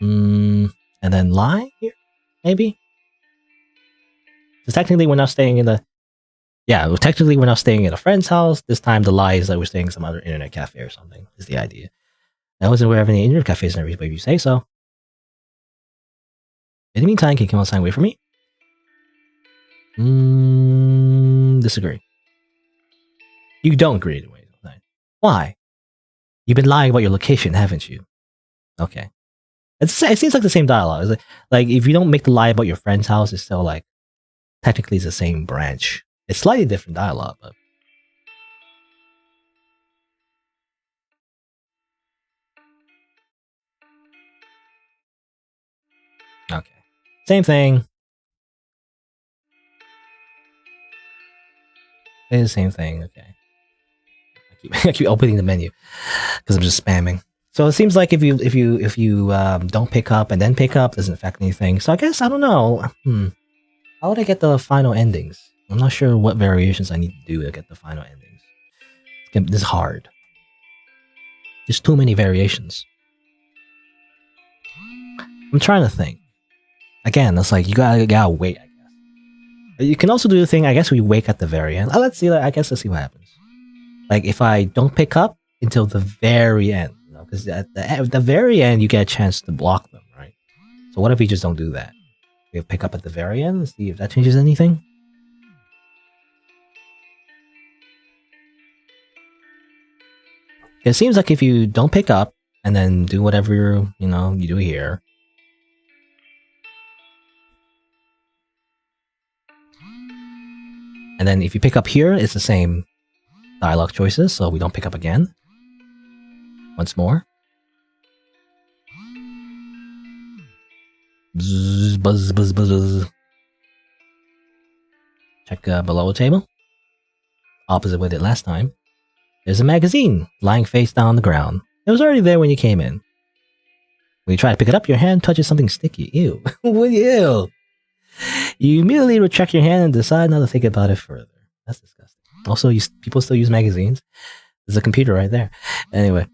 And then lie here, maybe. Because technically we're not staying in the. Yeah, well, technically we're not staying at a friend's house. This time the lie is that we're staying in some other internet cafe or something. Is the idea. I wasn't aware of any internet cafes in every but if you say so. In the meantime, can you come outside and wait for me? Disagree. You don't agree to wait outside. Why? You've been lying about your location, haven't you? Okay. It seems like the same dialogue. It's like if you don't make the lie about your friend's house, it's still like technically it's the same branch. It's slightly different dialogue, but okay. Same thing. It's the same thing. Okay. I keep opening the menu because I'm just spamming. So it seems like if you don't pick up and then pick up, doesn't affect anything. So I guess I don't know. How would I get the final endings? I'm not sure what variations I need to do to get the final endings. This is hard. There's too many variations. I'm trying to think. Again, it's like you gotta wait, I guess. You can also do the thing, I guess we wake at the very end. Let's see what happens. Like if I don't pick up until the very end, because at the very end you get a chance to block them, right? So what if we just don't do that? We pick up at the very end and see if that changes anything. It seems like if you don't pick up and then do whatever you do here. And then if you pick up here, it's the same dialogue choices, so we don't pick up again. Once more. Buzz, buzz, buzz, buzz. Check below the table. Opposite what it did last time. There's a magazine lying face down on the ground. It was already there when you came in. When you try to pick it up, your hand touches something sticky. Ew. Ew. You immediately retract your hand and decide not to think about it further. That's disgusting. Also, people still use magazines. There's a computer right there. Anyway.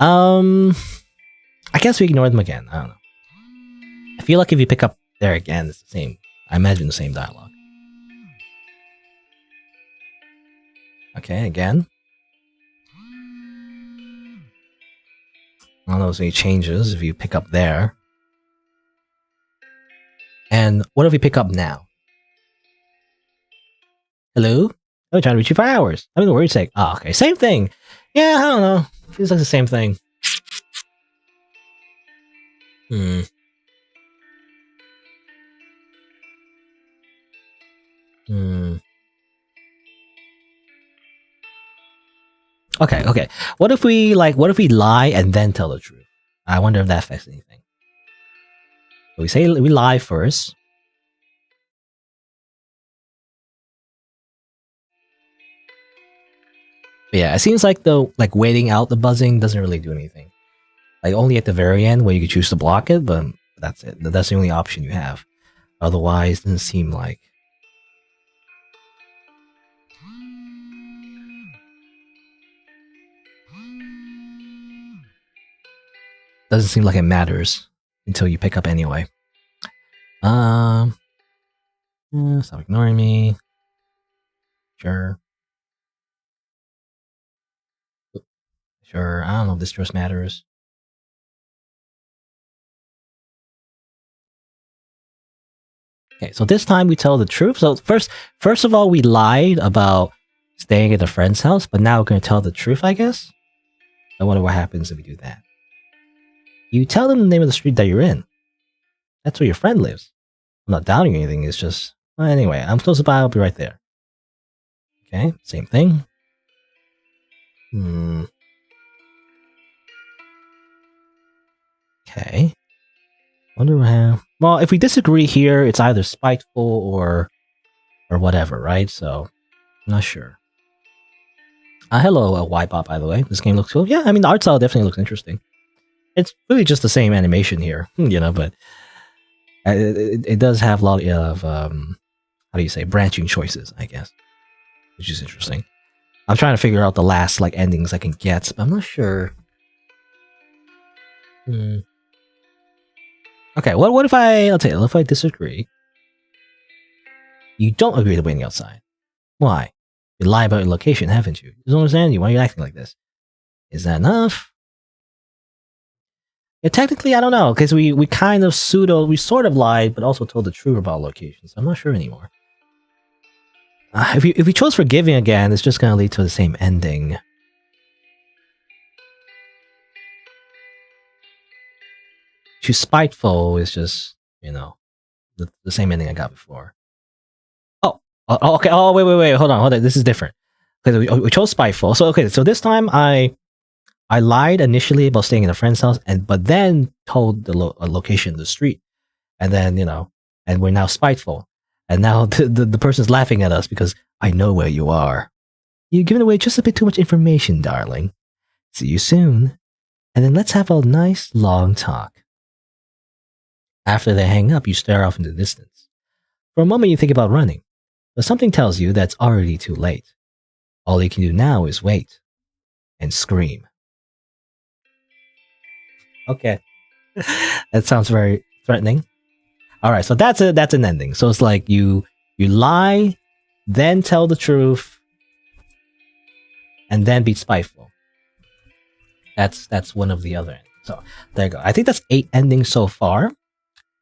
I guess we ignore them again. I don't know. I feel like if you pick up there again, it's the same. I imagine the same dialogue. Okay, again. I don't know if there's any changes if you pick up there. And what if we pick up now? Hello? I've been trying to reach you for hours. I've been worried sick. Oh, okay. Same thing. Yeah, I don't know. Feels like the same thing. Okay. What if we lie and then tell the truth? I wonder if that affects anything. So we lie first. But yeah, it seems like waiting out the buzzing doesn't really do anything. Like only at the very end where you can choose to block it, but that's it. That's the only option you have. Otherwise, it doesn't seem like. Doesn't seem like it matters until you pick up anyway. Stop ignoring me. Sure. Sure. I don't know if this just matters. Okay, so this time we tell the truth. So first of all, we lied about staying at a friend's house, but now we're going to tell the truth, I guess. I wonder what happens if we do that. You tell them the name of the street that you're in. That's where your friend lives. I'm not doubting anything. It's just well, anyway. I'm close by. I'll be right there. Okay, same thing. Okay. Wonder how. Well, if we disagree here, it's either spiteful or whatever, right? So, I'm not sure. Hello, Wipeout, by the way. This game looks cool. Yeah, I mean, the art style definitely looks interesting. It's really just the same animation here, but it does have a lot of, how do you say, branching choices, I guess, which is interesting. I'm trying to figure out the last, endings I can get, but I'm not sure. Okay, what if I'll tell you, if I disagree? You don't agree to waiting outside. Why? You lie about your location, haven't you? I don't understand you. Why are you acting like this? Is that enough? Yeah, technically, I don't know, because we kind of we sort of lied, but also told the truth about location, so I'm not sure anymore. If we chose forgiving again, it's just going to lead to the same ending. Choose spiteful is just, the same ending I got before. Oh, okay. Oh, wait. Hold on. This is different. Okay, we chose spiteful. So, okay, so this time I lied initially about staying in a friend's house, but then told the location of the street. And then, and we're now spiteful. And now the person's laughing at us because I know where you are. You're giving away just a bit too much information, darling. See you soon. And then let's have a nice long talk. After they hang up, you stare off into the distance. For a moment, you think about running, but something tells you that's already too late. All you can do now is wait and scream. Okay. That sounds very threatening. All right, so that's an ending. So it's like you lie, then tell the truth, and then be spiteful. That's one of the other endings. So there you go. I think that's 8 endings so far.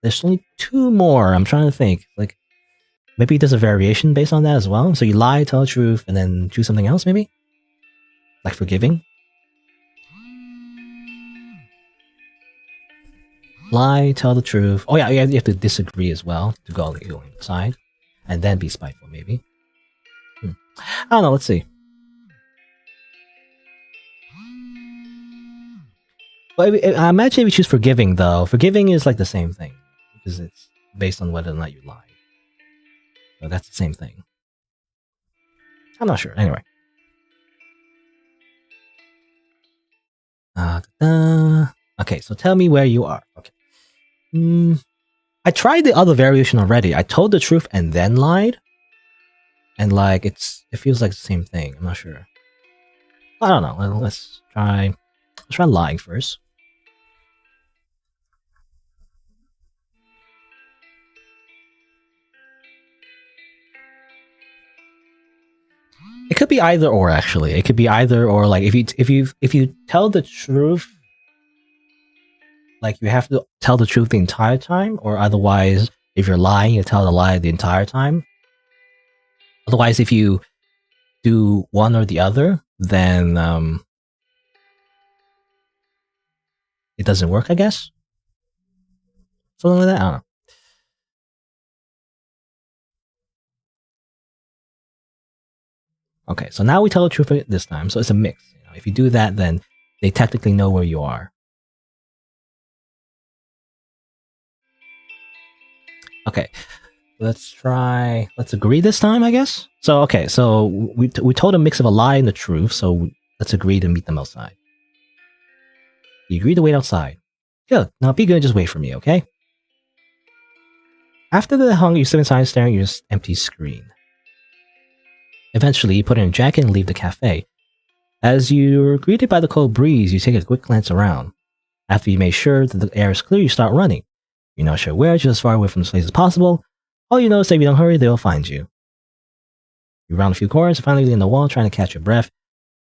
There's only 2 more. I'm trying to think. Maybe there's a variation based on that as well. So you lie, tell the truth, and then choose something else, maybe? Like forgiving? Lie, tell the truth. Oh yeah, you have to disagree as well to go inside. And then be spiteful, maybe. I don't know, let's see. But I imagine if you choose forgiving, though, forgiving is like the same thing. Because it's based on whether or not you lie. So that's the same thing. I'm not sure. Anyway. Okay, so tell me where you are. Okay. I tried the other variation already. I told the truth and then lied. And it feels like the same thing. I'm not sure. I don't know. Let's try lying first. It could be either or, actually. It could be either or. If you tell the truth, you have to tell the truth the entire time, or otherwise, if you're lying, you tell the lie the entire time. Otherwise, if you do one or the other, then it doesn't work, I guess. Something like that. I don't know. Okay, so now we tell the truth this time. So it's a mix. If you do that, then they technically know where you are. Okay, let's agree this time, I guess. So, okay, so we told a mix of a lie and the truth, so let's agree to meet them outside. You agree to wait outside. Good, now be good and just wait for me, okay? After the hunger, you sit inside staring at your empty screen. Eventually, you put on your jacket and leave the cafe. As you're greeted by the cold breeze, you take a quick glance around. After you make sure that the air is clear, you start running. You're not sure where, just as far away from this place as possible. All you know is that if you don't hurry, they'll find you. You round a few corners and finally lean on the wall, trying to catch your breath.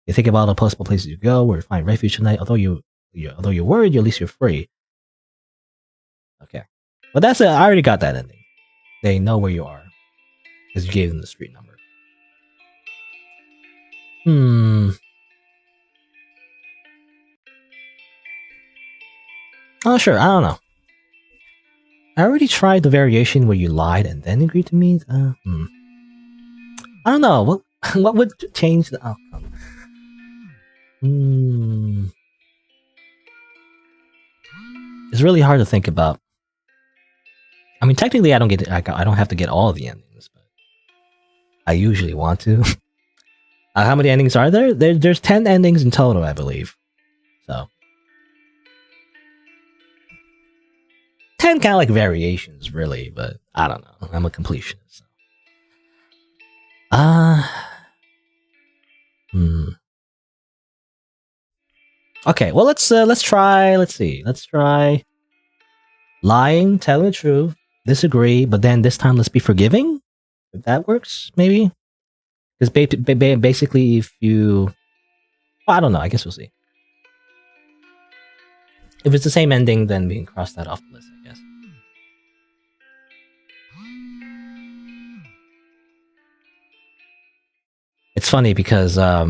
You think about all the possible places you go, where you find refuge tonight, although you're worried, at least you're free. Okay. But that's it. I already got that ending. They know where you are. Because you gave them the street number. Oh, sure. I don't know. I already tried the variation where you lied and then agreed to meet. I don't know. What would change the outcome? It's really hard to think about. I mean, technically, I don't have to get all the endings, but I usually want to. How many endings are there? There's 10 endings in total, I believe. So 10 kind of like variations, really, but I don't know. I'm a completionist. So. Okay, well let's try. Let's see. Let's try lying, telling the truth, disagree, but then this time let's be forgiving. If that works, maybe. Because basically, if you, well, I don't know. I guess we'll see. If it's the same ending, then we can cross that off the list, I guess. It's funny because I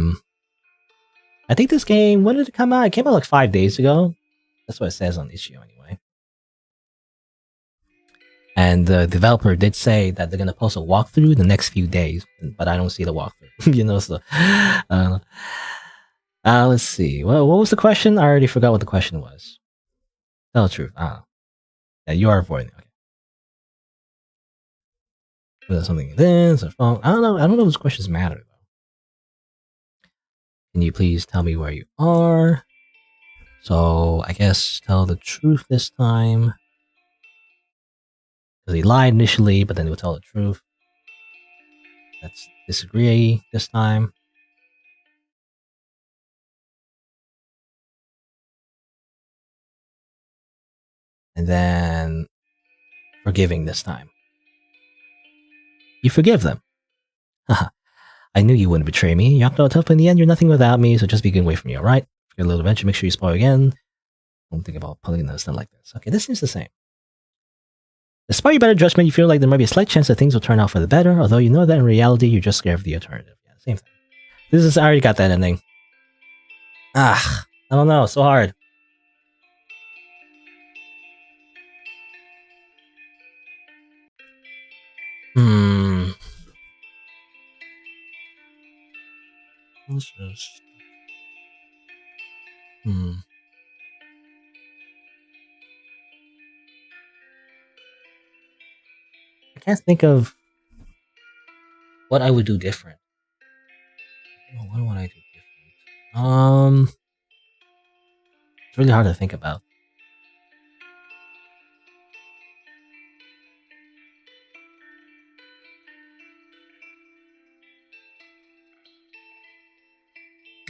think this game, when did it come out? It came out like 5 days ago. That's what it says on the issue anyway. And the developer did say that they're going to post a walkthrough the next few days, but I don't see the walkthrough, you know, so... let's see. What was the question? I already forgot what the question was. Tell the truth. Yeah, you are avoiding it. Okay. There's something this or phone. I don't know. I don't know if those questions matter though. Can you please tell me where you are? So I guess tell the truth this time. Because he lied initially, but then he would tell the truth. Let's disagree this time. And then forgiving this time. You forgive them. Haha. I knew you wouldn't betray me. You knocked out tough, but in the end, you're nothing without me, so just be getting away from me, alright? Forget a little adventure, make sure you spoil again. Don't think about pulling this stuff like this. Okay, this seems the same. Despite your better judgment, you feel like there might be a slight chance that things will turn out for the better, although you know that in reality, you're just scared of the alternative. Yeah, same thing. I already got that ending. I don't know, so hard. Let's just... I can't think of what I would do different. What would I do different? It's really hard to think about.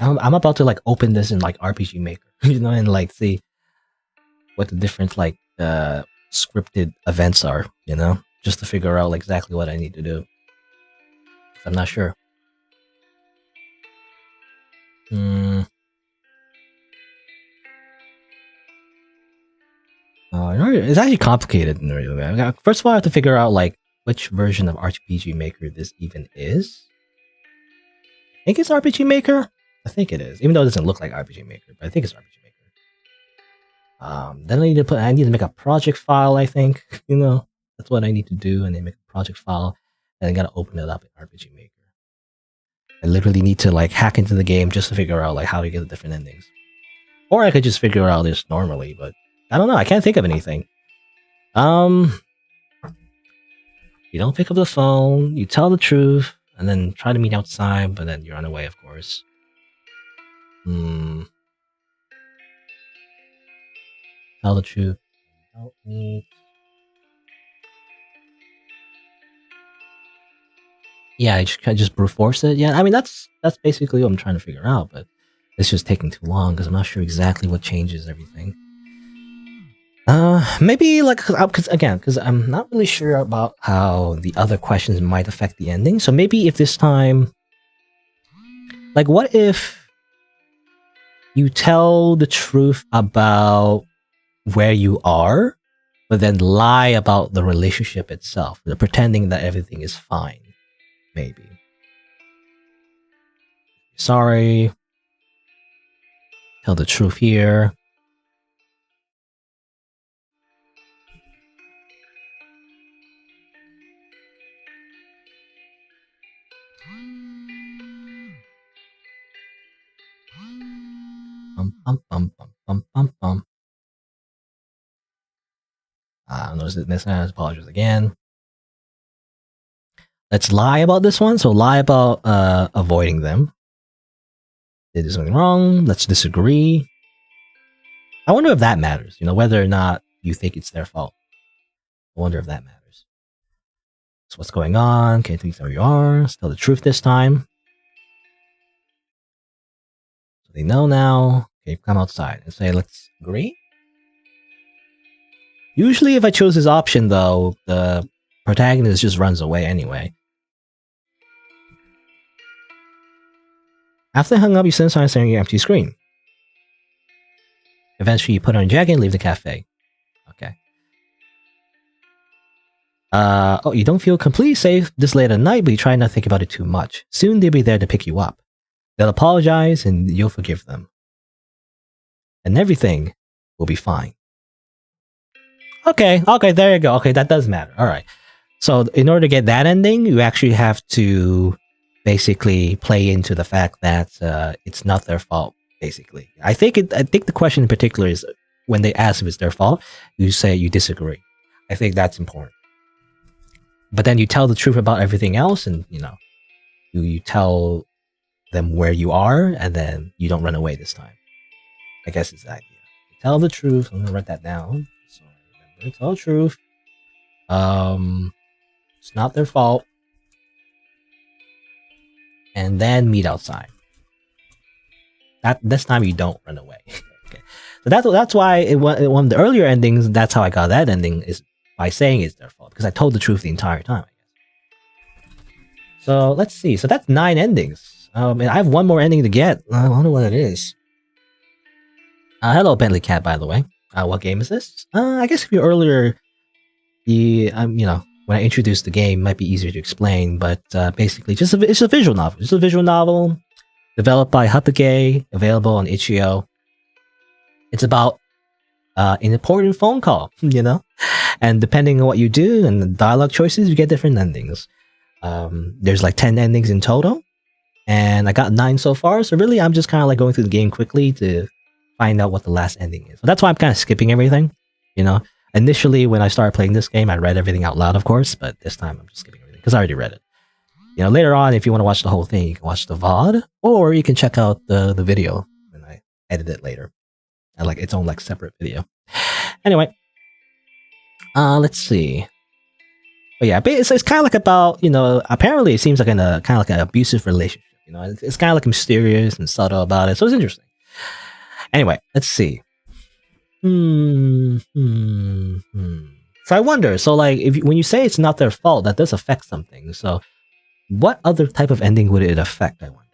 I'm about to like open this in like RPG Maker, you know, and like see what the different like scripted events are, you know, just to figure out like, exactly what I need to do. I'm not sure. It's actually complicated. First of all, I have to figure out like which version of RPG Maker this even is. I think it's RPG Maker. I think it is, even though it doesn't look like RPG Maker, but I think it's RPG Maker. Then I need to make a project file. I think, you know, that's what I need to do, and then make a project file, and I gotta open it up in RPG Maker. I literally need to like hack into the game just to figure out like how to get the different endings, or I could just figure out this normally. But I don't know. I can't think of anything. You don't pick up the phone. You tell the truth, and then try to meet outside, but then you run away, of course. Tell the truth. Help me. Yeah, I just brute force it. Yeah, I mean that's basically what I'm trying to figure out, but it's just taking too long because I'm not sure exactly what changes everything. Maybe like because I'm not really sure about how the other questions might affect the ending. So maybe if this time, like, what if you tell the truth about where you are, but then lie about the relationship itself, pretending that everything is fine. Maybe. Sorry. Tell the truth here. Notice this one. Apologize again. Let's lie about this one. So lie about avoiding them. They did something wrong. Let's disagree. I wonder if that matters. Whether or not you think it's their fault. I wonder if that matters. So what's going on? Okay, tell who you are. Let's tell the truth this time. So they know now. Okay, come outside and say, let's agree. Usually if I chose this option, though, the protagonist just runs away anyway. After hung up, you send a sign staring at your empty screen. Eventually, you put on a jacket and leave the cafe. Okay. You don't feel completely safe this late at night, but you try not to think about it too much. Soon they'll be there to pick you up. They'll apologize and you'll forgive them. And everything will be fine. Okay, there you go. Okay, that does matter. All right. So in order to get that ending, you actually have to basically play into the fact that it's not their fault. Basically, I think the question in particular is when they ask if it's their fault, you say you disagree. I think that's important. But then you tell the truth about everything else, and you tell them where you are, and then you don't run away this time. I guess it's the idea. You tell the truth. I'm gonna write that down. So remember, tell the truth. It's not their fault, and then meet outside. This time you don't run away. Okay, so that's why one of the earlier endings. That's how I got that ending, is by saying it's their fault, because I told the truth the entire time. I guess. So let's see. So that's 9 endings. And I have one more ending to get. I wonder what it is. Hello, Bentley Cat. By the way, what game is this? I guess if you earlier, when I introduced the game, it might be easier to explain. But basically, it's a visual novel. It's a visual novel. Developed by Hapage, available on itch.io. It's about an important phone call, and depending on what you do and the dialogue choices, you get different endings. There's like 10 endings in total, and I got 9 so far. So really, I'm just kind of like going through the game quickly to find out what the last ending is. So that's why I'm kind of skipping everything. Initially when I started playing this game, I read everything out loud, of course, but this time I'm just skipping everything because I already read it. Later on, if you want to watch the whole thing, you can watch the VOD, or you can check out the video when I edit it later. And like its own like separate video. Anyway, let's see. But yeah, it's kind of like about, apparently it seems like kind of like an abusive relationship. It's kind of like mysterious and subtle about it, so it's interesting. Anyway, let's see. So I wonder. So like, when you say it's not their fault, that does affect something. So what other type of ending would it affect, I wonder?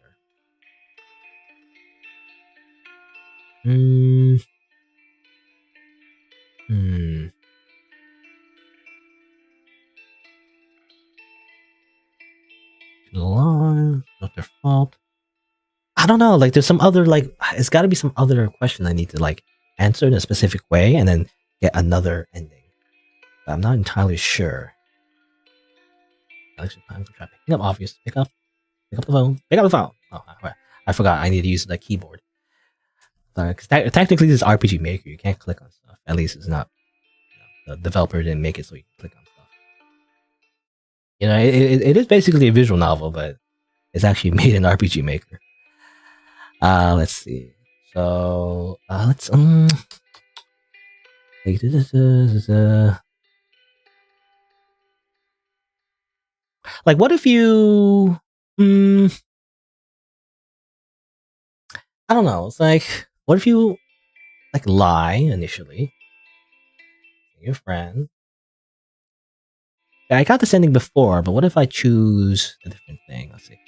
Not their fault. I don't know. Like, there's some other, like, it's got to be some other question I need to, like, answer in a specific way and then get another ending. But I'm not entirely sure. Actually, I'm gonna try picking up. Obvious. Pick up the phone. Pick up the phone. Oh, I forgot. I need to use the keyboard. Because technically, this is RPG Maker. You can't click on stuff. At least it's not. The developer didn't make it so you can click on stuff. It is basically a visual novel, but it's actually made in RPG Maker. Let's see. So let's like, what if you I don't know. It's like, what if you like lie initially? Your friend. I got this ending before, but what if I choose a different thing? Let's see.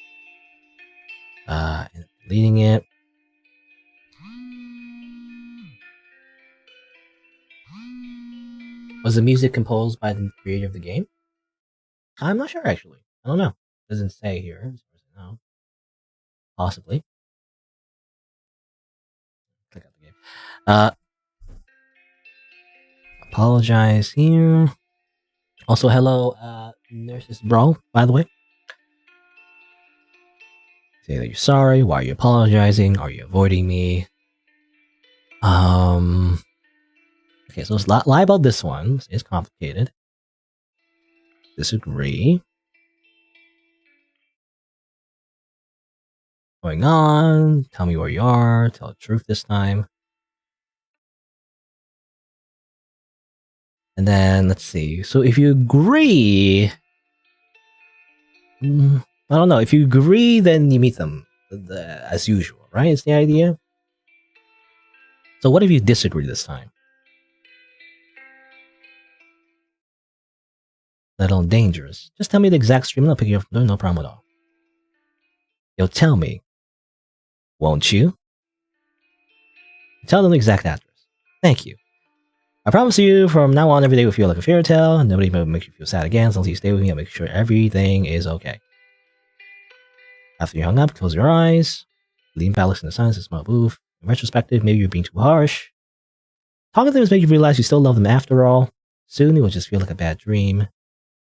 Deleting it. Was the music composed by the creator of the game? I'm not sure, actually. I don't know. It doesn't say here, as far as I know. Possibly. Click out the game. Apologize here. Also, hello, Nurses Bro, by the way. Say that you're sorry. Why are you apologizing? Are you avoiding me? Um. Okay, so let's lie about this one. It's complicated. Disagree. Going on. Tell me where you are. Tell the truth this time. And then let's see. So if you agree, I don't know. If you agree, then you meet them as usual, right? It's the idea. So what if you disagree this time? Little dangerous. Just tell me the exact stream and I'll pick you up. No problem at all. You'll tell me, won't you? Tell them the exact address. Thank you. I promise you, from now on, every day will feel like a fairy tale, and nobody will make you feel sad again. As long as you stay with me, I'll make sure everything is okay. After you hung up, close your eyes. Lean back, listen to the silence, and smell booth. In retrospective, maybe you're being too harsh. Talking to them has made you realize you still love them after all. Soon it will just feel like a bad dream.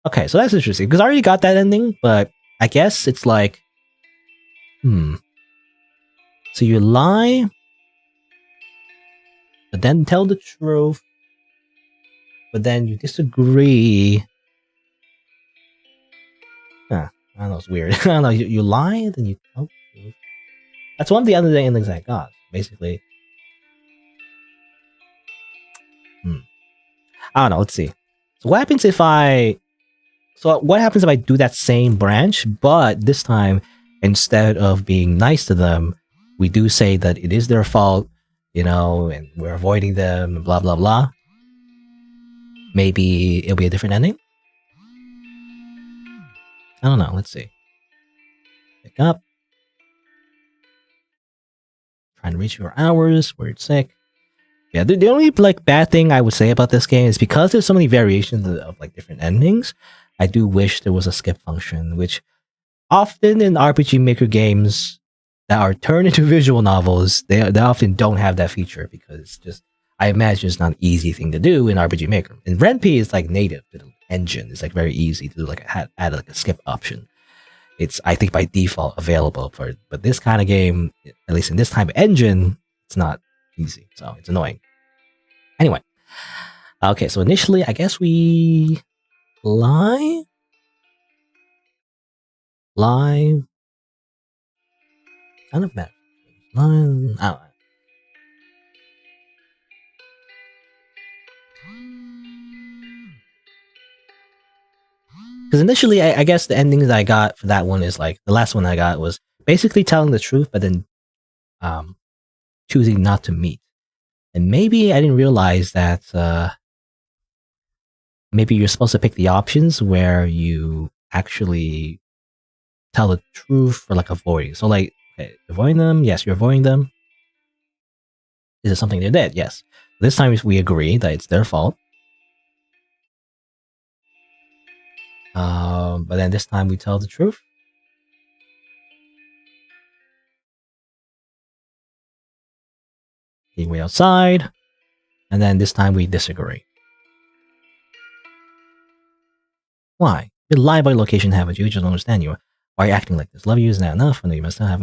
Okay, so that's interesting, because I already got that ending, but I guess it's like, So you lie, but then tell the truth, but then you disagree. I don't know, it's weird. I don't know, you lie, and then you tell the truth. That's one of the other endings I got, basically. I don't know, let's see. So what happens if I do that same branch, but this time, instead of being nice to them, we do say that it is their fault, and we're avoiding them, blah, blah, blah. Maybe it'll be a different ending? I don't know, let's see. Pick up. Trying to reach your hours, worried sick. Yeah, the only bad thing I would say about this game is because there's so many variations of different endings. I do wish there was a skip function, which often in RPG Maker games that are turned into visual novels, they often don't have that feature because I imagine it's not an easy thing to do in RPG Maker. And RenP is native to the engine. It's very easy to do add a skip option. It's I think by default available but this kind of game, at least in this type of engine, it's not easy, so it's annoying. Anyway, okay, so initially I guess we lie, kind of matter. I don't know. Because initially, I guess the ending that I got for that one is the last one I got was basically telling the truth, but then choosing not to meet. And maybe I didn't realize that maybe you're supposed to pick the options where you actually tell the truth for avoiding. So okay, avoiding them, yes, you're avoiding them. Is it something they did? Yes. This time we agree that it's their fault. But then this time we tell the truth. Way outside. And then this time we disagree. Why? You lie about your location, haven't you? You just don't understand you. Why are you acting like this? Love you isn't that enough? I know you must not have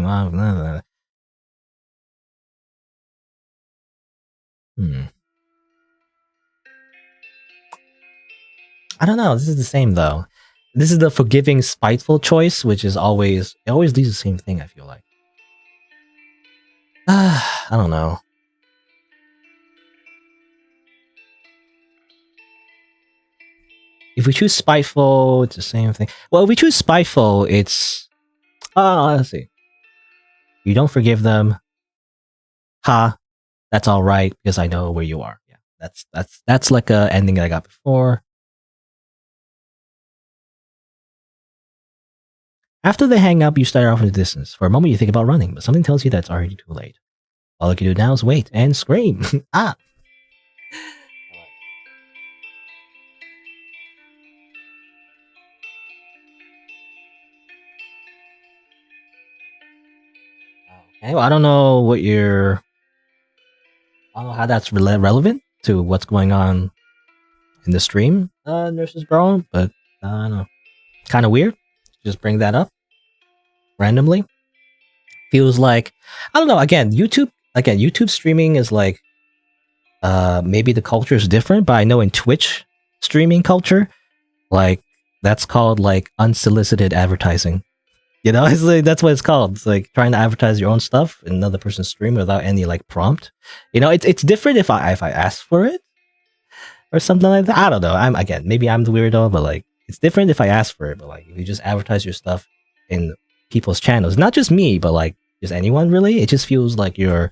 I don't know. This is the same though. This is the forgiving, spiteful choice, which is always leads the same thing. I feel like. I don't know. If we choose spiteful, it's the same thing. Well, if we choose spiteful, it's let's see. You don't forgive them. Ha. That's all right because I know where you are. Yeah, that's like a ending that I got before. After they hang up, you stare off in the distance. For a moment, you think about running, but something tells you that it's already too late. All you can do now is wait and scream. Ah. Okay, well, I don't know how that's relevant to what's going on in the stream, Nurses Bro, but I don't know. Kind of weird. Just bring that up randomly. Feels like, I don't know, again, YouTube streaming is Maybe the culture is different, but I know in Twitch streaming culture, like that's called like unsolicited advertising. You know, it's like that's what it's called. It's like trying to advertise your own stuff in another person's stream without any like prompt. You know, it's different if I ask for it or something like that. I don't know. I'm again, maybe I'm the weirdo, but like it's different if I ask for it. But like if you just advertise your stuff in people's channels, not just me, but like just anyone really, it just feels like you're.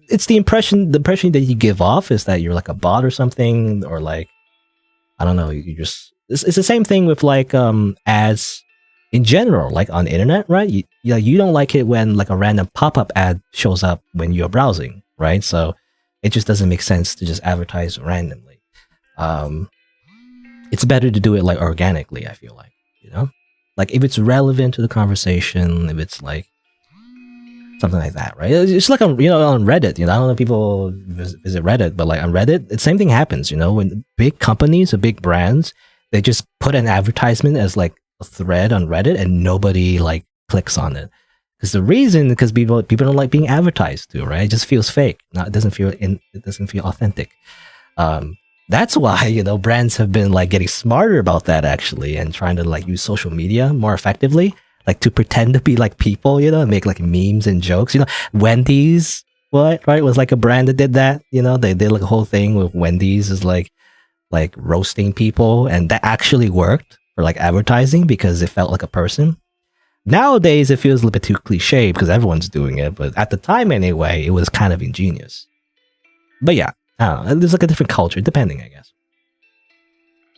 It's the impression that you give off is that you're like a bot or something, or like I don't know. You just it's the same thing with like ads in general, like on the internet, right? You don't like it when like a random pop-up ad shows up when you're browsing, right? So it just doesn't make sense to just advertise randomly. It's better to do it like organically, I feel like, you know? Like if it's relevant to the conversation, if it's like something like that, right? It's like on Reddit, you know, I don't know if people visit Reddit, but like on Reddit, the same thing happens, you know, when big companies or big brands, they just put an advertisement as like a thread on Reddit and nobody like clicks on it. Because people don't like being advertised to, right? It just feels fake. It doesn't feel authentic. That's why, you know, brands have been like getting smarter about that actually and trying to like use social media more effectively, like to pretend to be like people, you know, and make like memes and jokes. You know, Wendy's, right, was like a brand that did that. You know, they did like a whole thing with Wendy's is like roasting people, and that actually worked for like advertising because it felt like a person. Nowadays, it feels a little bit too cliche because everyone's doing it, but at the time anyway, it was kind of ingenious. But yeah, I don't know. There's like a different culture, depending, I guess.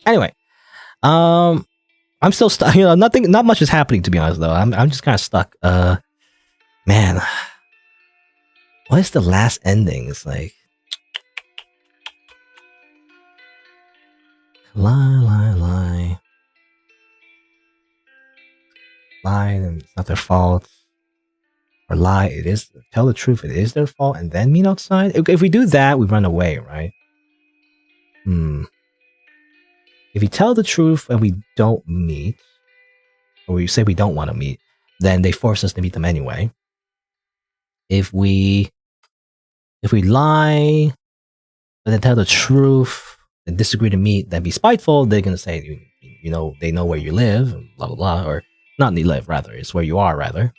Anyway, I'm still stuck. You know, not much is happening to be honest. Though I'm just kind of stuck. Man, what is the last ending? It's like lie, and it's not their fault. Or lie, it is. Tell the truth, it is their fault, and then meet outside. If we do that, we run away, right? If you tell the truth and we don't meet, or we say we don't want to meet, then they force us to meet them anyway. If we lie, but then tell the truth and disagree to meet, then be spiteful, they're gonna say, you know, they know where you live, and blah blah blah, or not you live, rather, it's where you are, rather.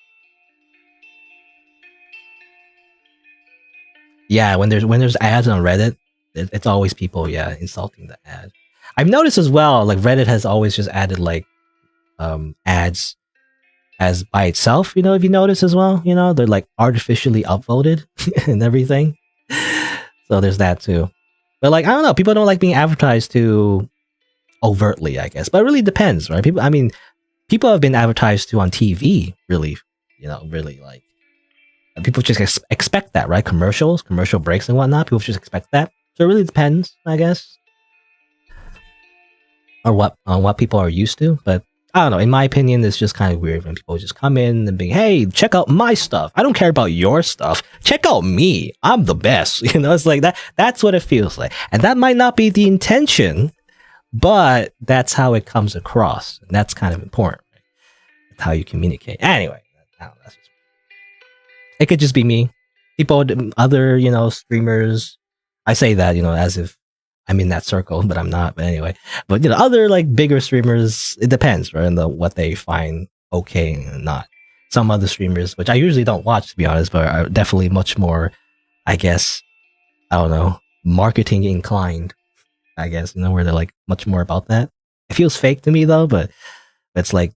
Yeah, when there's ads on Reddit, it's always people, insulting the ad. I've noticed as well, like Reddit has always just added like ads as by itself, you know, if you notice as well, you know, they're like artificially upvoted and everything. So there's that too. But like, I don't know, people don't like being advertised to overtly, I guess. But it really depends, right? People have been advertised to on TV, really, you know, really like people just expect that, right? Commercial breaks and whatnot. People just expect that. So it really depends, I guess, on what people are used to. But I don't know. In my opinion, it's just kind of weird when people just come in and be, "Hey, check out my stuff. I don't care about your stuff. Check out me. I'm the best." You know, it's like that. That's what it feels like, and that might not be the intention, but that's how it comes across, and that's kind of important. Right? That's how you communicate. Anyway, I don't know, that's just. It could just be me. People, other, you know, streamers. I say that, you know, as if I'm in that circle, but I'm not. But anyway, but you know, other like bigger streamers, it depends, right, on what they find okay and not. Some other streamers, which I usually don't watch, to be honest, but are definitely much more, I guess, I don't know, marketing inclined. I guess, you know, where they're like much more about that. It feels fake to me though, but it's like,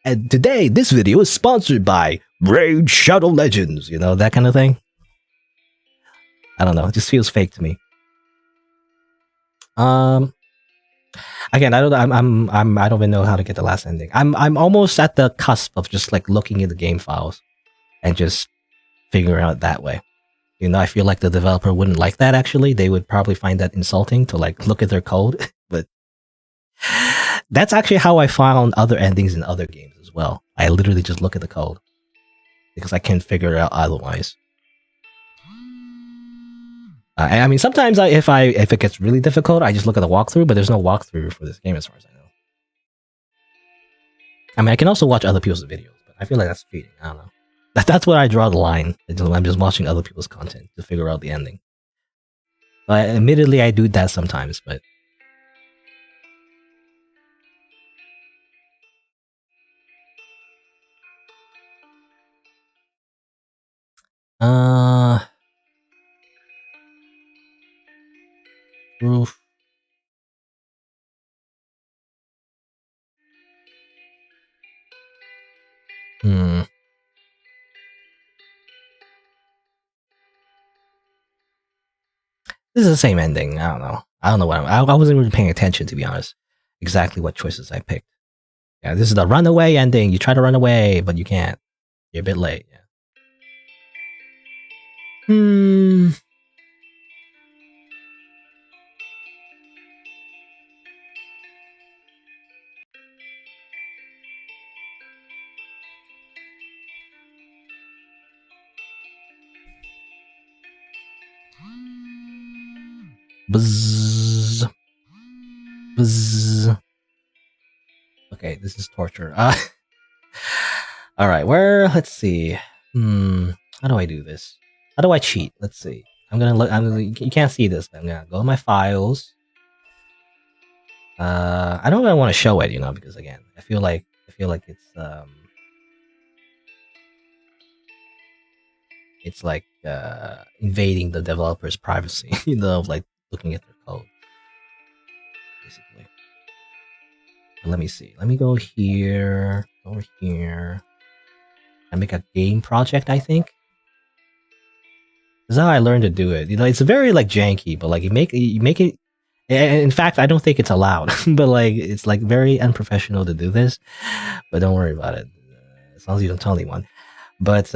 and today this video is sponsored by Raid Shadow Legends, you know, that kind of thing. I don't know, it just feels fake to me. Again, I don't even know how to get the last ending. I'm almost at the cusp of just like looking at the game files and just figuring out that way. You know, I feel like the developer wouldn't like that actually. They would probably find that insulting to like look at their code, but that's actually how I found other endings in other games as well. I literally just look at the code because I can't figure it out otherwise. I mean, sometimes if it gets really difficult, I just look at the walkthrough, but there's no walkthrough for this game as far as I know. I mean, I can also watch other people's videos, but I feel like that's cheating. I don't know. That's where I draw the line. I'm just watching other people's content to figure out the ending. Admittedly, I do that sometimes, but roof. Hmm. This is the same ending. I don't know. I don't know what I wasn't really paying attention, to be honest. Exactly what choices I picked. Yeah, this is the runaway ending. You try to run away, but you can't. You're a bit late. Yeah. Hmm. Buzz. Buzz. Okay, this is torture. All right, where? Let's see. How do I do this? How do I cheat? Let's see. I'm gonna look. You can't see this, but I'm gonna go to my files. I don't really want to show it, because again, I feel like it's like invading the developer's privacy, like looking at their code, basically. But let me see. Let me go here, over here. I make a game project, I think. This is how I learned to do it. It's very like janky, but like you make it. In fact, I don't think it's allowed, but like it's like very unprofessional to do this. But don't worry about it, as long as you don't tell anyone. But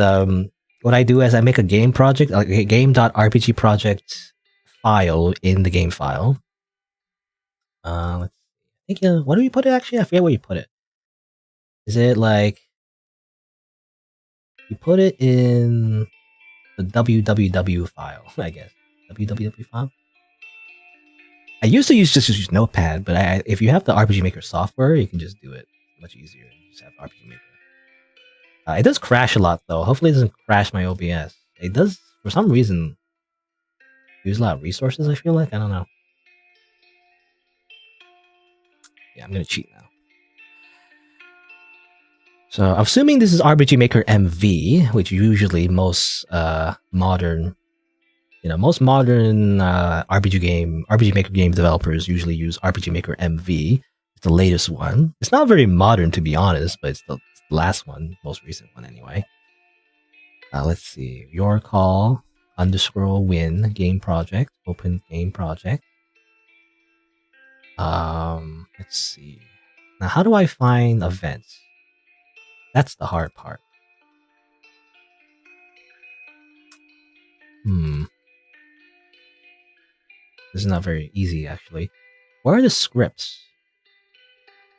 what I do is I make a game project, like a game.rpg project file in the game file. Let's see. I think, what do we put it actually? I forget where you put it. Is it like you put it in the www file? I guess www file. I used to just use Notepad, but if you have the RPG Maker software, you can just do it much easier. You just have RPG Maker. It does crash a lot though. Hopefully, it doesn't crash my OBS. It does for some reason use a lot of resources. I feel like I don't know. Yeah, I'm gonna cheat now. So I'm assuming this is RPG Maker MV, which usually most modern RPG Maker game developers usually use RPG Maker MV. It's the latest one. It's not very modern, to be honest, but it's the last one, most recent one anyway. Let's see. Your call _win game project. Open game project. Let's see. Now, how do I find events? That's the hard part. This is not very easy, actually. Where are the scripts?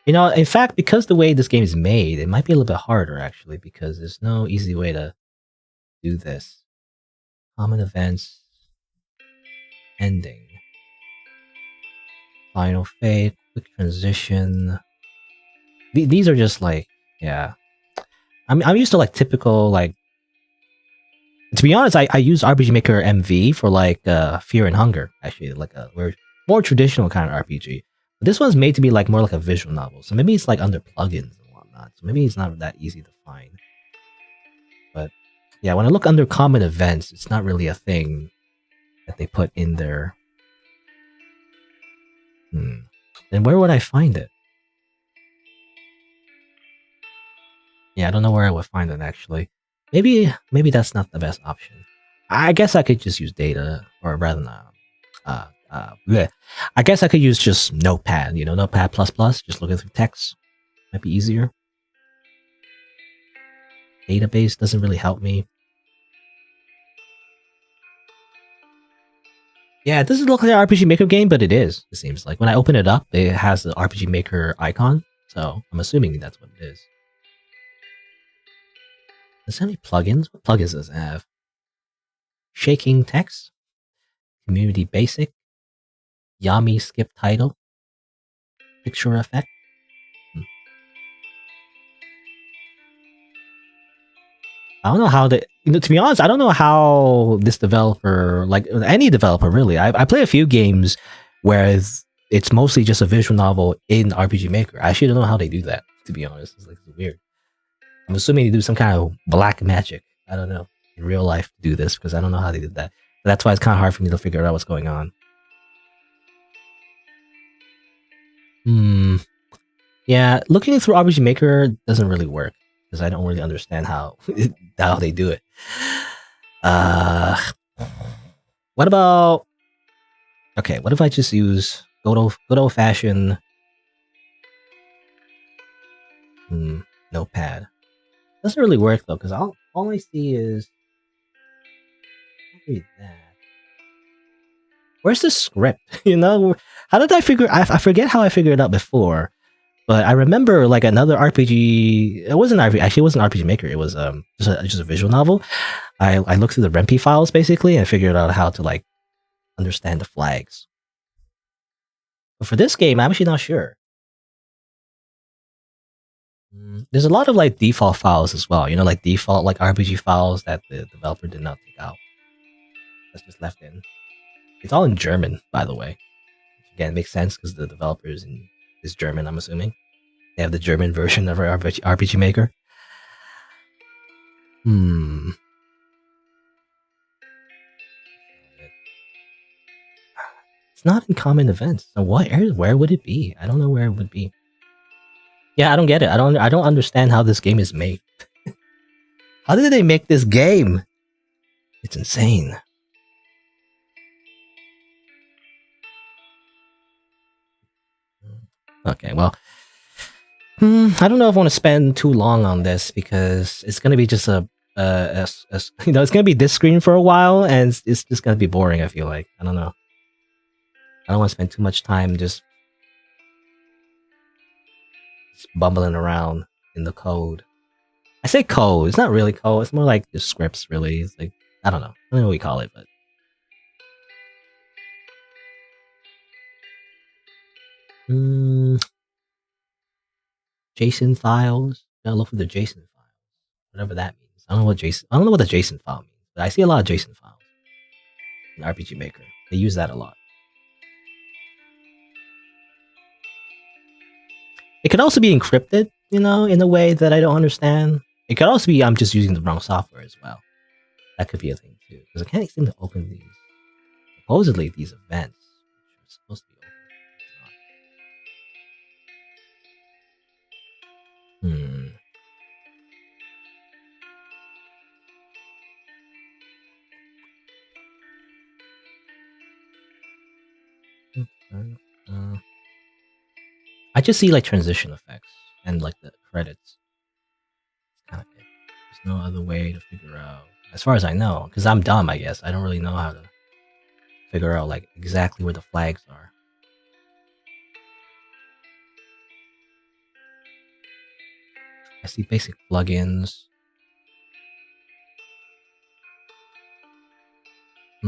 In fact, because the way this game is made, it might be a little bit harder, actually, because there's no easy way to do this. Common events. Ending. Final fade. Quick transition. These are just like, yeah. I'm used to like typical, like, to be honest, I use RPG Maker MV for like Fear and Hunger, actually, like a more traditional kind of RPG. But this one's made to be like more like a visual novel, so maybe it's like under plugins and whatnot. So maybe it's not that easy to find. But yeah, when I look under common events, it's not really a thing that they put in there. Then where would I find it? Yeah, I don't know where I would find it actually. Maybe that's not the best option. I guess I could just use data, or rather not. I guess I could use just Notepad, Notepad++, just looking through text. Might be easier. Database doesn't really help me. Yeah, it doesn't look like an RPG Maker game, but it is, it seems like. When I open it up, it has the RPG Maker icon, so I'm assuming that's what it is. Does it have any plugins? What plugins does it have? Shaking text? Community Basic? Yami skip title? Picture effect? I don't know how they. To be honest, I don't know how this developer, like any developer, really. I play a few games where it's mostly just a visual novel in RPG Maker. I actually don't know how they do that. To be honest, it's weird. I'm assuming they do some kind of black magic. I don't know in real life to do this because I don't know how they did that. But that's why it's kind of hard for me to figure out what's going on. Yeah, looking through RPG Maker doesn't really work because I don't really understand how how they do it. Uh, what about? Okay, what if I just use good old fashioned notepad? Doesn't really work though because all I see is read that. Where's the script? You know, how did I figure? I forget how I figured it out before, but I remember like another RPG. It wasn't RPG. Actually, it wasn't RPG Maker. It was just a visual novel. I looked through the REMP files basically and figured out how to like understand the flags. But for this game, I'm actually not sure. There's a lot of like default files as well. You know, like default like RPG files that the developer did not take out. That's just left in. It's all in German, by the way. Again, it makes sense because the developer is German. I'm assuming they have the German version of our RPG Maker. It's not in common events. So where would it be? I don't know where it would be. Yeah, I don't get it. I don't understand how this game is made. How did they make this game? It's insane. Okay, well, I don't know if I want to spend too long on this because it's going to be just it's going to be this screen for a while, and it's just going to be boring. I feel like I don't know. I don't want to spend too much time just bumbling around in the code. I say code. It's not really code. It's more like the scripts. Really, it's like I don't know. I don't know what we call it, but. JSON files. Gotta look for the JSON files, whatever that means. I don't know what JSON. I don't know what the JSON file means, but I see a lot of JSON files in RPG Maker. They use that a lot. It could also be encrypted, you know, in a way that I don't understand. It could also be I'm just using the wrong software as well. That could be a thing too, because I can't seem to open these. Supposedly these events, which are supposed to be open. I just see like transition effects and like the credits. Kind of it. There's no other way to figure out, as far as I know, because I'm dumb. I guess I don't really know how to figure out like exactly where the flags are. I see basic plugins. I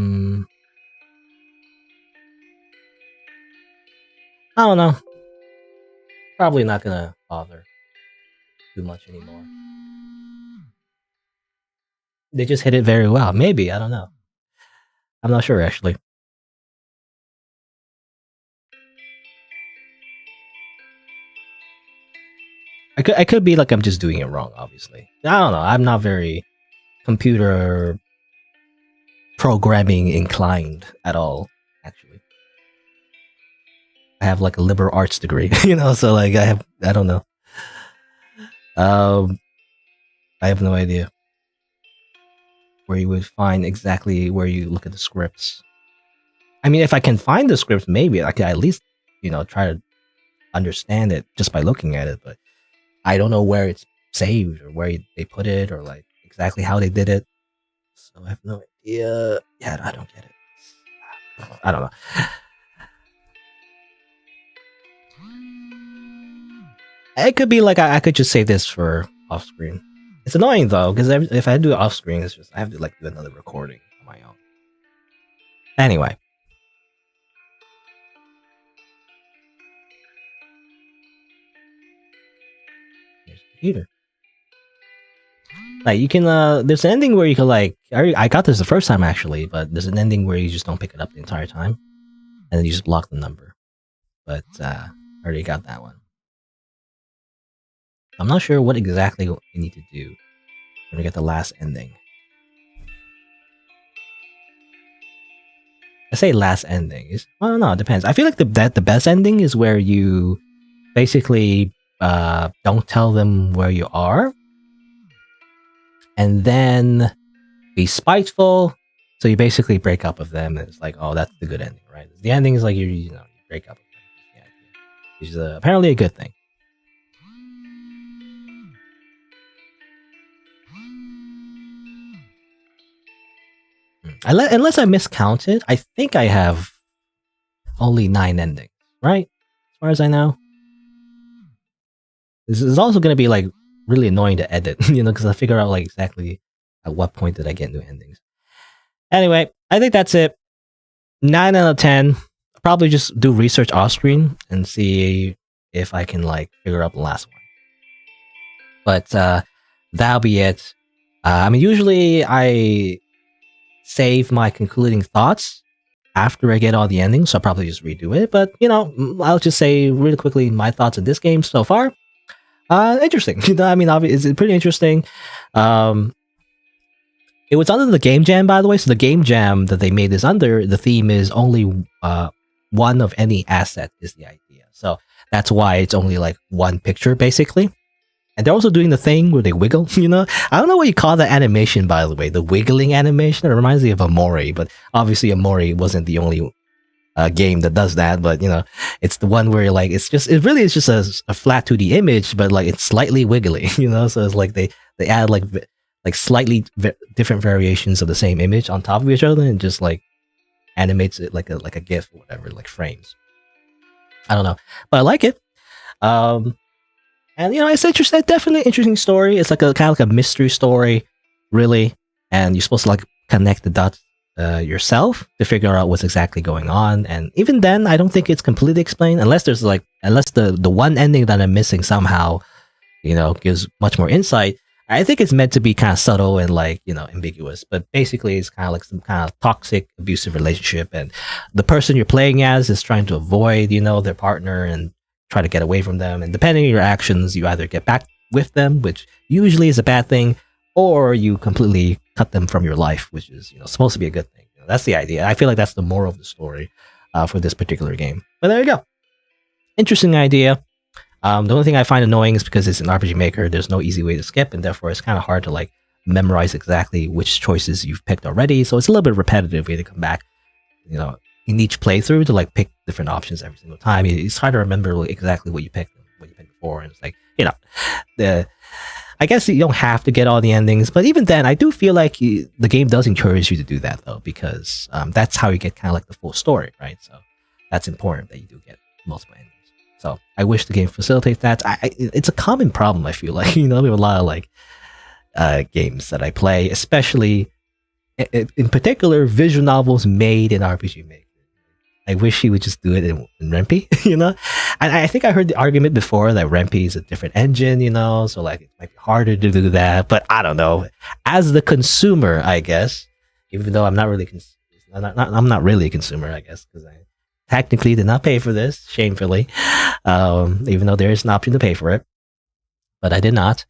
don't know. Probably not gonna bother too much anymore. They just hit it very well. Maybe, I don't know. I'm not sure actually. I could be like I'm just doing it wrong, obviously. I don't know. I'm not very computer programming inclined at all, actually. I have like a liberal arts degree, you know, so like I don't know. I have no idea where you would find exactly where you look at the scripts. I mean, if I can find the scripts, maybe I could at least, you know, try to understand it just by looking at it, but I don't know where it's saved or where they put it or like exactly how they did it. So I have no idea. Yeah, I don't get it. I don't know. It could be like I could just save this for off screen. It's annoying though because if I do it off screen, it's just I have to like do another recording on my own. Anyway, here's the computer. Like you can, there's an ending where you can like, I got this the first time actually, but there's an ending where you just don't pick it up the entire time, and then you just block the number. But I already got that one. I'm not sure what exactly you need to do when you get the last ending. I say last ending is, I don't know, it depends. I feel like the best ending is where you basically don't tell them where you are, and then be spiteful. So you basically break up with them, and it's like, oh, that's the good ending, right? The ending is like you break up with them, which is apparently a good thing. Unless I miscounted, I think I have only 9 endings, right? As far as I know. This is also going to be like really annoying to edit, because I figure out like exactly at what point did I get new endings. Anyway, I think that's it. 9 out of 10. I'll probably just do research off screen and see if I can like figure out the last one. But that'll be it. I mean, usually I save my concluding thoughts after I get all the endings, so I'll probably just redo it. But I'll just say really quickly my thoughts on this game so far. Interesting. I mean, obviously, it's pretty interesting. It was under the Game Jam, by the way. So the Game Jam that they made this under, the theme is only one of any asset is the idea. So that's why it's only like one picture, basically. And they're also doing the thing where they wiggle, I don't know what you call that animation, by the way. The wiggling animation. It reminds me of Amori, but obviously Amori wasn't the only game that does that. But, it's the one where like, it really is just a flat 2D image, but like it's slightly wiggly, So it's like they add like slightly different variations of the same image on top of each other and just like animates it like a GIF or whatever, like frames. I don't know, but I like it. And it's interesting, definitely interesting story. It's like a kind of like a mystery story, really. And you're supposed to like connect the dots yourself to figure out what's exactly going on. And even then, I don't think it's completely explained unless the one ending that I'm missing somehow, gives much more insight. I think it's meant to be kind of subtle and like, ambiguous, but basically it's kind of like some kind of toxic, abusive relationship. And the person you're playing as is trying to avoid, their partner and try to get away from them. And depending on your actions, you either get back with them, which usually is a bad thing, or you completely cut them from your life, which is, supposed to be a good thing. That's the idea. I feel like that's the moral of the story for this particular game. But there you go. Interesting idea. The only thing I find annoying is because it's an RPG Maker, there's no easy way to skip, and therefore it's kind of hard to like memorize exactly which choices you've picked already. So it's a little bit repetitive way to come back, in each playthrough to like pick different options every single time. It's hard to remember exactly what you picked before, and it's like I guess you don't have to get all the endings, but even then, I do feel like the game does encourage you to do that though, because that's how you get kind of like the full story, right? So that's important that you do get multiple endings. So I wish the game facilitates that. It's a common problem, I feel like, we have a lot of like games that I play, especially in particular visual novels made in RPG Maker. I wish he would just do it in Rempi, And I think I heard the argument before that Rempi is a different engine, so like it might be harder to do that. But I don't know. As the consumer, I guess, even though I'm not really a consumer, I guess, because I technically did not pay for this, shamefully, even though there is an option to pay for it, but I did not.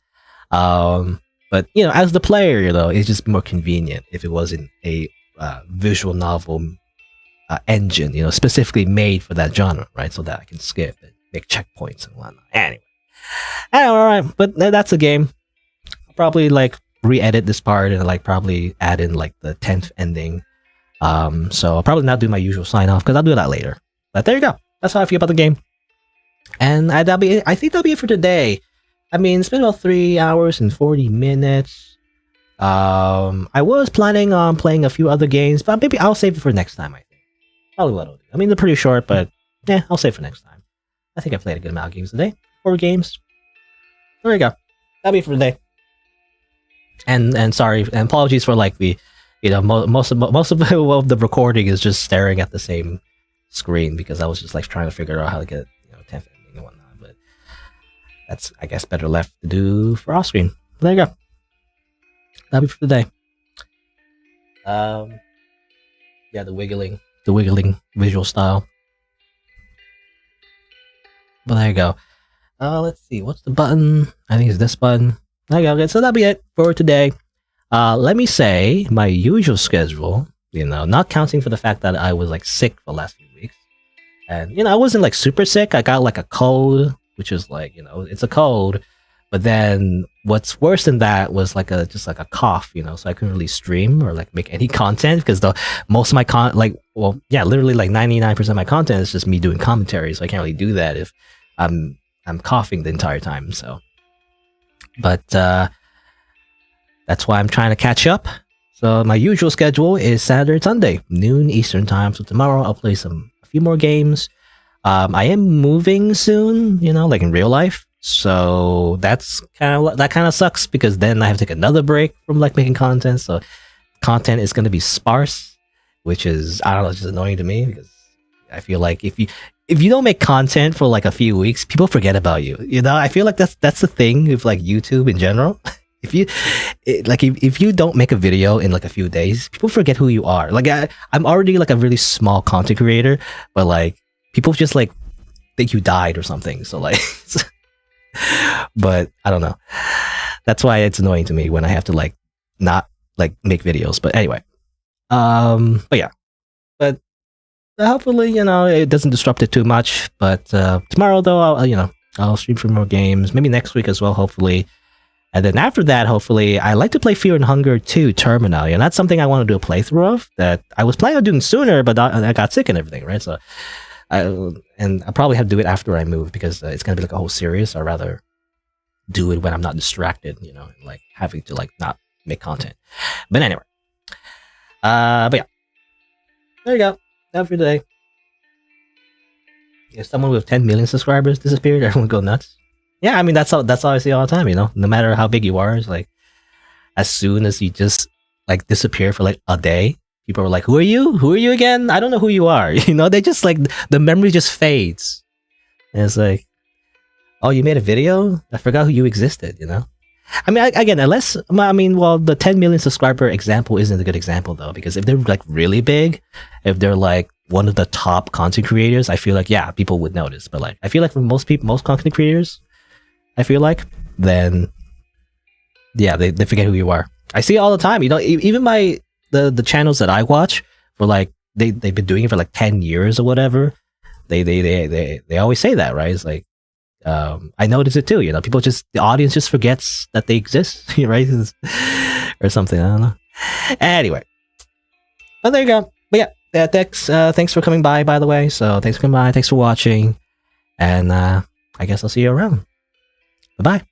But as the player, it's just more convenient if it wasn't a visual novel engine, specifically made for that genre, right? So that I can skip and make checkpoints and whatnot. Anyway, all right, but that's a game. I'll probably like re-edit this part and like probably add in like the 10th ending. So I'll probably not do my usual sign off because I'll do that later. But there you go. That's how I feel about the game. And I think that'll be it for today. I mean, it's been about 3 hours and 40 minutes. I was planning on playing a few other games, but maybe I'll save it for next time, I think. Probably what I'll do. I mean, they're pretty short, but yeah, I'll save it for next time. I think I played a good amount of games today. 4 games. There you go. That'll be it for today. And sorry, and apologies for like the, most of the recording is just staring at the same screen because I was just like trying to figure out how to get 10th ending and whatnot. But that's, I guess, better left to do for off screen. There you go. that'll be for today. Yeah, the wiggling visual style. But there you go. Let's see, what's the button? I think it's this button. There you go. Okay, so that'll be it for today. Let me say my usual schedule, not counting for the fact that I was like sick for the last few weeks. And I wasn't like super sick. I got like a cold, which is like, it's a cold. But then what's worse than that was like just like a cough, so I couldn't really stream or like make any content because most of my literally like 99% of my content is just me doing commentary. So I can't really do that if I'm coughing the entire time. So, but that's why I'm trying to catch up. So my usual schedule is Saturday and Sunday, noon Eastern time. So tomorrow I'll play a few more games. I am moving soon, like in real life. So that kind of sucks because then I have to take another break from like making content. So content is going to be sparse, which is, I don't know, just annoying to me because I feel like if you don't make content for like a few weeks, people forget about you. I feel like that's the thing with like YouTube in general. If you don't make a video in like a few days, people forget who you are. Like I'm already like a really small content creator, but like people just like think you died or something. So like, but I don't know. That's why it's annoying to me when I have to like not like make videos. But anyway, but yeah, but hopefully it doesn't disrupt it too much. But tomorrow though, I'll stream for more games. Maybe next week as well, hopefully. And then after that, hopefully, I like to play Fear and Hunger 2 Terminal. That's something I want to do a playthrough of that I was planning on doing sooner, but I got sick and everything, right? So, I'll probably have to do it after I move because it's going to be like a whole series. So I'd rather do it when I'm not distracted, like having to like not make content. But anyway, but yeah, there you go. That's for today. If someone with 10 million subscribers disappeared, everyone would go nuts. Yeah, I mean that's all I see all the time, no matter how big you are, it's like as soon as you just like disappear for like a day, people are like, who are you again? I don't know who you are. They just like the memory just fades. And it's like, oh, you made a video? I forgot who you existed, I mean, again, the 10 million subscriber example isn't a good example though, because if they're like really big, if they're like one of the top content creators, I feel like, yeah, people would notice. But like, I feel like for most content creators, I feel like, then yeah, they forget who you are. I see it all the time. Even the channels that I watch for like they've been doing it for like 10 years or whatever. They always say that, right? It's like I notice it too. The audience just forgets that they exist, right? Or something. I don't know. Anyway, but there you go. But yeah, thanks for coming by the way. So thanks for coming by. Thanks for watching, and I guess I'll see you around. Bye-bye.